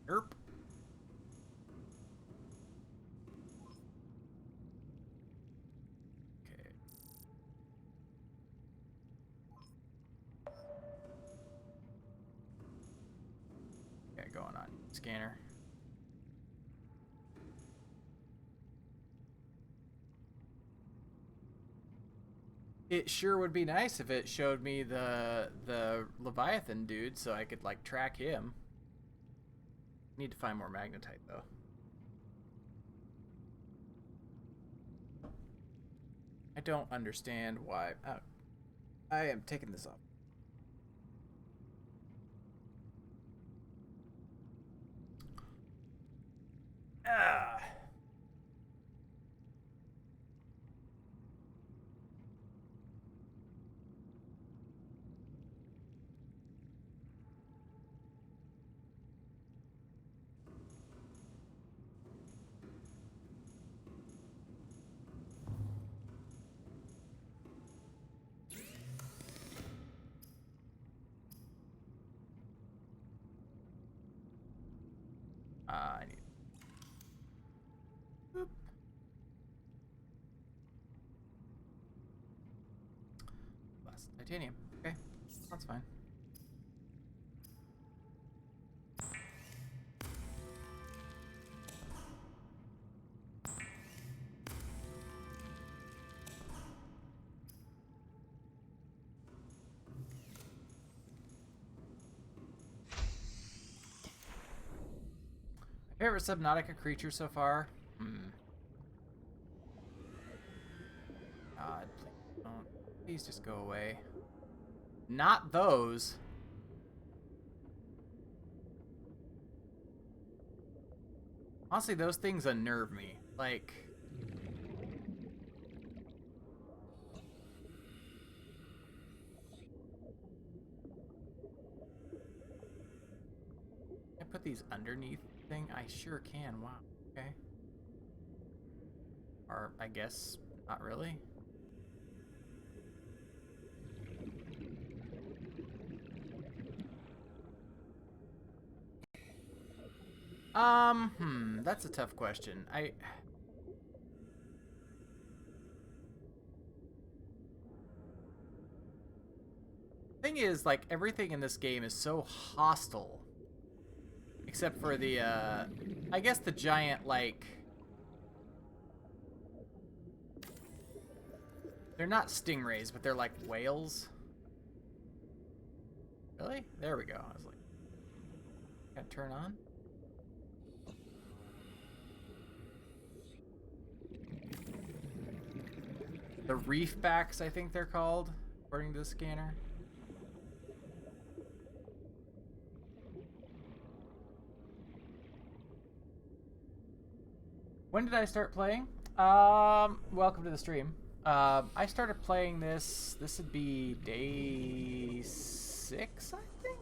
Erp. Okay. Okay, going on. Scanner. It sure would be nice if it showed me the Leviathan dude so I could, like, track him. Need to find more magnetite, though. I don't understand why. Oh, I am taking this off. Ah. I need. Boop. Less titanium. Okay, that's fine. Favorite Subnautica creature so far? God, please just go away. Not those. Honestly, those things unnerve me. Like, can I put these underneath the thing? I sure can. Wow. Okay. Or I guess not really. That's a tough question. Thing is, like, everything in this game is so hostile. Except for the, I guess the giant, like... They're not stingrays, but they're like whales. Really? There we go. I was like... Can I turn on? The reefbacks, I think they're called, according to the scanner. When did I start playing? Welcome to the stream. I started playing this. This would be day 6, I think.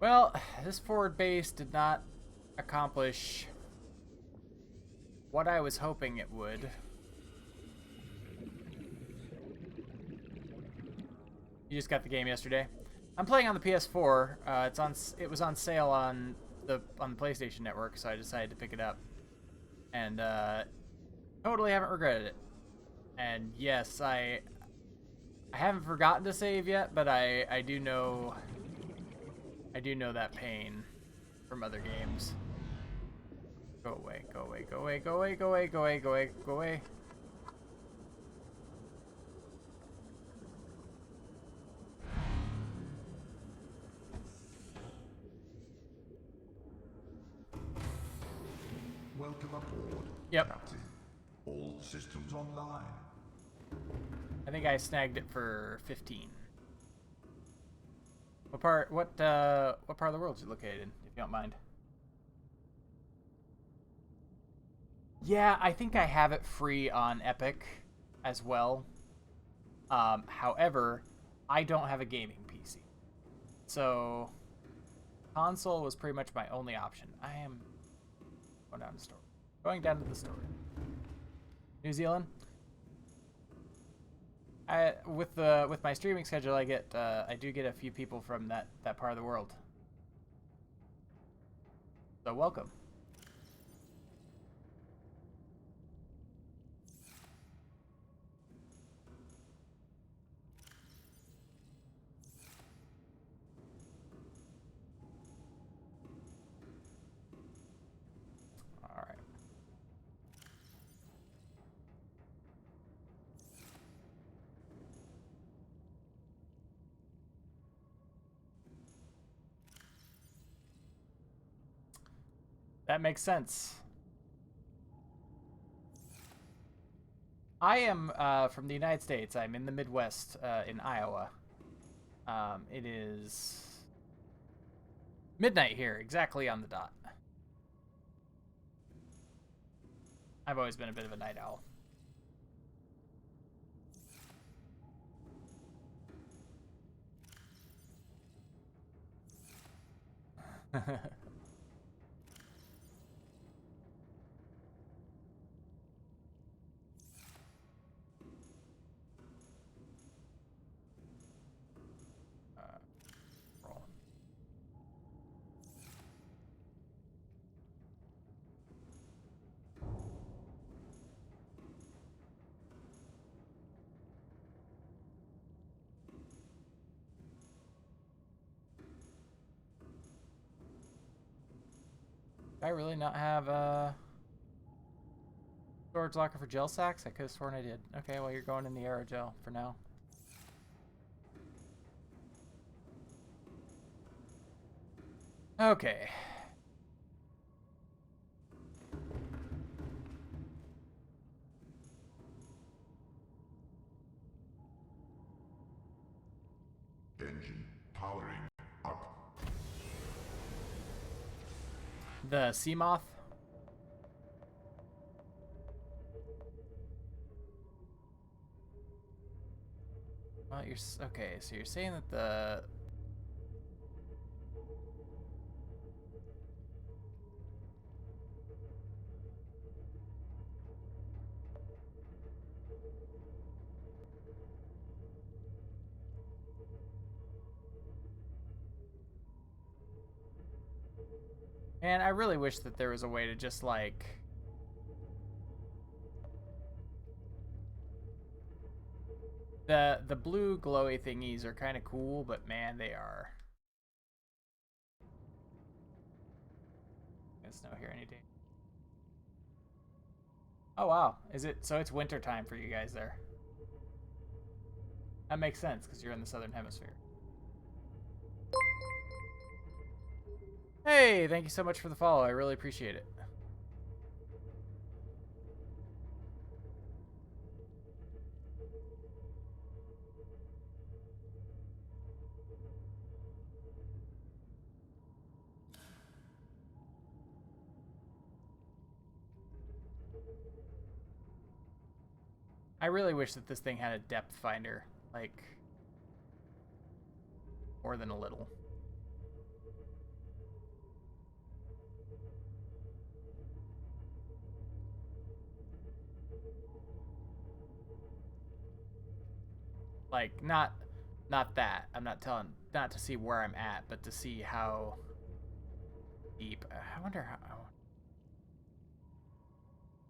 Well, this forward base did not accomplish what I was hoping it would. You just got the game yesterday. I'm playing on the PS4. It was on sale on the PlayStation Network, so I decided to pick it up. And totally haven't regretted it. And yes, I haven't forgotten to save yet, but I do know that pain from other games. Go away, go away, go away, go away, go away, go away, go away, go away. Welcome aboard, Yep. Captain. All systems online. I think I snagged it for 15. What part of the world is it located in, if you don't mind? Yeah, I think I have it free on Epic as well. However, I don't have a gaming PC. So, console was pretty much my only option. I am going down to the store. Going down to the store. New Zealand? With my streaming schedule, I do get a few people from that part of the world. So welcome. All right. That makes sense. I am from the United States. I'm in the Midwest, in Iowa. It is midnight here, exactly on the dot. I've always been a bit of a night owl. Roll. Do I really not have a storage locker for gel sacks? I could have sworn I did. Okay, well, you're going in the aerogel for now. Okay. Engine powering up. The sea moth. Well, okay. So you're saying that the man, I really wish that there was a way to just like the blue glowy thingies are kind of cool, but man, they are. There's snow here any day. Oh wow, is it? So it's winter time for you guys there. That makes sense because you're in the southern hemisphere. Hey, thank you so much for the follow. I really appreciate it. I really wish that this thing had a depth finder, like more than a little. Like not that. I'm not not to see where I'm at, but to see how deep. I wonder how.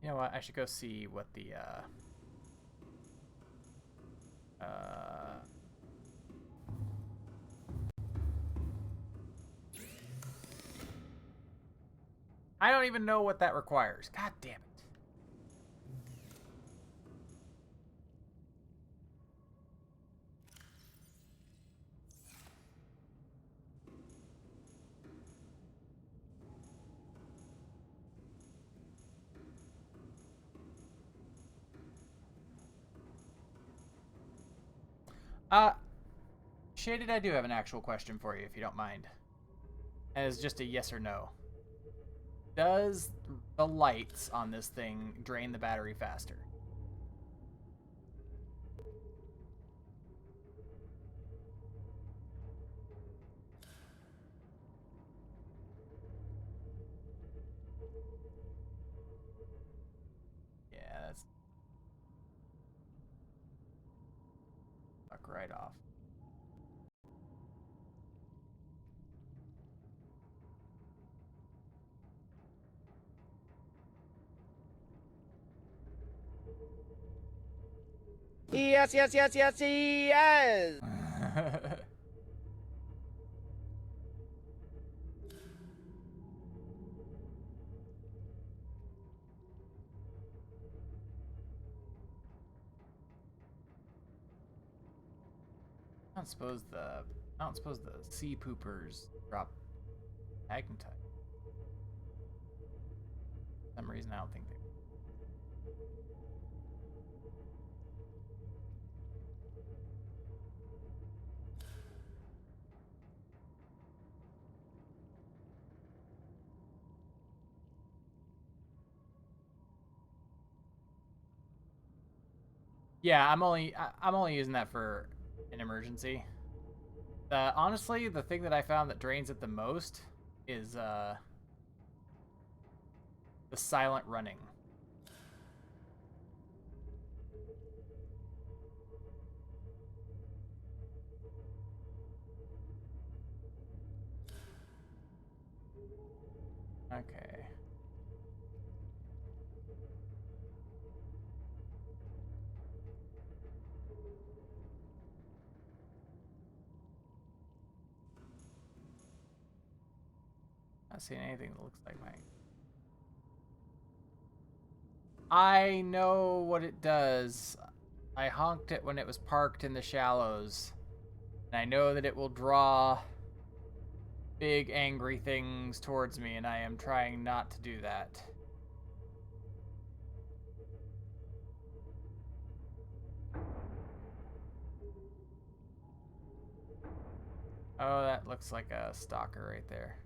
You know what? I should go see what the I don't even know what that requires. God damn it. Shaded, I do have an actual question for you, if you don't mind. And it's just a yes or no. Does the lights on this thing drain the battery faster? Yeah, that's fuck right off. Yes, yes, yes, yes, yes. I don't suppose the sea poopers drop magnetite. For some reason I don't think they. Yeah, I'm only using that for an emergency. Honestly, the thing that I found that drains it the most is the silent running. Okay. Not seeing anything that looks like mine. I know what it does. I honked it when it was parked in the shallows. And I know that it will draw big angry things towards me, and I am trying not to do that. Oh, that looks like a stalker right there.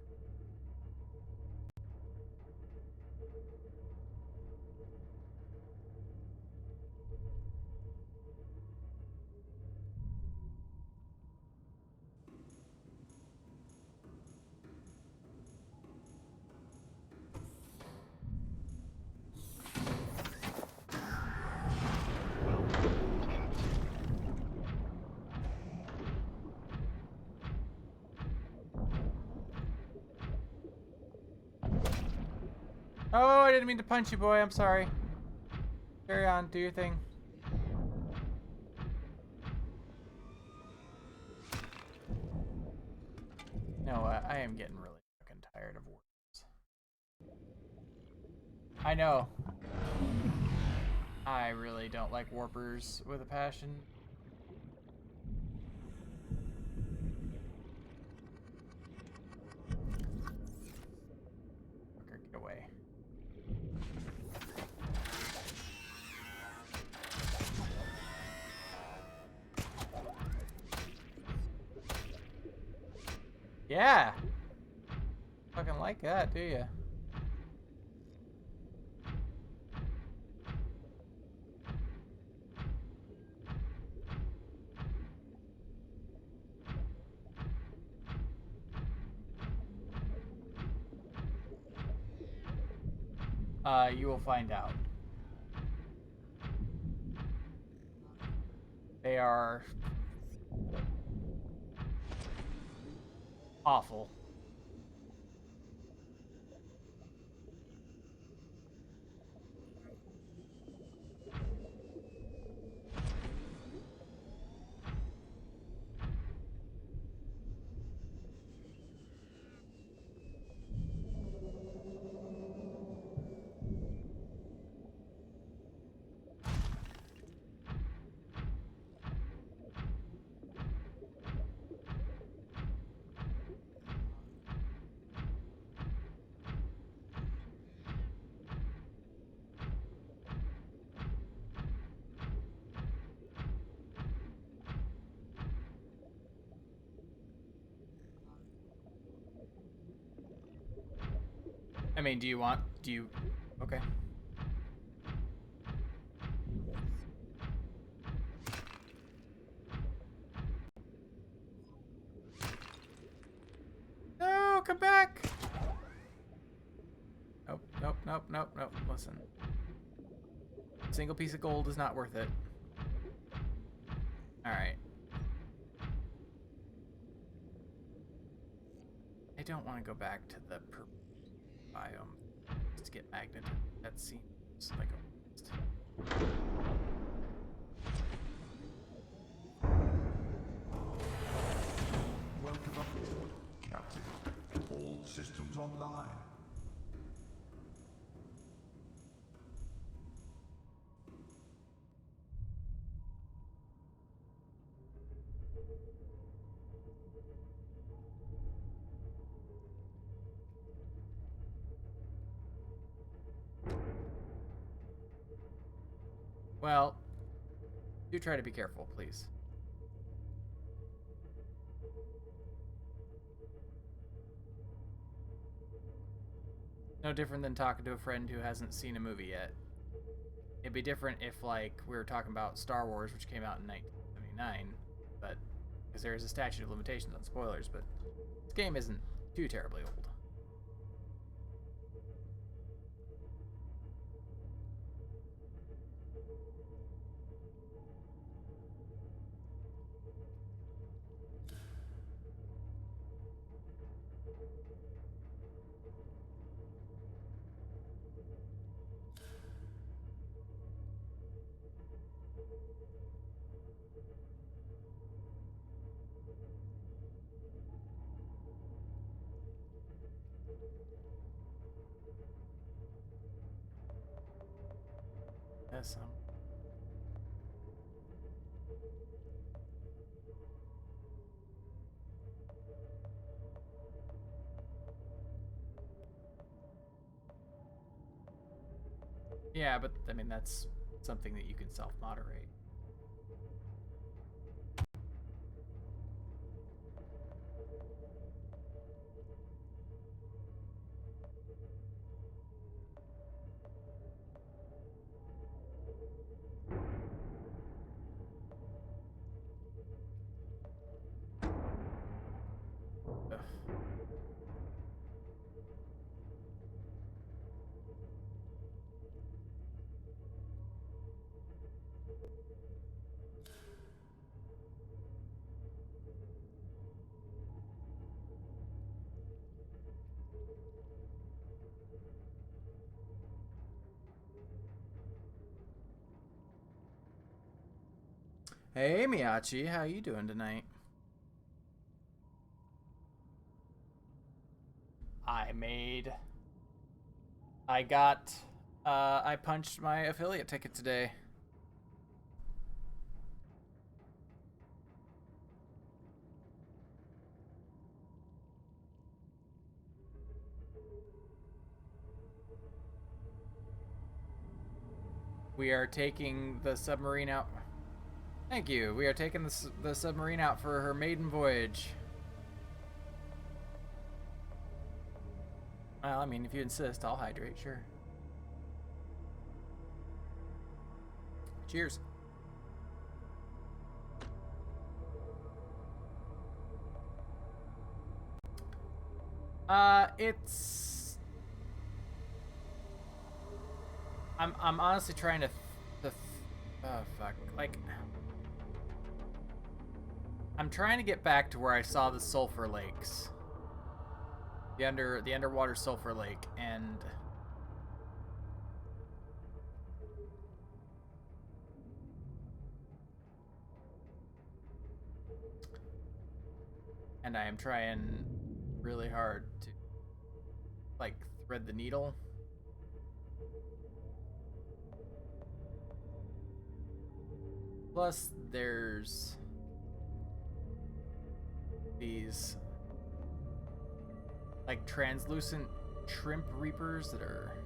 Oh, I didn't mean to punch you, boy. I'm sorry. Carry on. Do your thing. You know what? I am getting really fucking tired of words. I know. I really don't like warpers with a passion. Fucker, get away. Yeah. Fucking like that, do you? You will find out. They are awful. I mean, do you... Okay. No, come back! Nope, nope, nope, nope, nope. Listen. A single piece of gold is not worth it. Alright. I don't want to go back to the purple biome just to get magnet. That seems like a waste. Welcome aboard, Captain. All systems online. Well, do try to be careful, please. No different than talking to a friend who hasn't seen a movie yet. It'd be different if, like, we were talking about Star Wars, which came out in 1979, but because there is a statute of limitations on spoilers, but this game isn't too terribly old. Yes, yeah, but I mean that's something that you can self-moderate. Ugh. Hey Miyachi, how you doing tonight? I punched my affiliate ticket today. We are taking the submarine out. Thank you. We are taking the submarine out for her maiden voyage. Well, I mean, if you insist, I'll hydrate, sure. Cheers. It's... I'm honestly trying to... oh, fuck. Like... I'm trying to get back to where I saw the sulfur lakes. The underwater sulfur lake, and... and I am trying really hard to, like, thread the needle. Plus, there's these, like, translucent shrimp reapers that are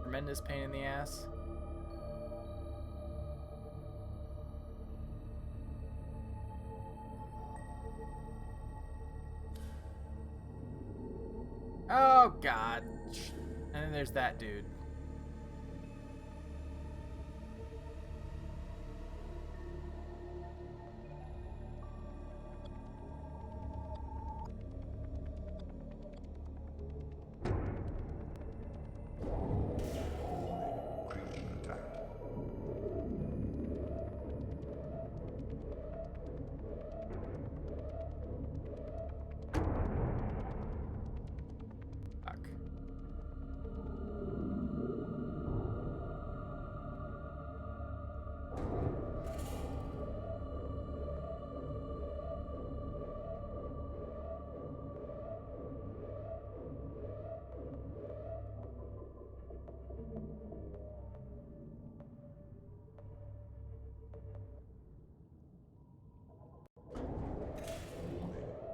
tremendous pain in the ass. Oh, God. And then there's that dude. Creature attack. Fuck.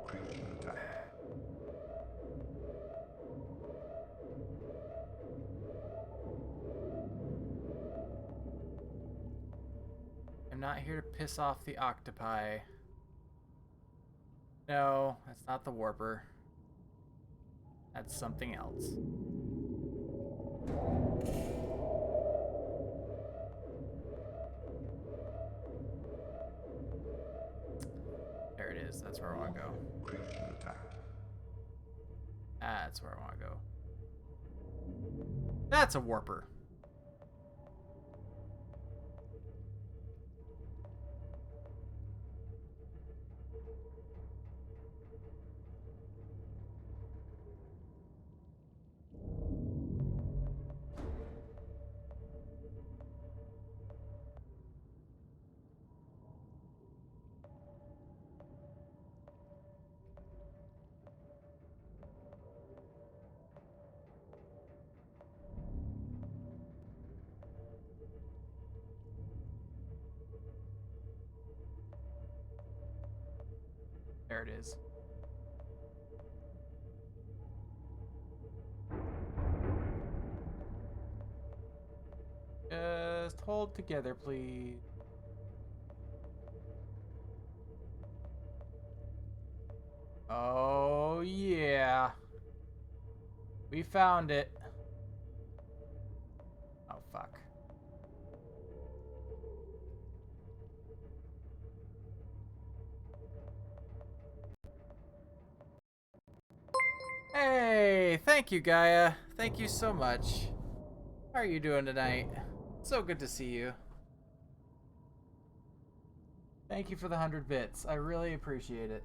Creature attack. I'm not here to piss off the octopi. No, that's not the warper. That's something else. Ready to attack. That's where I want to go. That's a warper. There it is. Just hold together, please. Oh, yeah. We found it. Oh, fuck. Hey, thank you, Gaia. Thank you so much. How are you doing tonight? So good to see you. Thank you for the 100 bits. I really appreciate it.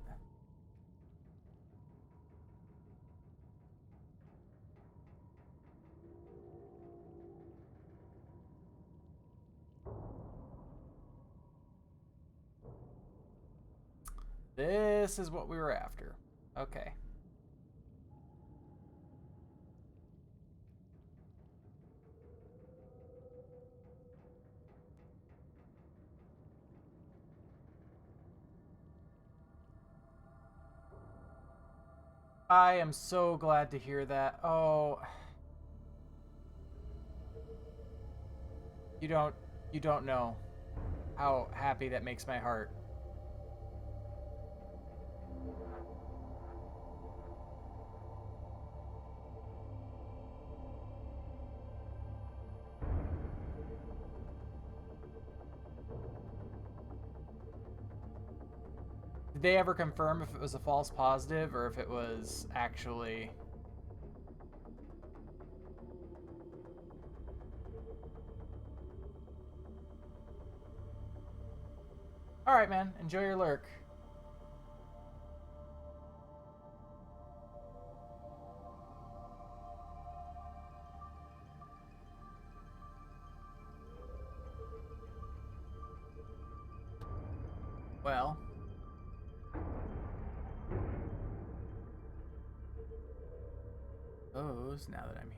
This is what we were after. Okay. I am so glad to hear that. Oh, you don't know how happy that makes my heart. Did they ever confirm if it was a false positive or if it was actually... Alright, man. Enjoy your lurk. Well... Those, now that I'm here.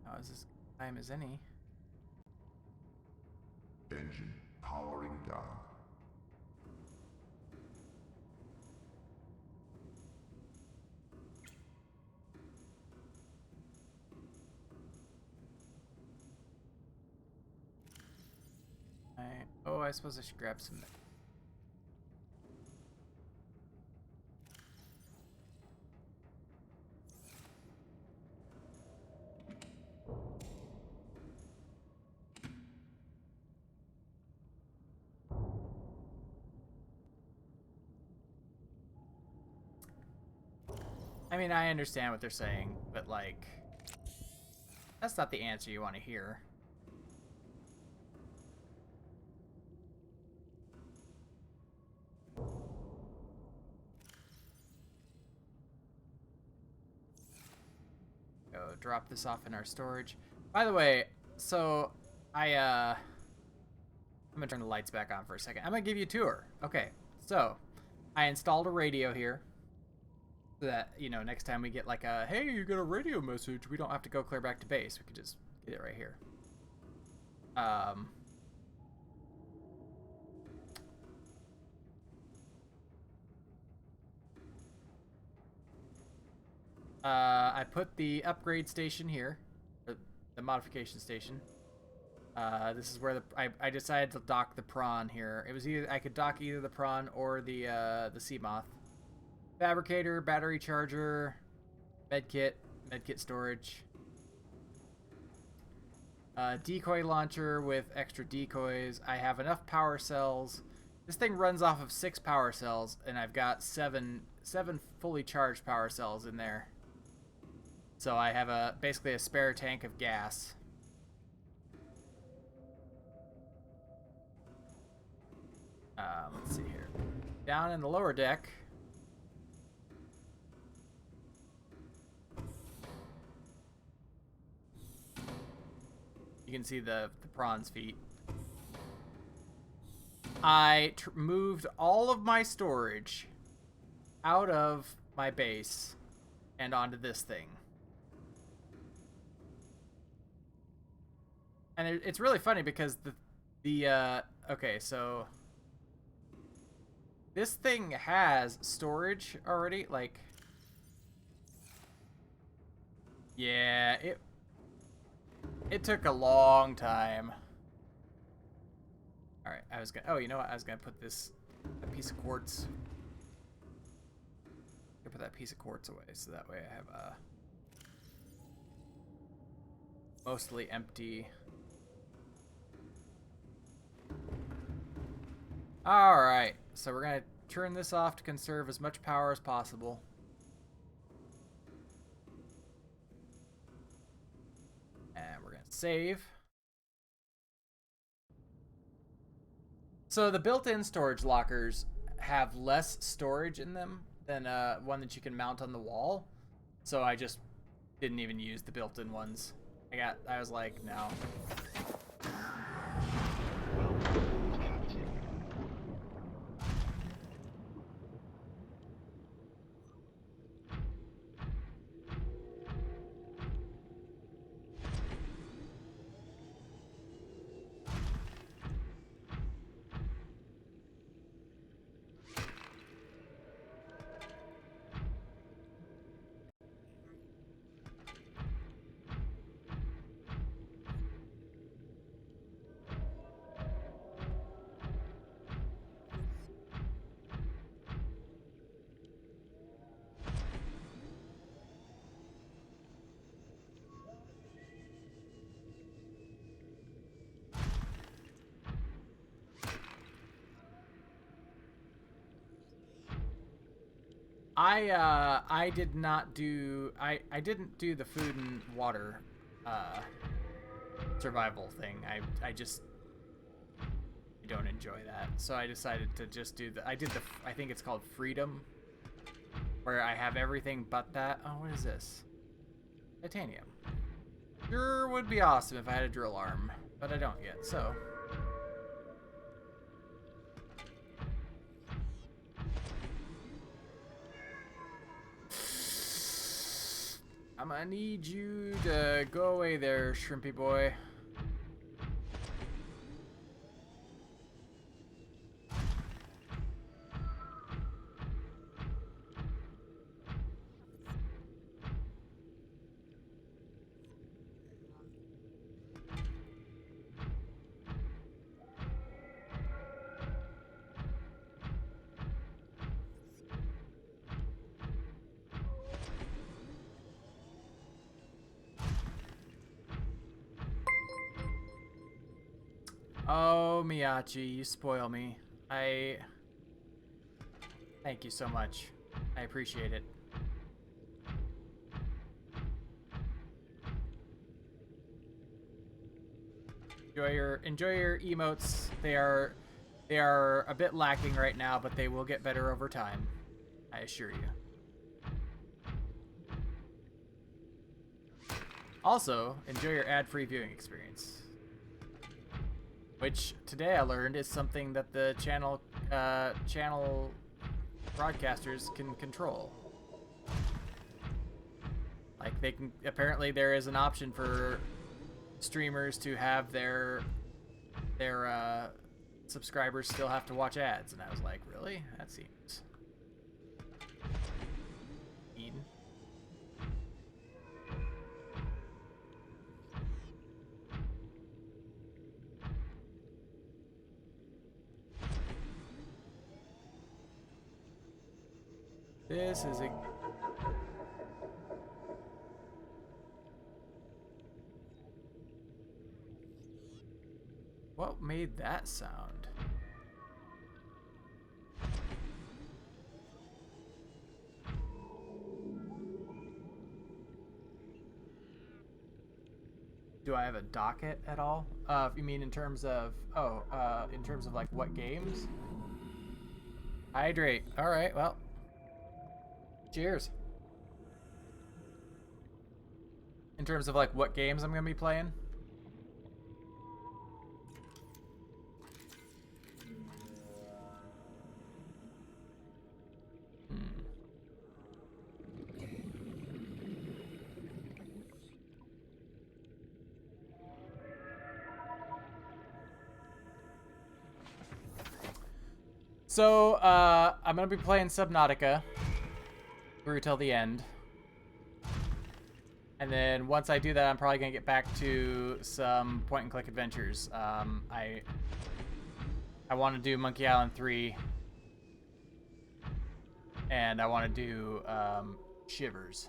Now is this time as any? Engine powering down. Oh, I suppose I should grab some. I mean, I understand what they're saying, but like, that's not the answer you want to hear. Go drop this off in our storage. By the way, so I'm gonna turn the lights back on for a second. I'm gonna give you a tour. Okay, so I installed a radio here so that, you know, next time we get like a, hey, you got a radio message, we don't have to go clear back to base. We could just get it right here. I put the upgrade station here, or the modification station. This is where I decided to dock the prawn here. It was either I could dock either the prawn or the sea moth. Fabricator, battery charger, medkit storage. Decoy launcher with extra decoys. I have enough power cells This thing runs off of 6 power cells, and I've got seven fully charged power cells in there. So I have basically a spare tank of gas. Let's see here. Down in the lower deck, you can see the prawn's feet. I moved all of my storage out of my base and onto this thing. And it's really funny because okay, so this thing has storage already, like, yeah, it took a long time. All right, oh, you know what? I was gonna put a piece of quartz. I'm gonna put that piece of quartz away, so that way I have a mostly empty. All right, so we're gonna turn this off to conserve as much power as possible. And we're gonna save. So the built-in storage lockers have less storage in them than one that you can mount on the wall. So I just didn't even use the built-in ones. I was like, no. I did not do I didn't do the food and water survival thing. I just don't enjoy that. So I decided to just do I think it's called freedom, where I have everything but that. Oh, what is this? Titanium. Sure would be awesome if I had a drill arm, but I don't yet, so. I'm gonna need you to go away there, shrimpy boy. Oh, Miyachi, you spoil me. Thank you so much. I appreciate it. Enjoy your emotes. They are a bit lacking right now, but they will get better over time. I assure you. Also, enjoy your ad-free viewing experience. Which today I learned is something that the channel broadcasters can control. Like apparently there is an option for streamers to have their subscribers still have to watch ads, and I was like, really? That seems mean. This is a... What made that sound? Do I have a docket at all? You mean in terms of in terms of like what games? Hydrate. All right. Well. Cheers. In terms of like what games I'm gonna be playing. So, I'm gonna be playing Subnautica through till the end. And then once I do that, I'm probably gonna get back to some point-and-click adventures. I want to do Monkey Island 3. And I want to do, Shivers.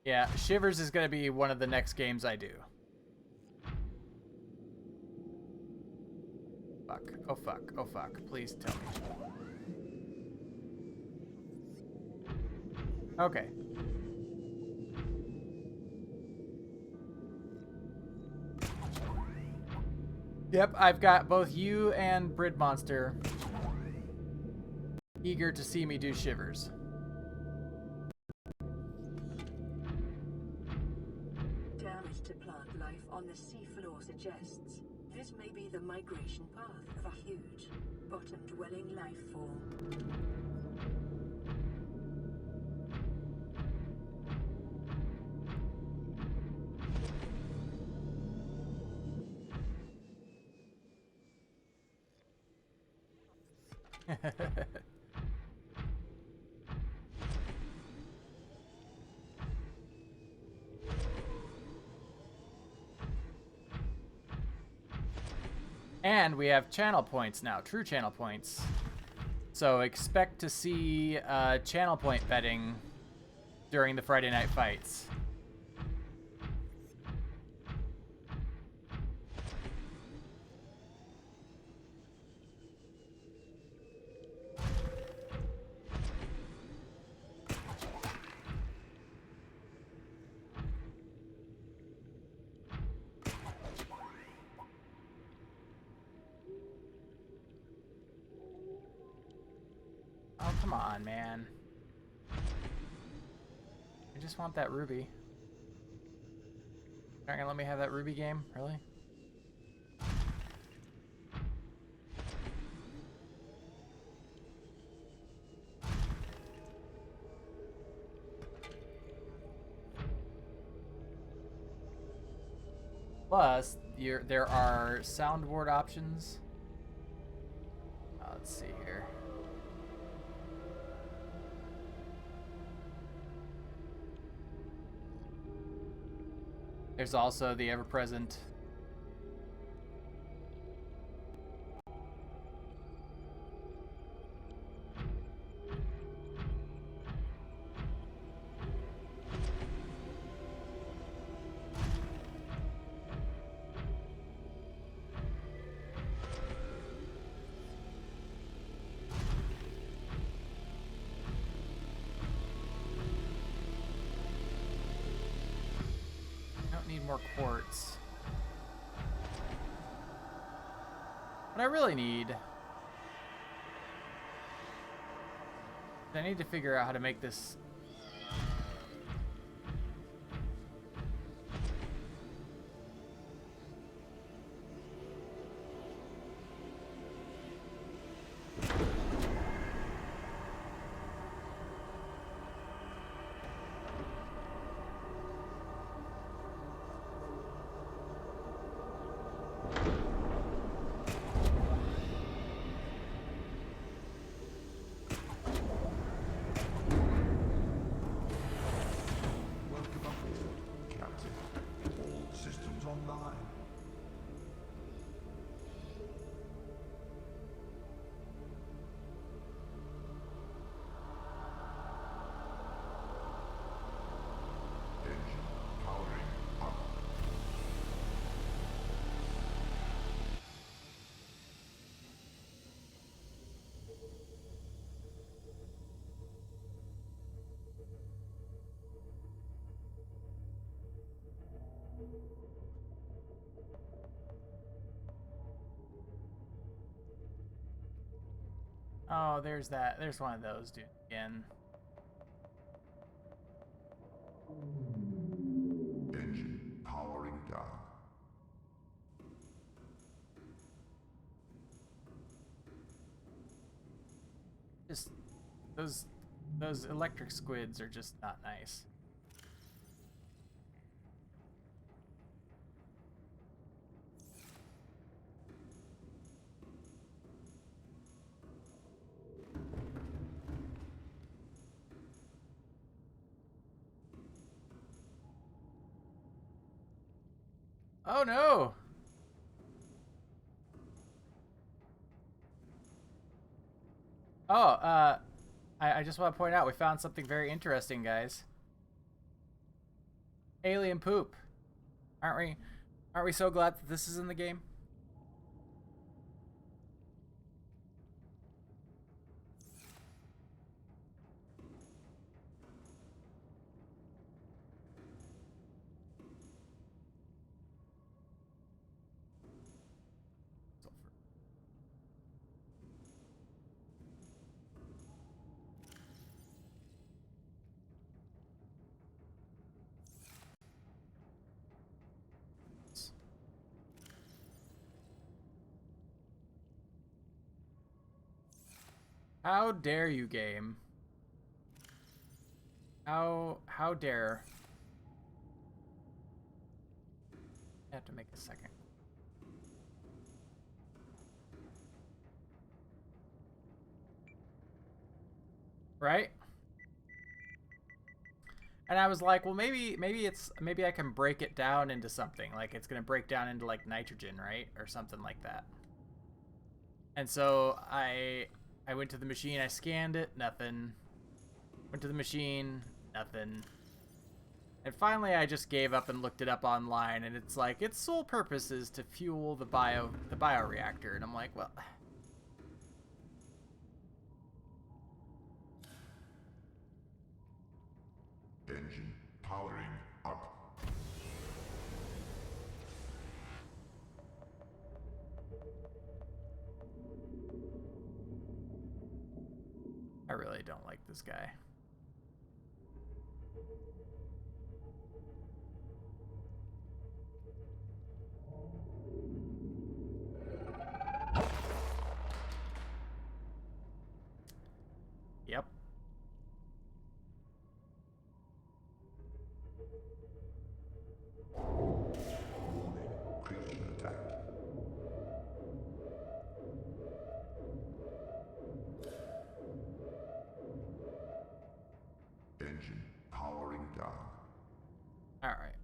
Yeah, Shivers is gonna be one of the next games I do. Fuck. Oh fuck. Oh fuck. Please tell me. Okay. Yep, I've got both you and Brid Monster eager to see me do Shivers. Damage to plant life on the seafloor suggests this may be the migration path of a huge, bottom-dwelling life form. And we have channel points now, true channel points. So expect to see channel point betting during the Friday night fights. Oh, come on, man. I just want that ruby. You're not gonna let me have that ruby game? Really? Plus, there are soundboard options. Let's see here. There's also the ever-present more quartz. What I really need is I need to figure out how to make this. Oh, there's that. There's one of those, dude. Again. Engine powering down. Just those electric squids are just not nice. Oh no! Oh, I just want to point out we found something very interesting, guys. Alien poop. Aren't we? Aren't we so glad that this is in the game? How dare you, game? How dare? I have to make a second. Right? And I was like, well, maybe I can break it down into something. Like it's gonna break down into like nitrogen, right, or something like that. And so I went to the machine, I scanned it, nothing. Went to the machine, nothing. And finally, I just gave up and looked it up online, and it's like its sole purpose is to fuel the bioreactor, and I'm like, well. Engine powering up. I really don't like this guy. Yep. Creature attack. Engine powering down. All right.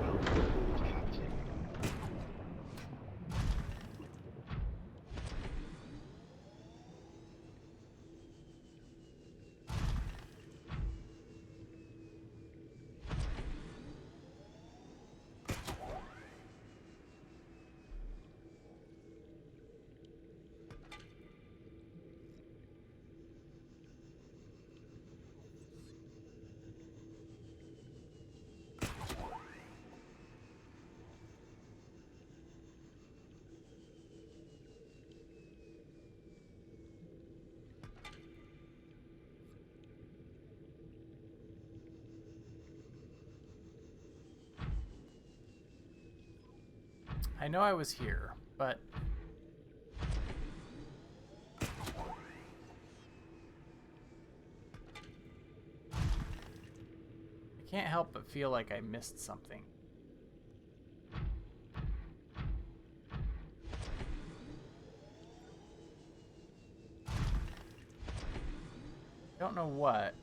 Welcome aboard, Captain. I know I was here, but I can't help but feel like I missed something. Don't know what.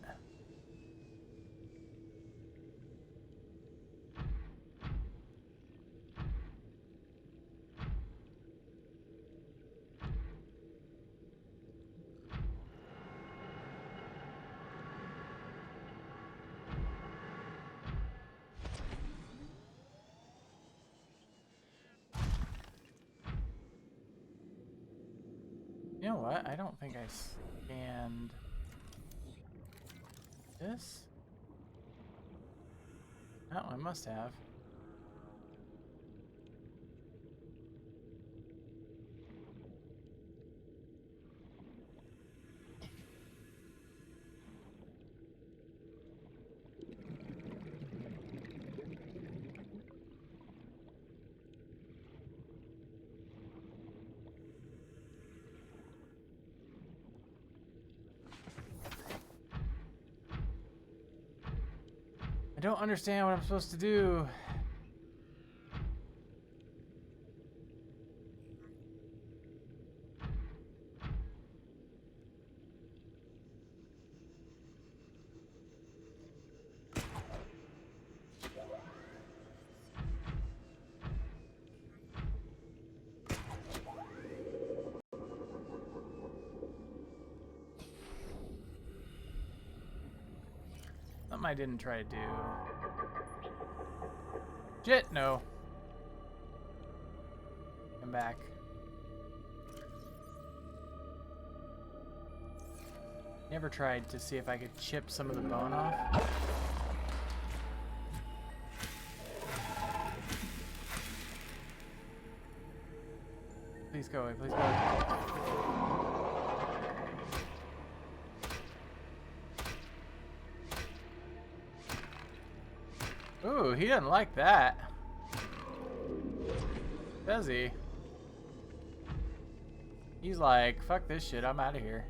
You know what? I don't think I scanned this. Oh, I must have. I don't understand what I'm supposed to do. Something I didn't try to do. Shit, no. Come back. Never tried to see if I could chip some of the bone off. Please go away, please go away. Ooh, he doesn't like that. Does he? He's like, fuck this shit, I'm out of here.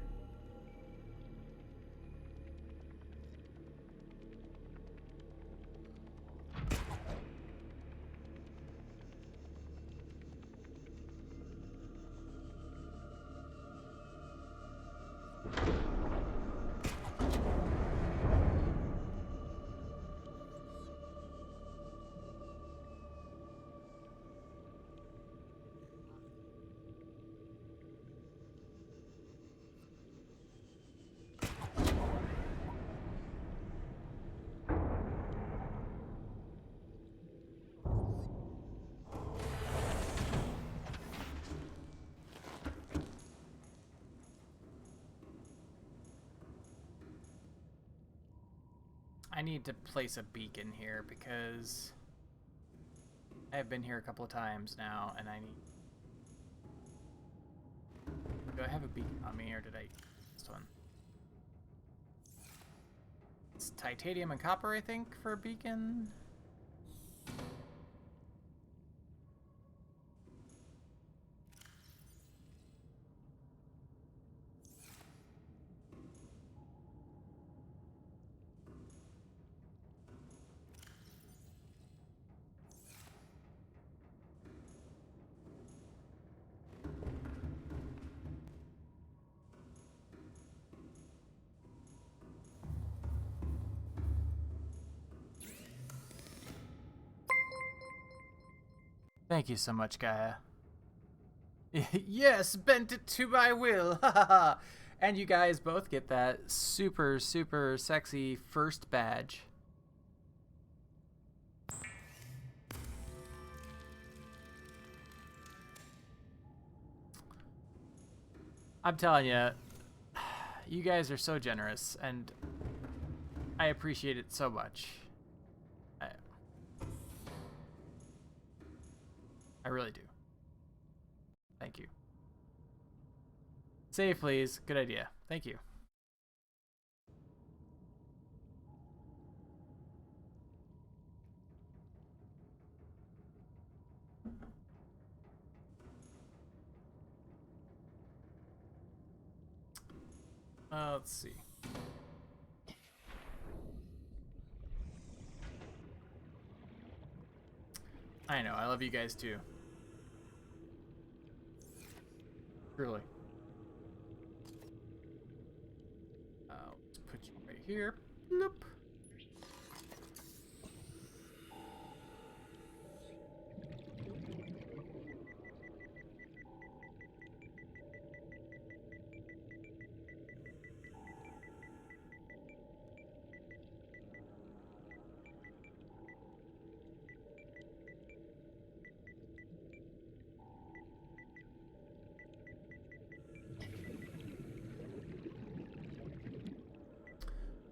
I need to place a beacon here because I've been here a couple of times now and I need... Do I have a beacon on me or did I... This one. It's titanium and copper, I think, for a beacon. Thank you so much, Gaia. Yes, bent it to my will. And you guys both get that super, super sexy first badge. I'm telling you, you guys are so generous, and I appreciate it so much. I really do. Thank you. Save, please. Good idea. Thank you. Let's see. I know. I love you guys too. Truly. Let's put you right here. Bloop.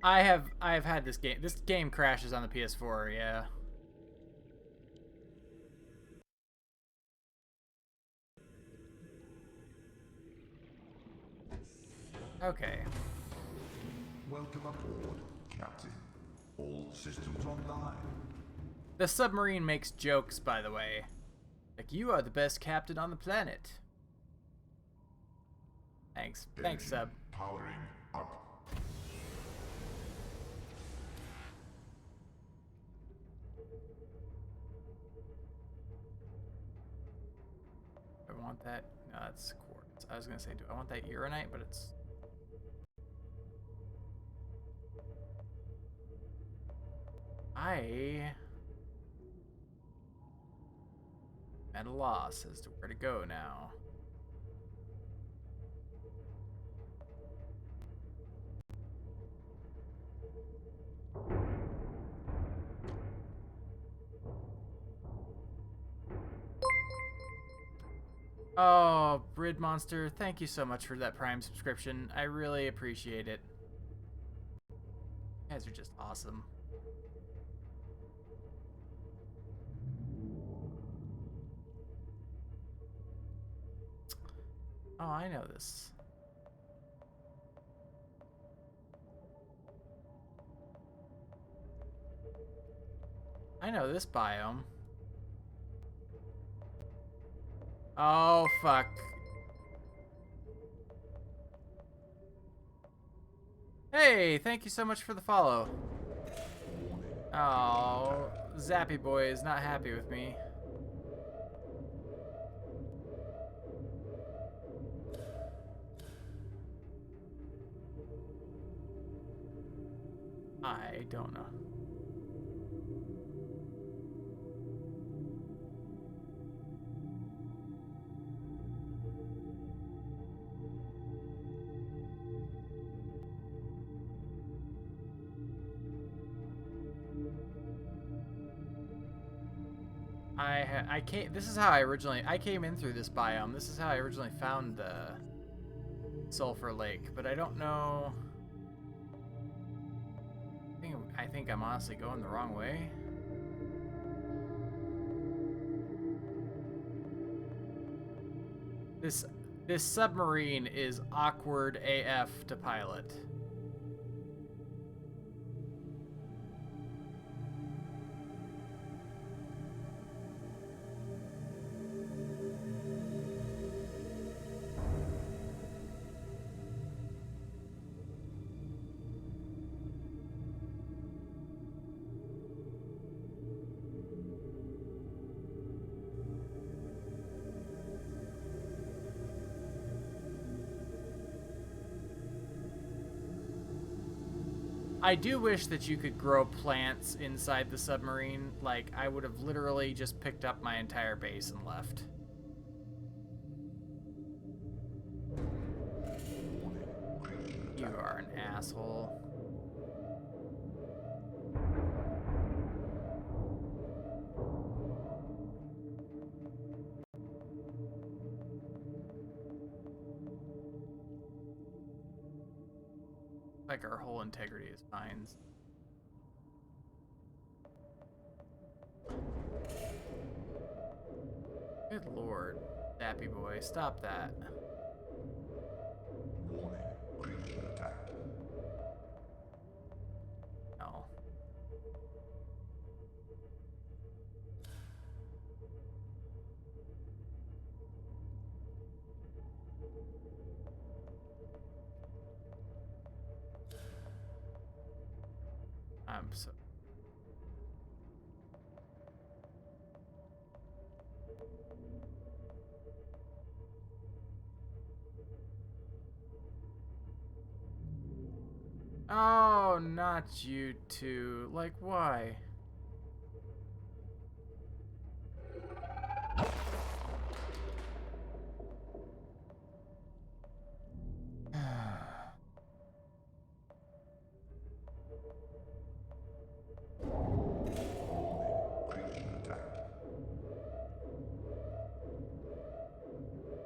I have had this game. This game crashes on the PS4, yeah. Okay. Welcome aboard, Captain. All systems online. The submarine makes jokes, by the way. Like, you are the best captain on the planet. Thanks. Thanks, Engine Sub. powering up. I want that. No, that's quartz. I was gonna say, do I want that uranite? But it's. I at a loss as to where to go now. Oh, Brid Monster, thank you so much for that Prime subscription. I really appreciate it. You guys are just awesome. Oh, I know this. I know this biome. Oh, fuck. Hey, thank you so much for the follow. Oh, Zappy Boy is not happy with me. I don't know. This is how I came in through this biome. This is how I originally found the Sulphur Lake, but I don't know. I think I'm honestly going the wrong way. This submarine is awkward AF to pilot. I do wish that you could grow plants inside the submarine. Like, I would have literally just picked up my entire base and left. You are an asshole. Like, our whole integrity is fine. Good lord. Dappy boy, stop that. Warning, creature attack. No. I'm so... Oh, not you two. Like, why? Creature attack.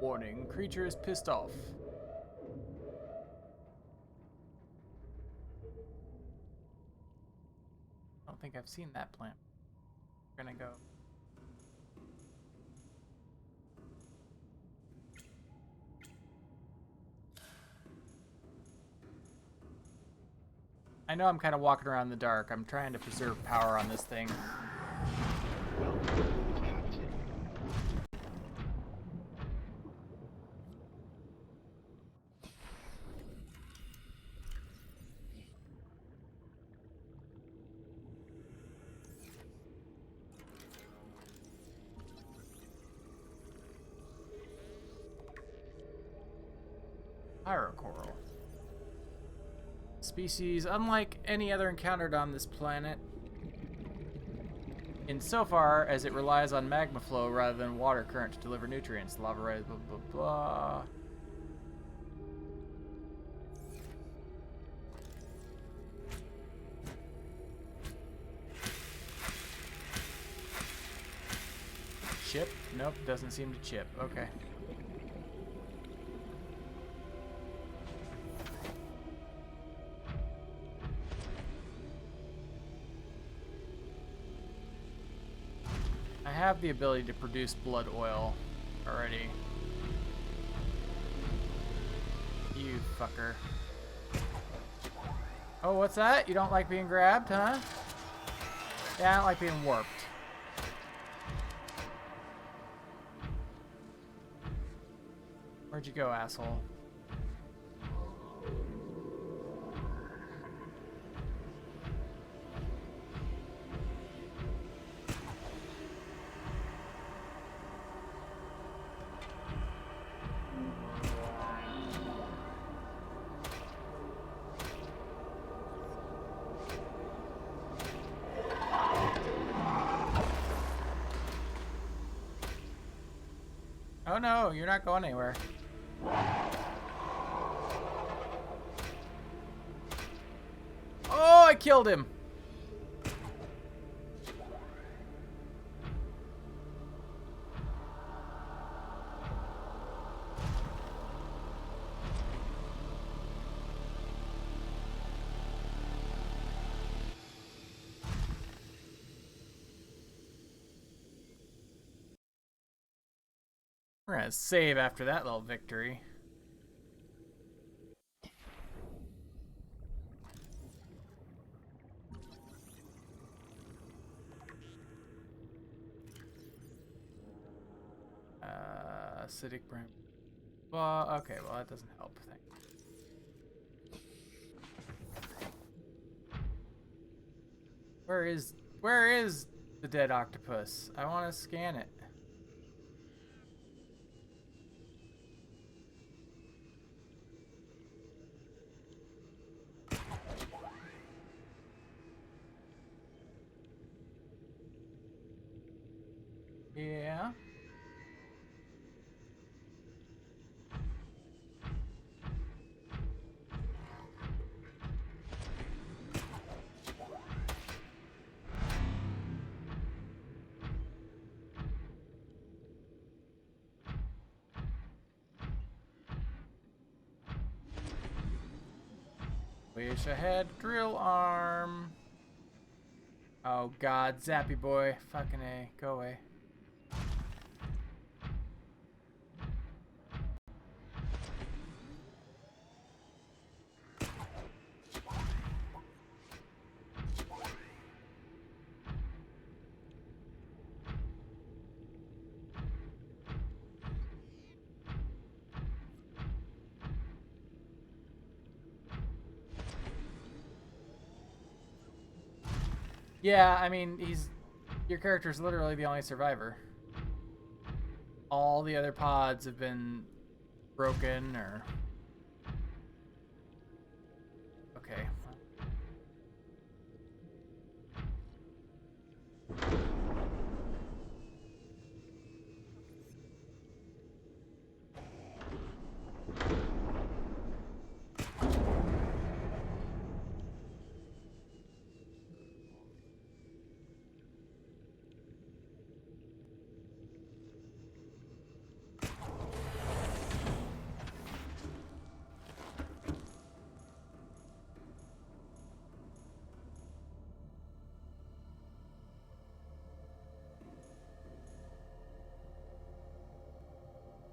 Warning, creature is pissed off. I don't think I've seen that plant. We're gonna go. I know I'm kind of walking around in the dark. I'm trying to preserve power on this thing. Welcome aboard, Captain. Pyrocoral. Species unlike any other encountered on this planet, insofar as it relies on magma flow rather than water current to deliver nutrients. Lava rise, blah, blah, blah. Chip? Nope, doesn't seem to chip. Okay. I have the ability to produce blood oil already. You fucker. Oh, what's that? You don't like being grabbed, huh? Yeah, I don't like being warped. Where'd you go, asshole? Oh no, you're not going anywhere. Oh, I killed him. We're gonna save after that little victory. Acidic brain. Well, okay, well that doesn't help. Thanks. Where is the dead octopus? I want to scan it. Yeah. Wish I had a drill arm. Oh god, Zappy boy. Fucking A. Go away. Yeah, I mean, your character's literally the only survivor. All the other pods have been broken or... Okay.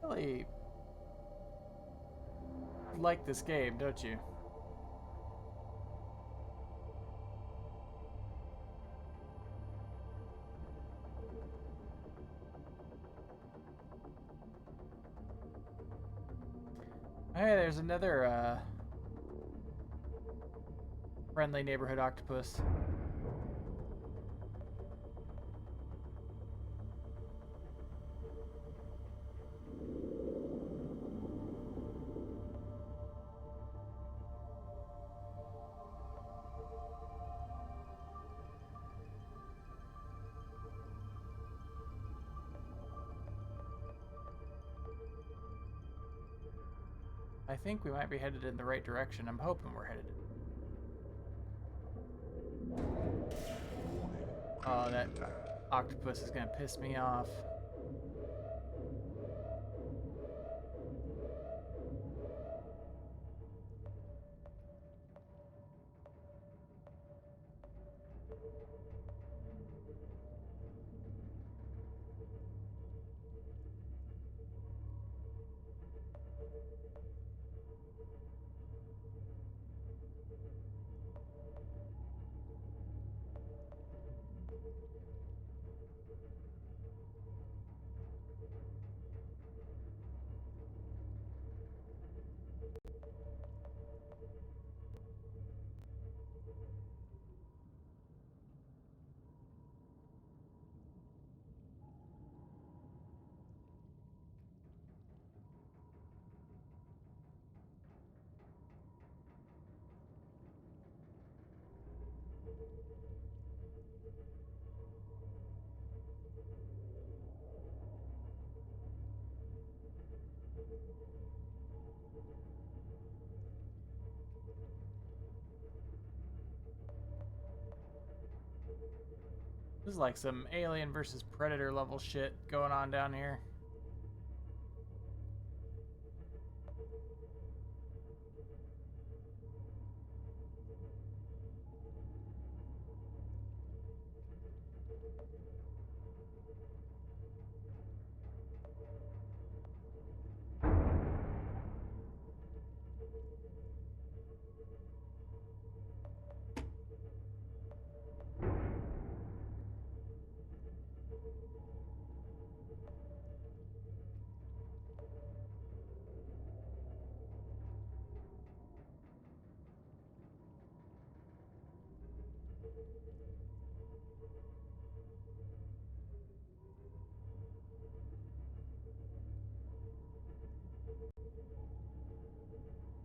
Really like this game, don't you? Hey, there's another friendly neighborhood octopus. I think we might be headed in the right direction. I'm hoping we're headed. Oh, that octopus is gonna piss me off. This is like some Alien versus Predator level shit going on down here.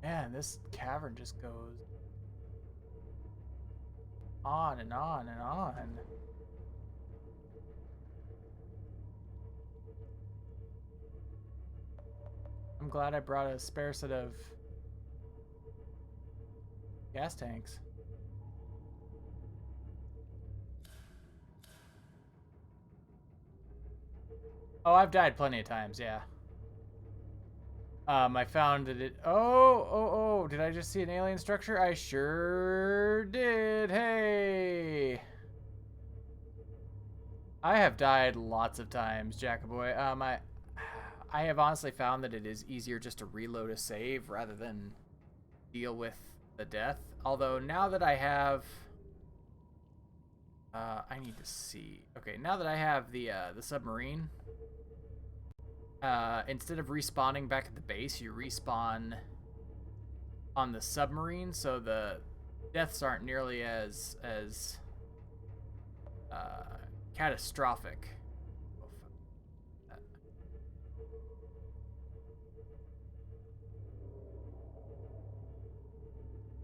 Man, this cavern just goes on and on and on. I'm glad I brought a spare set of gas tanks. Oh, I've died plenty of times, yeah. I found that it... Oh, did I just see an alien structure? I sure did. Hey! I have died lots of times, Jackaboy. I have honestly found that it is easier just to reload a save rather than deal with the death. Although now that I have... I need to see. Okay, now that I have the submarine... instead of respawning back at the base, you respawn on the submarine, so the deaths aren't nearly as catastrophic.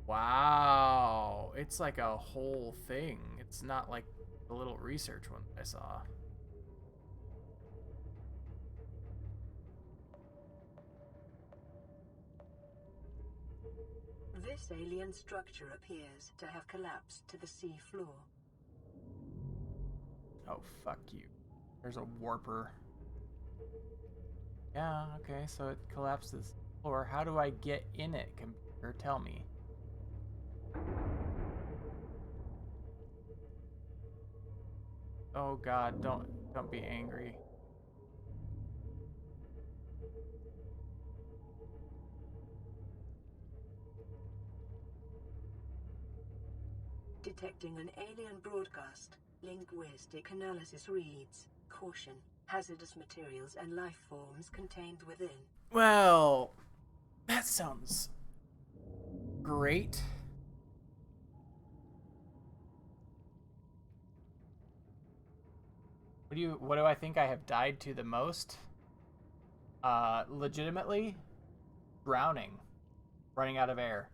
Wow, it's like a whole thing. It's not like the little research one I saw. This alien structure appears to have collapsed to the sea floor. Oh, fuck you. There's a warper. Yeah, okay, so it collapses the floor. How do I get in it, computer? Tell me. Oh god, don't be angry. Detecting an alien broadcast. Linguistic analysis reads, caution, hazardous materials and life forms contained within. Well, That sounds great. What do I think I have died to the most? Legitimately, drowning, running out of air.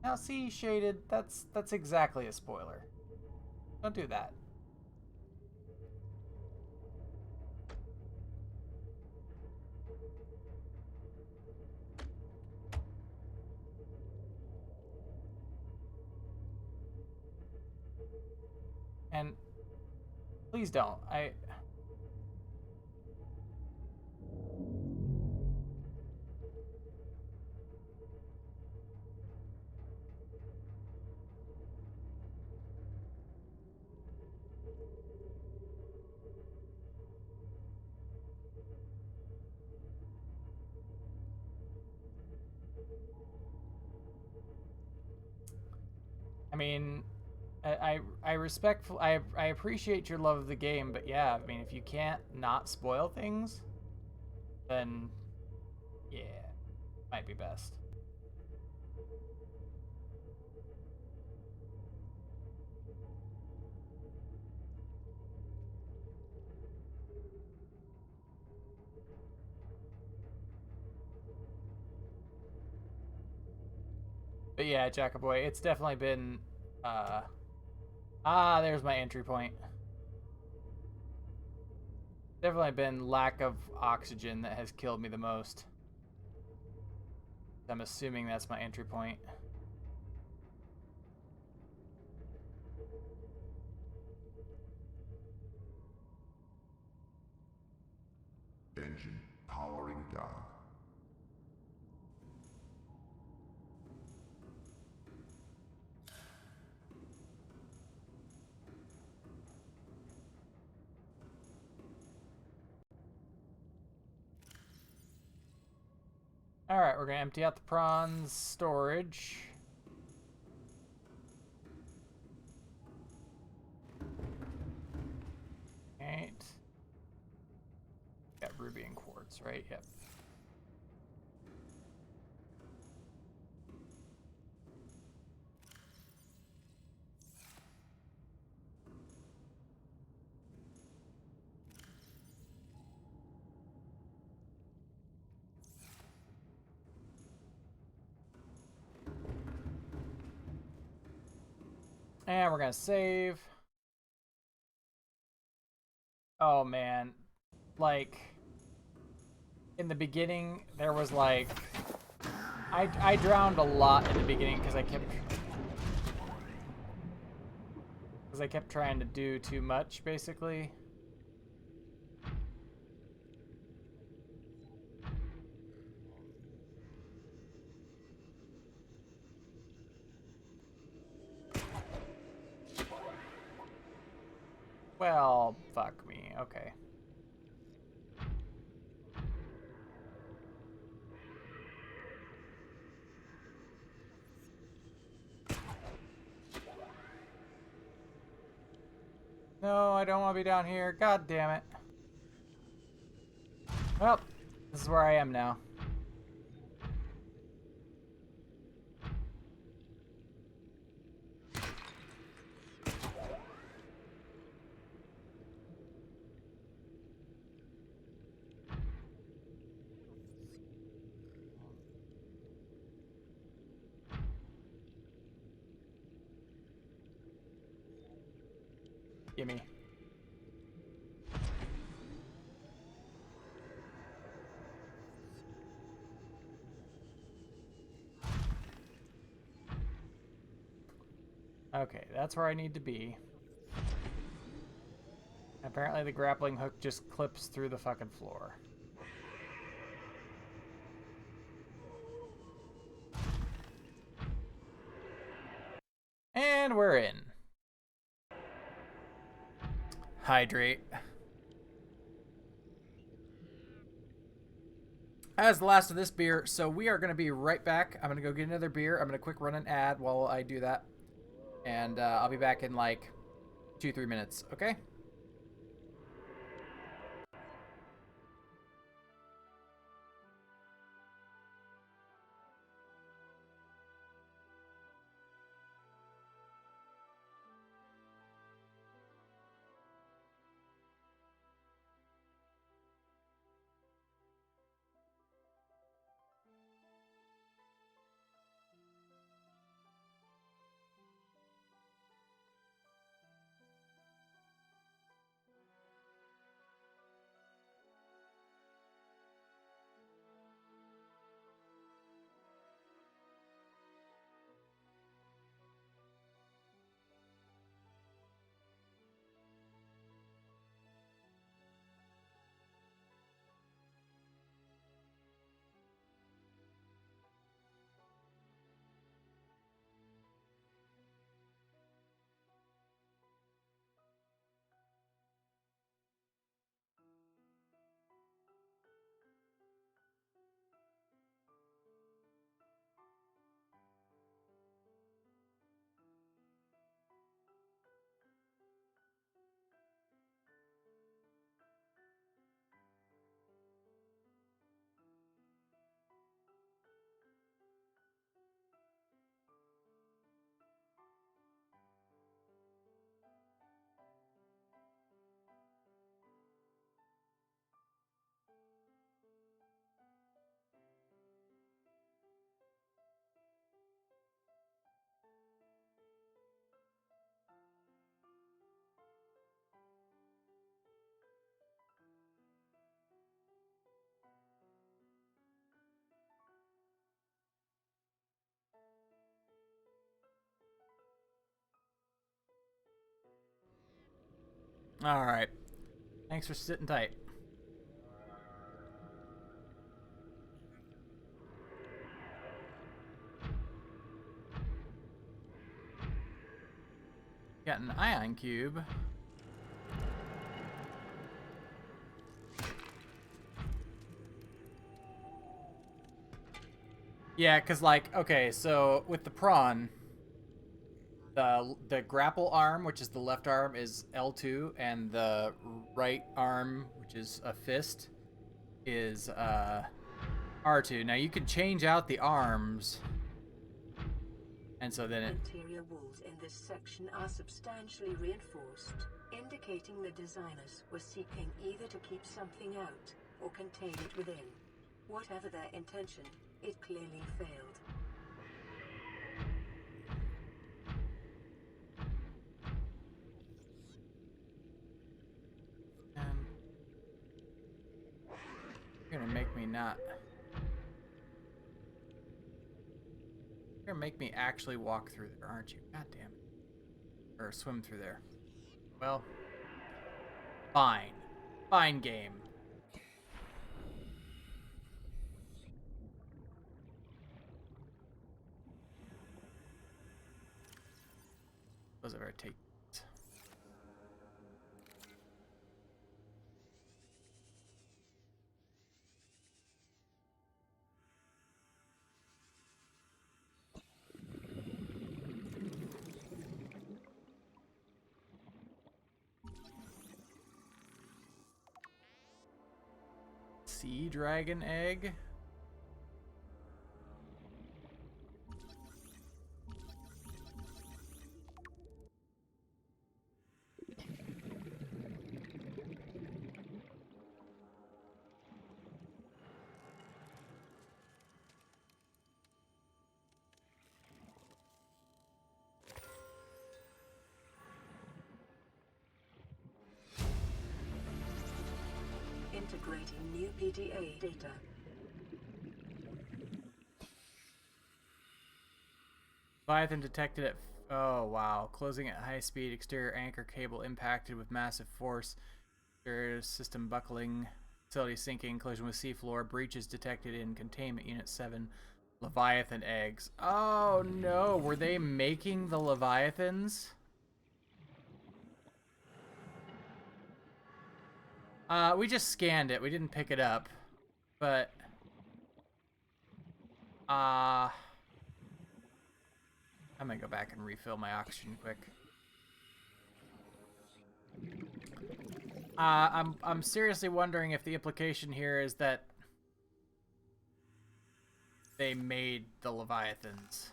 Now see, Shaded, that's exactly a spoiler. Don't do that. And please don't. I mean, I respectful I appreciate your love of the game, but yeah, I mean, if you can't not spoil things, then yeah, might be best. But yeah, Jackaboy, it's definitely been there's my entry point. Definitely been lack of oxygen that has killed me the most. I'm assuming that's my entry point. Engine powering down. Alright, we're gonna empty out the prawns storage. Right. Got ruby and quartz, right? Yep. And we're gonna save. Oh man. Like, in the beginning, there was like... I drowned a lot in the beginning because I kept trying to do too much, basically. Well, fuck me. Okay. No, I don't want to be down here. God damn it. Well, this is where I am now. Gimme. Okay, that's where I need to be. Apparently the grappling hook just clips through the fucking floor. And we're in. Hydrate. As the last of this beer, so we are going to be right back. I'm going to go get another beer. I'm going to quick run an ad while I do that. And I'll be back in like 2-3 minutes, okay? All right. Thanks for sitting tight. Got an ion cube. Yeah, cause like, okay, so with the prawn, the grapple arm, which is the left arm, is L2, and the right arm, which is a fist, is R2. Now you can change out the arms, and so then it. Interior walls in this section are substantially reinforced, indicating the designers were seeking either to keep something out or contain it within. Whatever their intention, it clearly failed. You're gonna make me not. You're gonna make me actually walk through there, aren't you? God damn it. Or swim through there. Well, fine. Fine game. Those ever take. Sea dragon egg? Integrating new PDA data. Leviathan detected at. Oh, wow. Closing at high speed. Exterior anchor cable impacted with massive force. Exterior system buckling. Facility sinking. Collision with seafloor. Breaches detected in containment unit 7. Leviathan eggs. Oh, no. Were they making the Leviathans? We just scanned it. We didn't pick it up. But. I'm gonna go back and refill my oxygen quick. I'm seriously wondering if the implication here is that they made the Leviathans.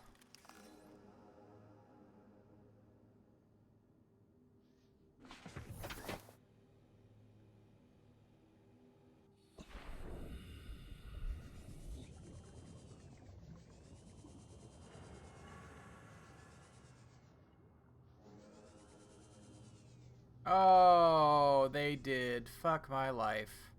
Oh, they did. Fuck my life.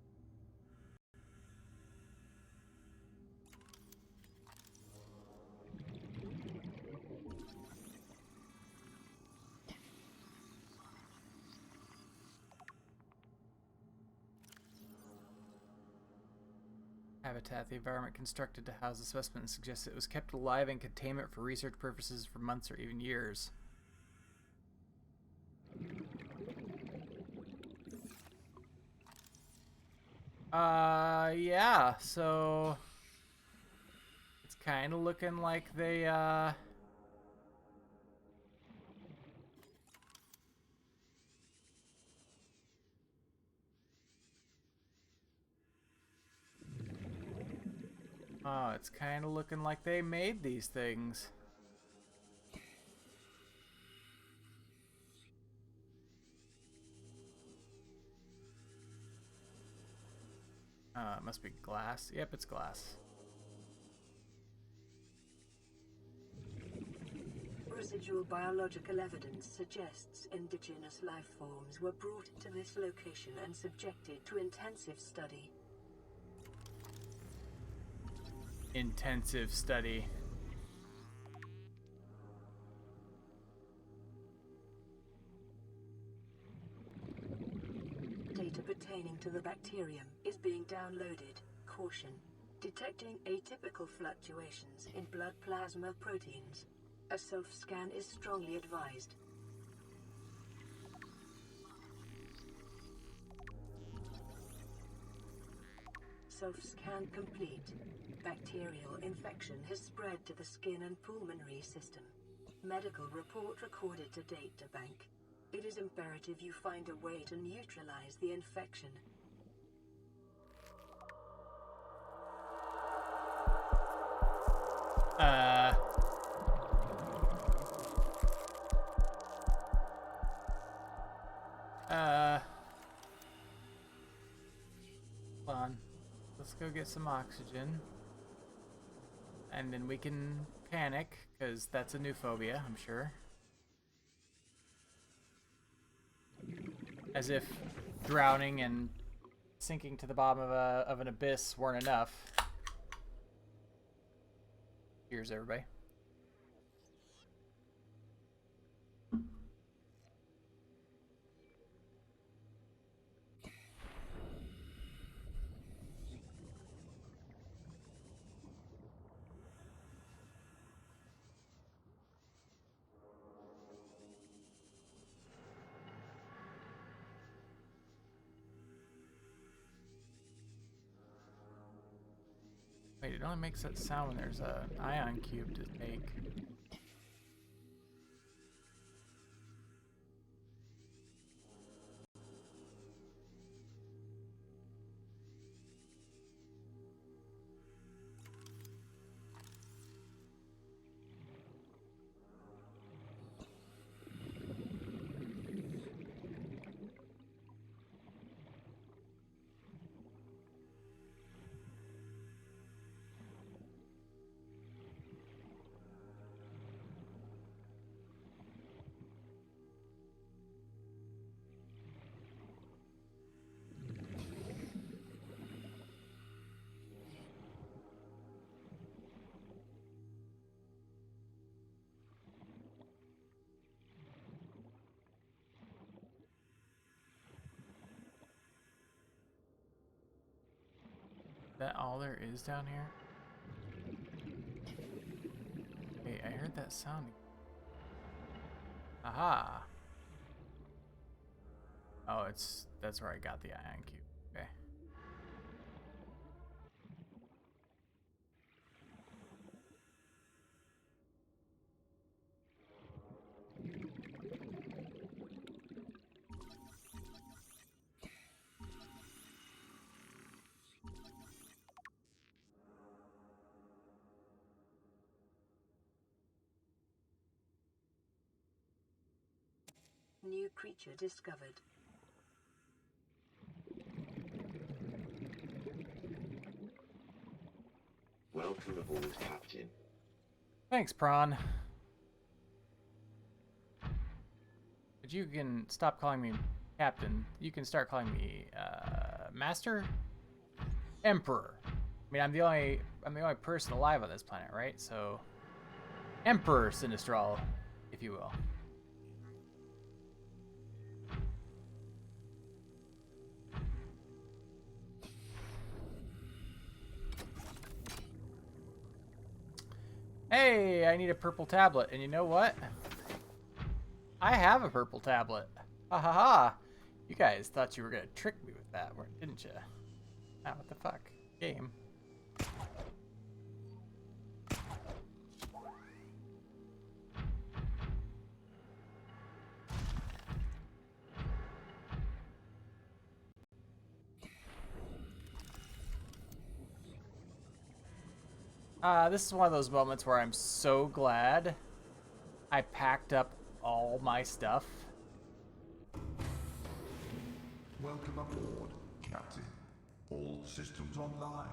Habitat. The environment constructed to house the specimen suggests it was kept alive in containment for research purposes for months or even years. Yeah, so it's kind of looking like they, oh, it's kind of looking like they made these things. It must be glass. Yep, it's glass. Residual biological evidence suggests indigenous life forms were brought to this location and subjected to intensive study. Intensive study. data pertaining to the bacterium is being downloaded. Caution. Detecting atypical fluctuations in blood plasma proteins. A self-scan is strongly advised. Self-scan complete. Bacterial infection has spread to the skin and pulmonary system. Medical report recorded to data bank. It is imperative you find a way to neutralize the infection. Hold on. Let's go get some oxygen. And then we can panic, because that's a new phobia, I'm sure. As if drowning and sinking to the bottom of an abyss weren't enough. Cheers, everybody. Wait, it only makes that sound when there's an ion cube to take. Is that all there is down here? Wait, I heard that sound. Aha! Oh, that's where I got the ion cube. Okay. New creature discovered. Welcome aboard, Captain. Thanks, Prawn. But you can stop calling me Captain. You can start calling me Master? Emperor. I mean, I'm the only person alive on this planet, right? So Emperor Sinistral, if you will. Hey, I need a purple tablet. And you know what? I have a purple tablet. Ha ha ha. You guys thought you were going to trick me with that, didn't you? Ah, what the fuck? Game. This is one of those moments where I'm so glad I packed up all my stuff. Welcome aboard, Captain. All systems online.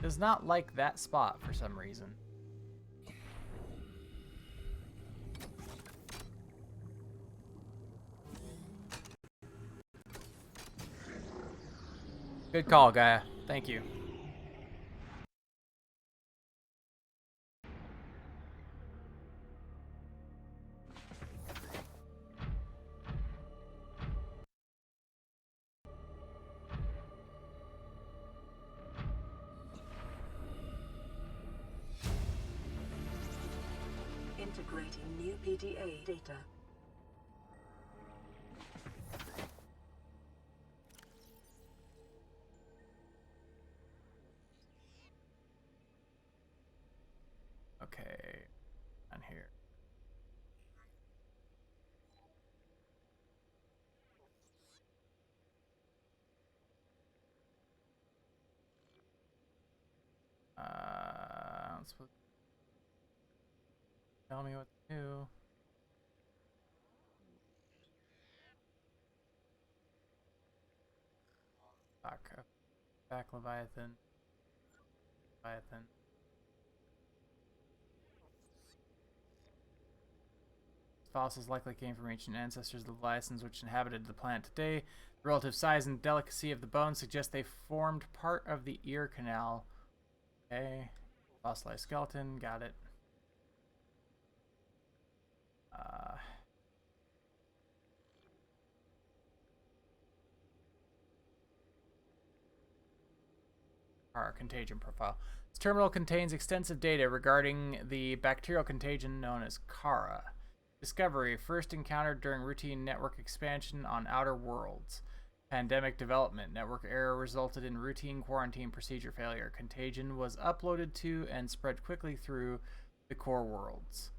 does not like that spot for some reason. Good call, Gaia. Thank you. Integrating new PDA data. Okay, on here. I'm supposed to tell me what to do. Back Leviathan. Leviathan. Fossils likely came from ancient ancestors of the Leviathans which inhabited the planet today. The relative size and delicacy of the bones suggest they formed part of the ear canal. Okay. Fossilized skeleton, got it. Our contagion profile. This terminal contains extensive data regarding the bacterial contagion known as Kara. Discovery, first encountered during routine network expansion on outer worlds. Pandemic development, network error resulted in routine quarantine procedure failure. Contagion was uploaded to and spread quickly through the core worlds.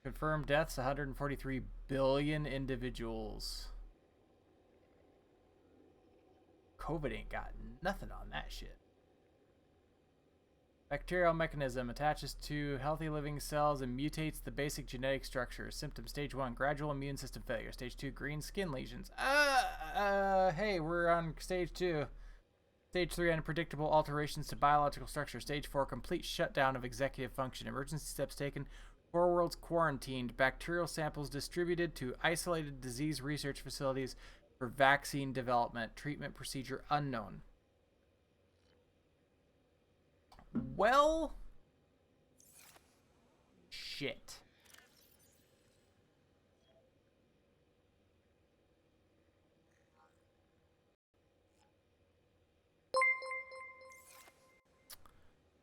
Confirmed deaths, 143 billion individuals. COVID ain't got nothing on that shit. Bacterial mechanism attaches to healthy living cells and mutates the basic genetic structure. Symptoms: Stage 1, gradual immune system failure. Stage 2, green skin lesions. Hey, we're on Stage 2. Stage 3, unpredictable alterations to biological structure. Stage 4, complete shutdown of executive function. Emergency steps taken. 4 worlds quarantined. Bacterial samples distributed to isolated disease research facilities for vaccine development. Treatment procedure unknown. Well, shit.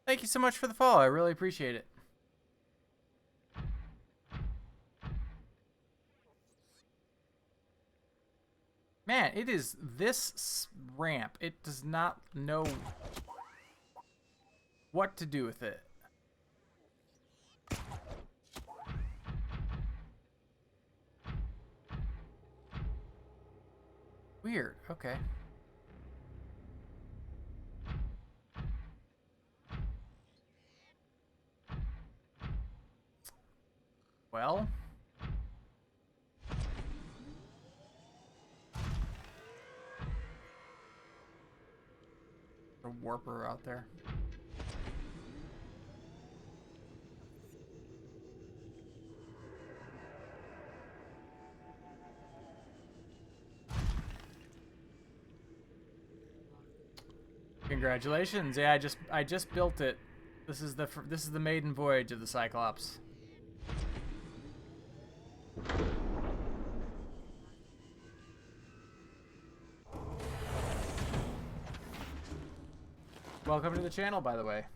Thank you so much for the follow. I really appreciate it. Man, it is this ramp. It does not know what to do with it. Weird. Okay. Well. A warper out there. Congratulations! Yeah, I just built it. This is the maiden voyage of the Cyclops. Welcome to the channel, by the way.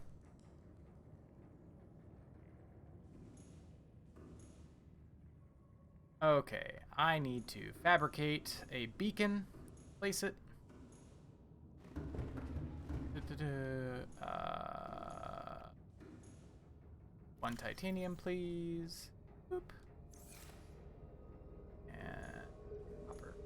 Okay, I need to fabricate a beacon, place it. One titanium, please. Boop. And copper.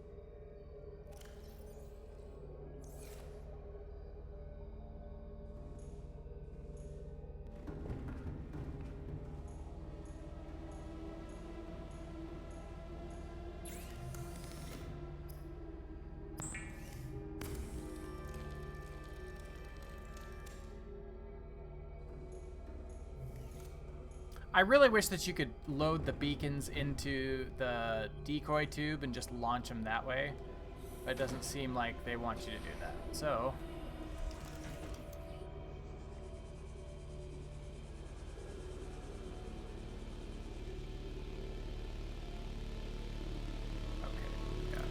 I really wish that you could load the beacons into the decoy tube and just launch them that way. But it doesn't seem like they want you to do that. So... okay, yeah.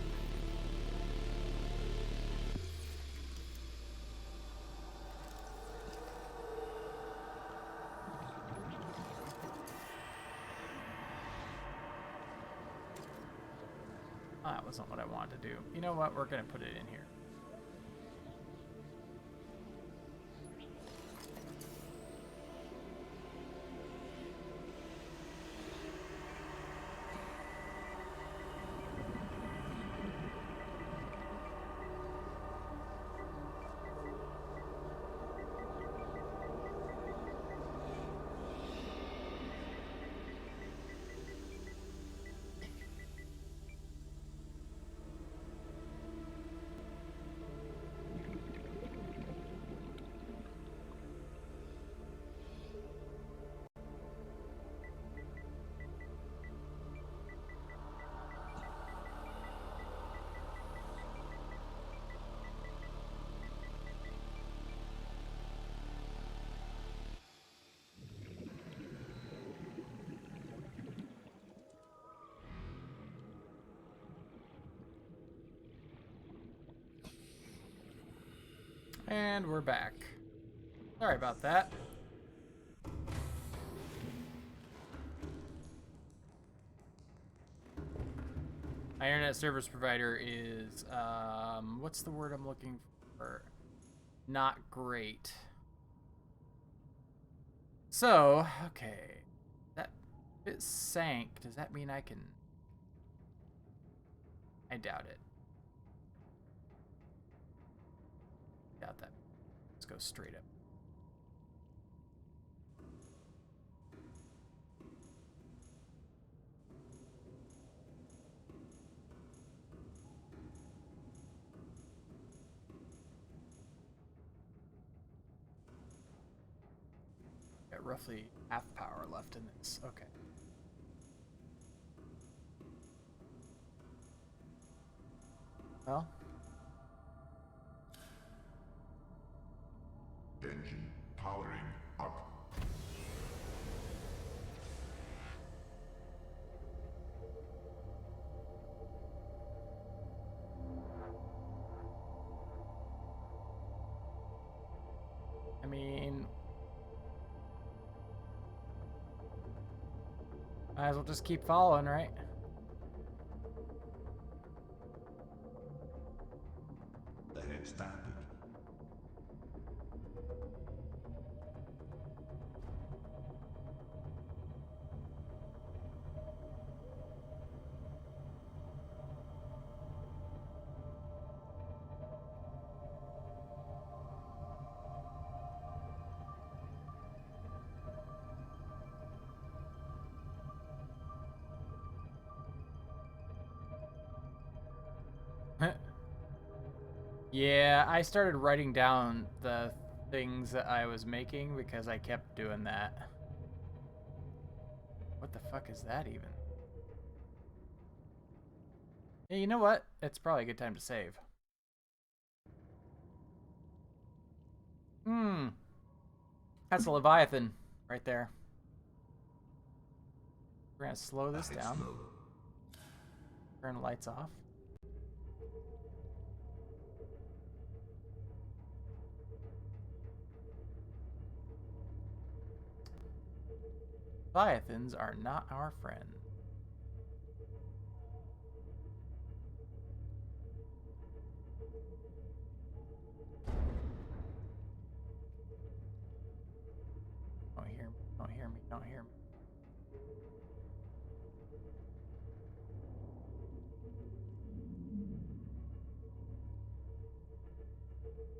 That wasn't what I wanted to do. You know what? We're going to put it in here. And we're back. Sorry about that. My internet service provider is, what's the word I'm looking for? Not great. So, okay. That it sank. Does that mean I can... I doubt it. Doubt that. Let's go straight up. Got roughly half power left in this. Okay. Well. Engine powering up. I mean... might as well just keep following, right? The head standard. Yeah, I started writing down the things that I was making because I kept doing that. What the fuck is that even? Yeah, you know what? It's probably a good time to save. That's a Leviathan right there. We're gonna slow this down. Slow. Turn the lights off. Leviathans are not our friend. Don't hear me, don't hear me, don't hear me.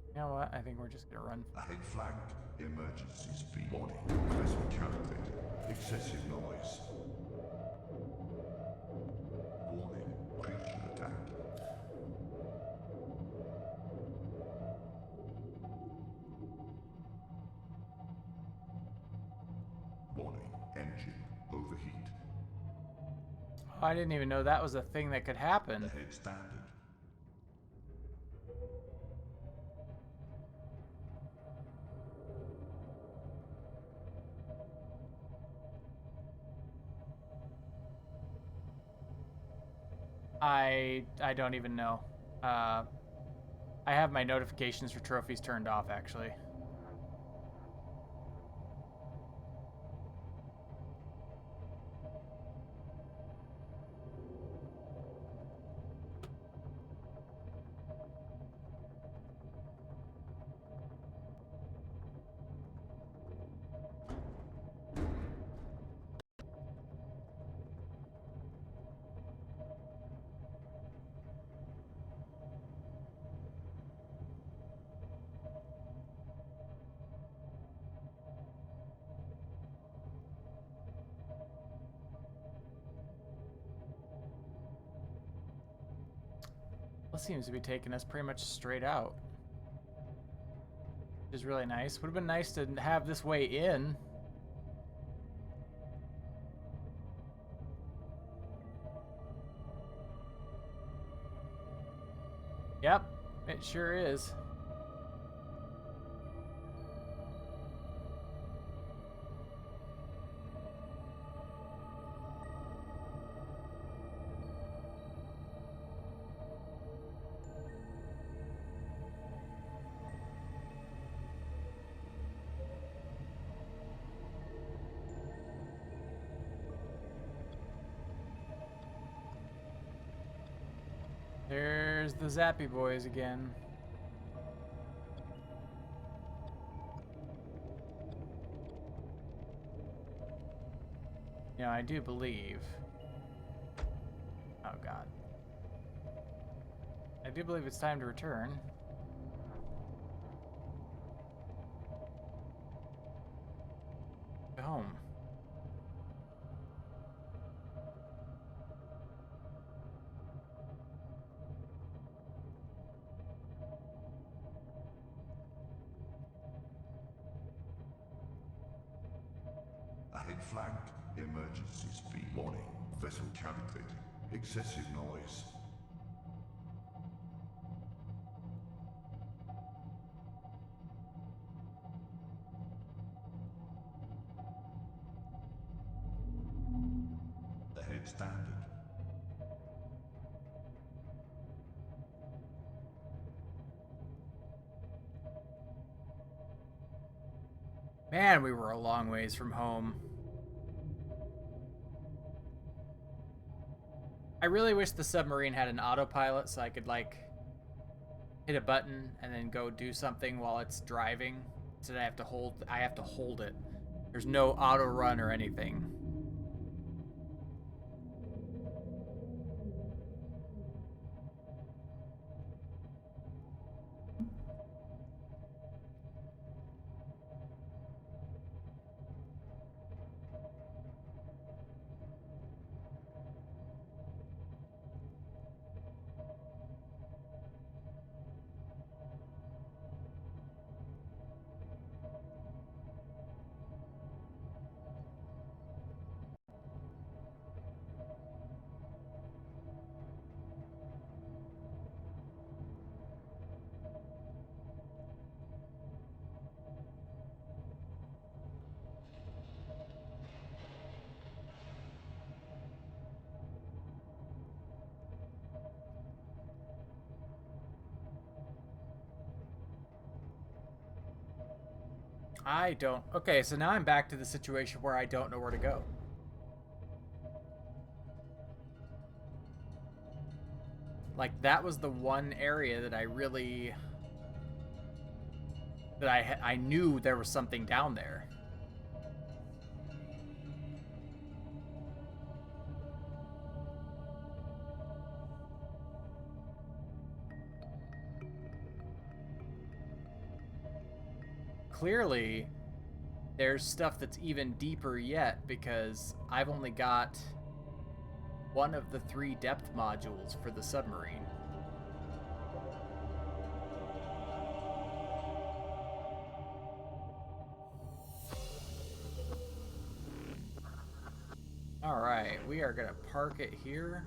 You know what? I think we're just gonna run. Ahead flagged. Emergency speed. Warning. Vessel calculated. Excessive noise. Warning. Creature attack. Warning. Engine Oh, I didn't even know that was a thing that could happen. The head standard. I don't even know. I have my notifications for trophies turned off, actually. This seems to be taking us pretty much straight out. Which is really nice. Would have been nice to have this way in. Yep, it sure is. There's the Zappy boys again. You know, I do believe... Oh, God. I do believe it's time to return. To home. Ahead flagged. Emergency speed. Warning. Vessel calibrated. Excessive noise. The head standard. Man, we were a long ways from home. I really wish the submarine had an autopilot so I could, like, hit a button and then go do something while it's driving. So that I have to hold it. There's no auto run or anything. I don't... Okay, so now I'm back to the situation where I don't know where to go. Like, that was the one area that I really... that I knew there was something down there. Clearly, there's stuff that's even deeper yet because I've only got one of the 3 depth modules for the submarine. Alright, we are gonna park it here.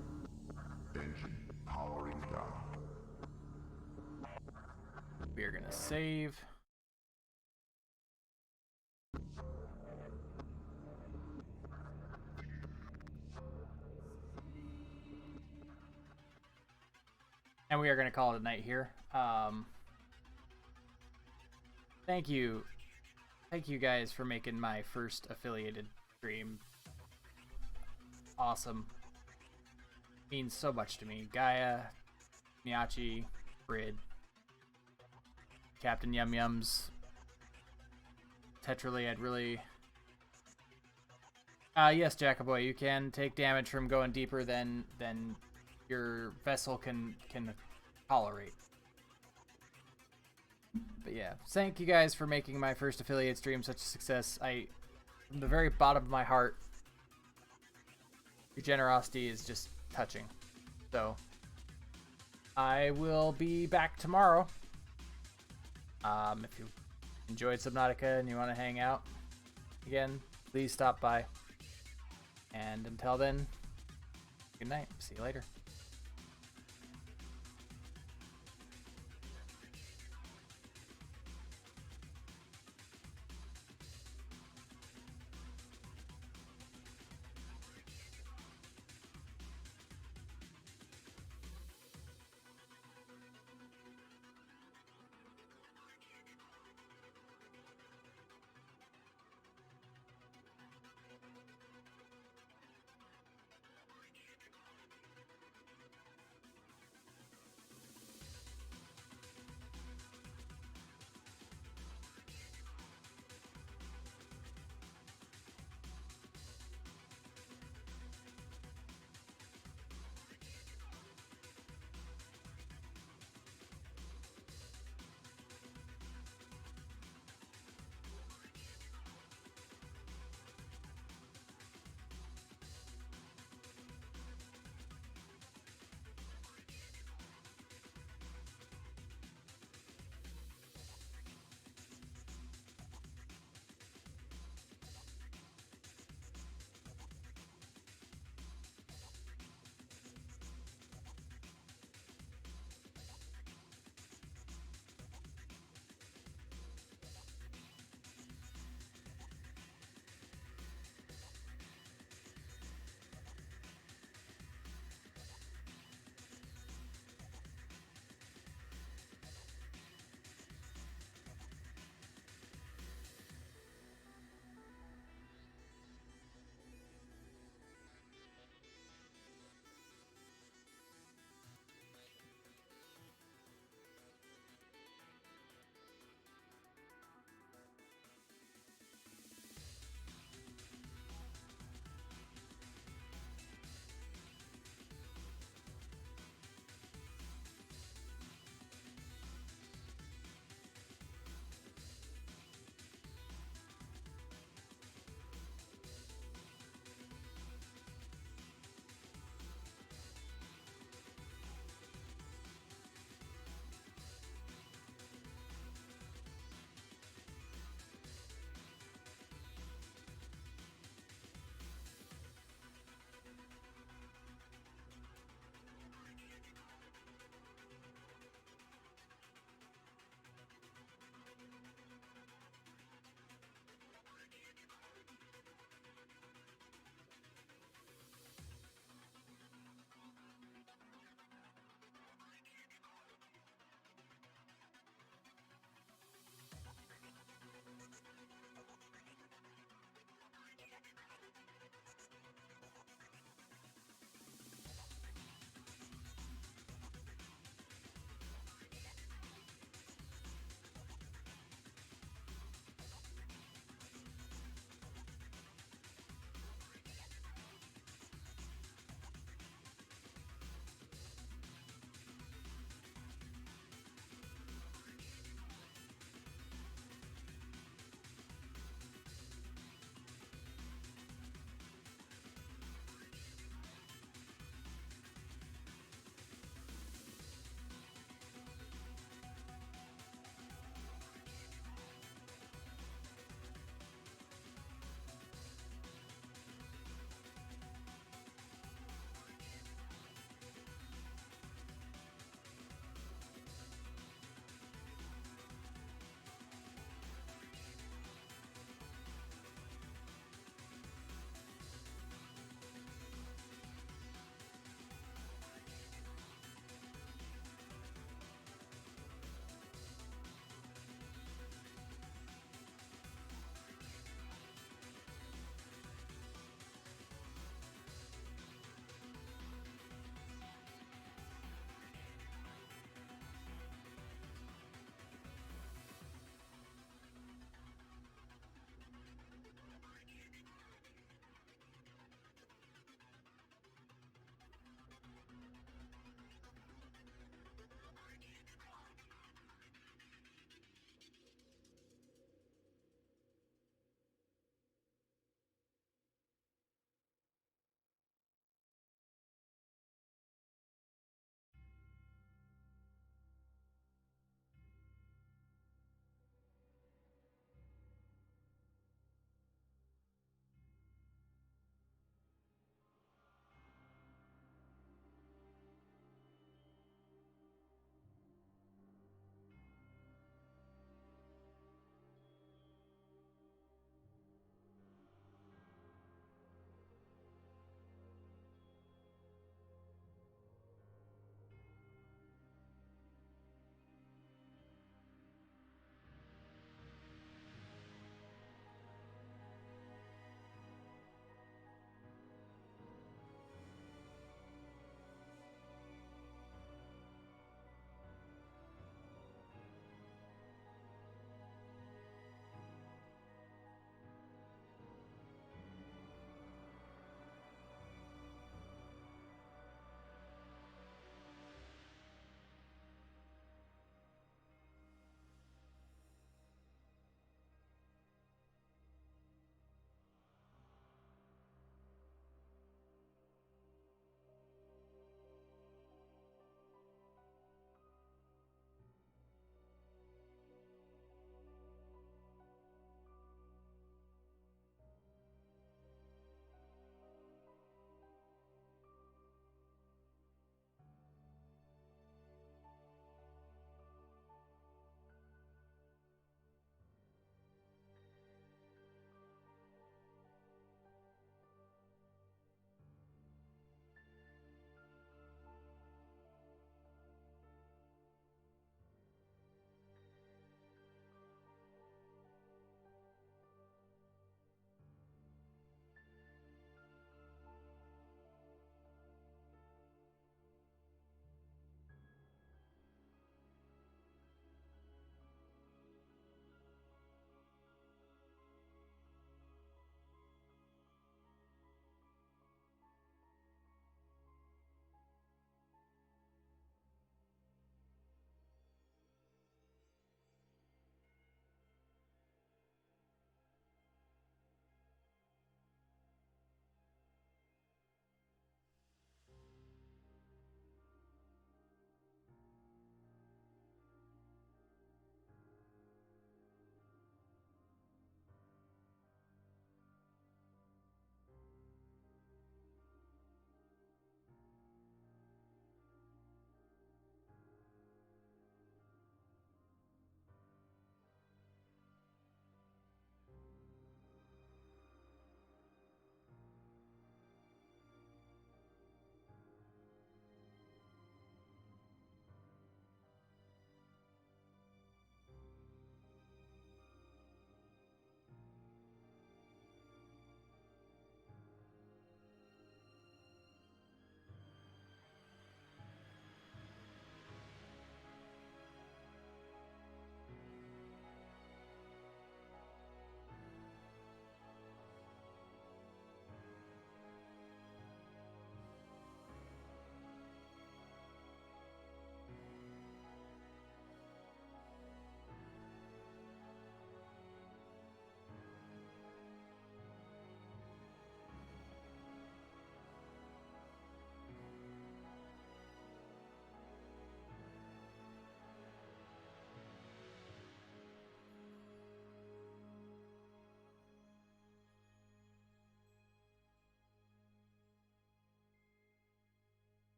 Engine powering down. We are gonna save. And we are going to call it a night here. Thank you guys for making my first affiliated stream. Awesome. Means so much to me. Gaia, Miyachi, Brid, Captain Yum Yums, Tetrally. I'd really... yes, Jackaboy, you can take damage from going deeper than your vessel can tolerate. But yeah, thank you guys for making my first affiliate stream such a success. From the very bottom of my heart, your generosity is just touching. So I will be back tomorrow. If you enjoyed Subnautica and you want to hang out again, please stop by. And until then, good night. See you later.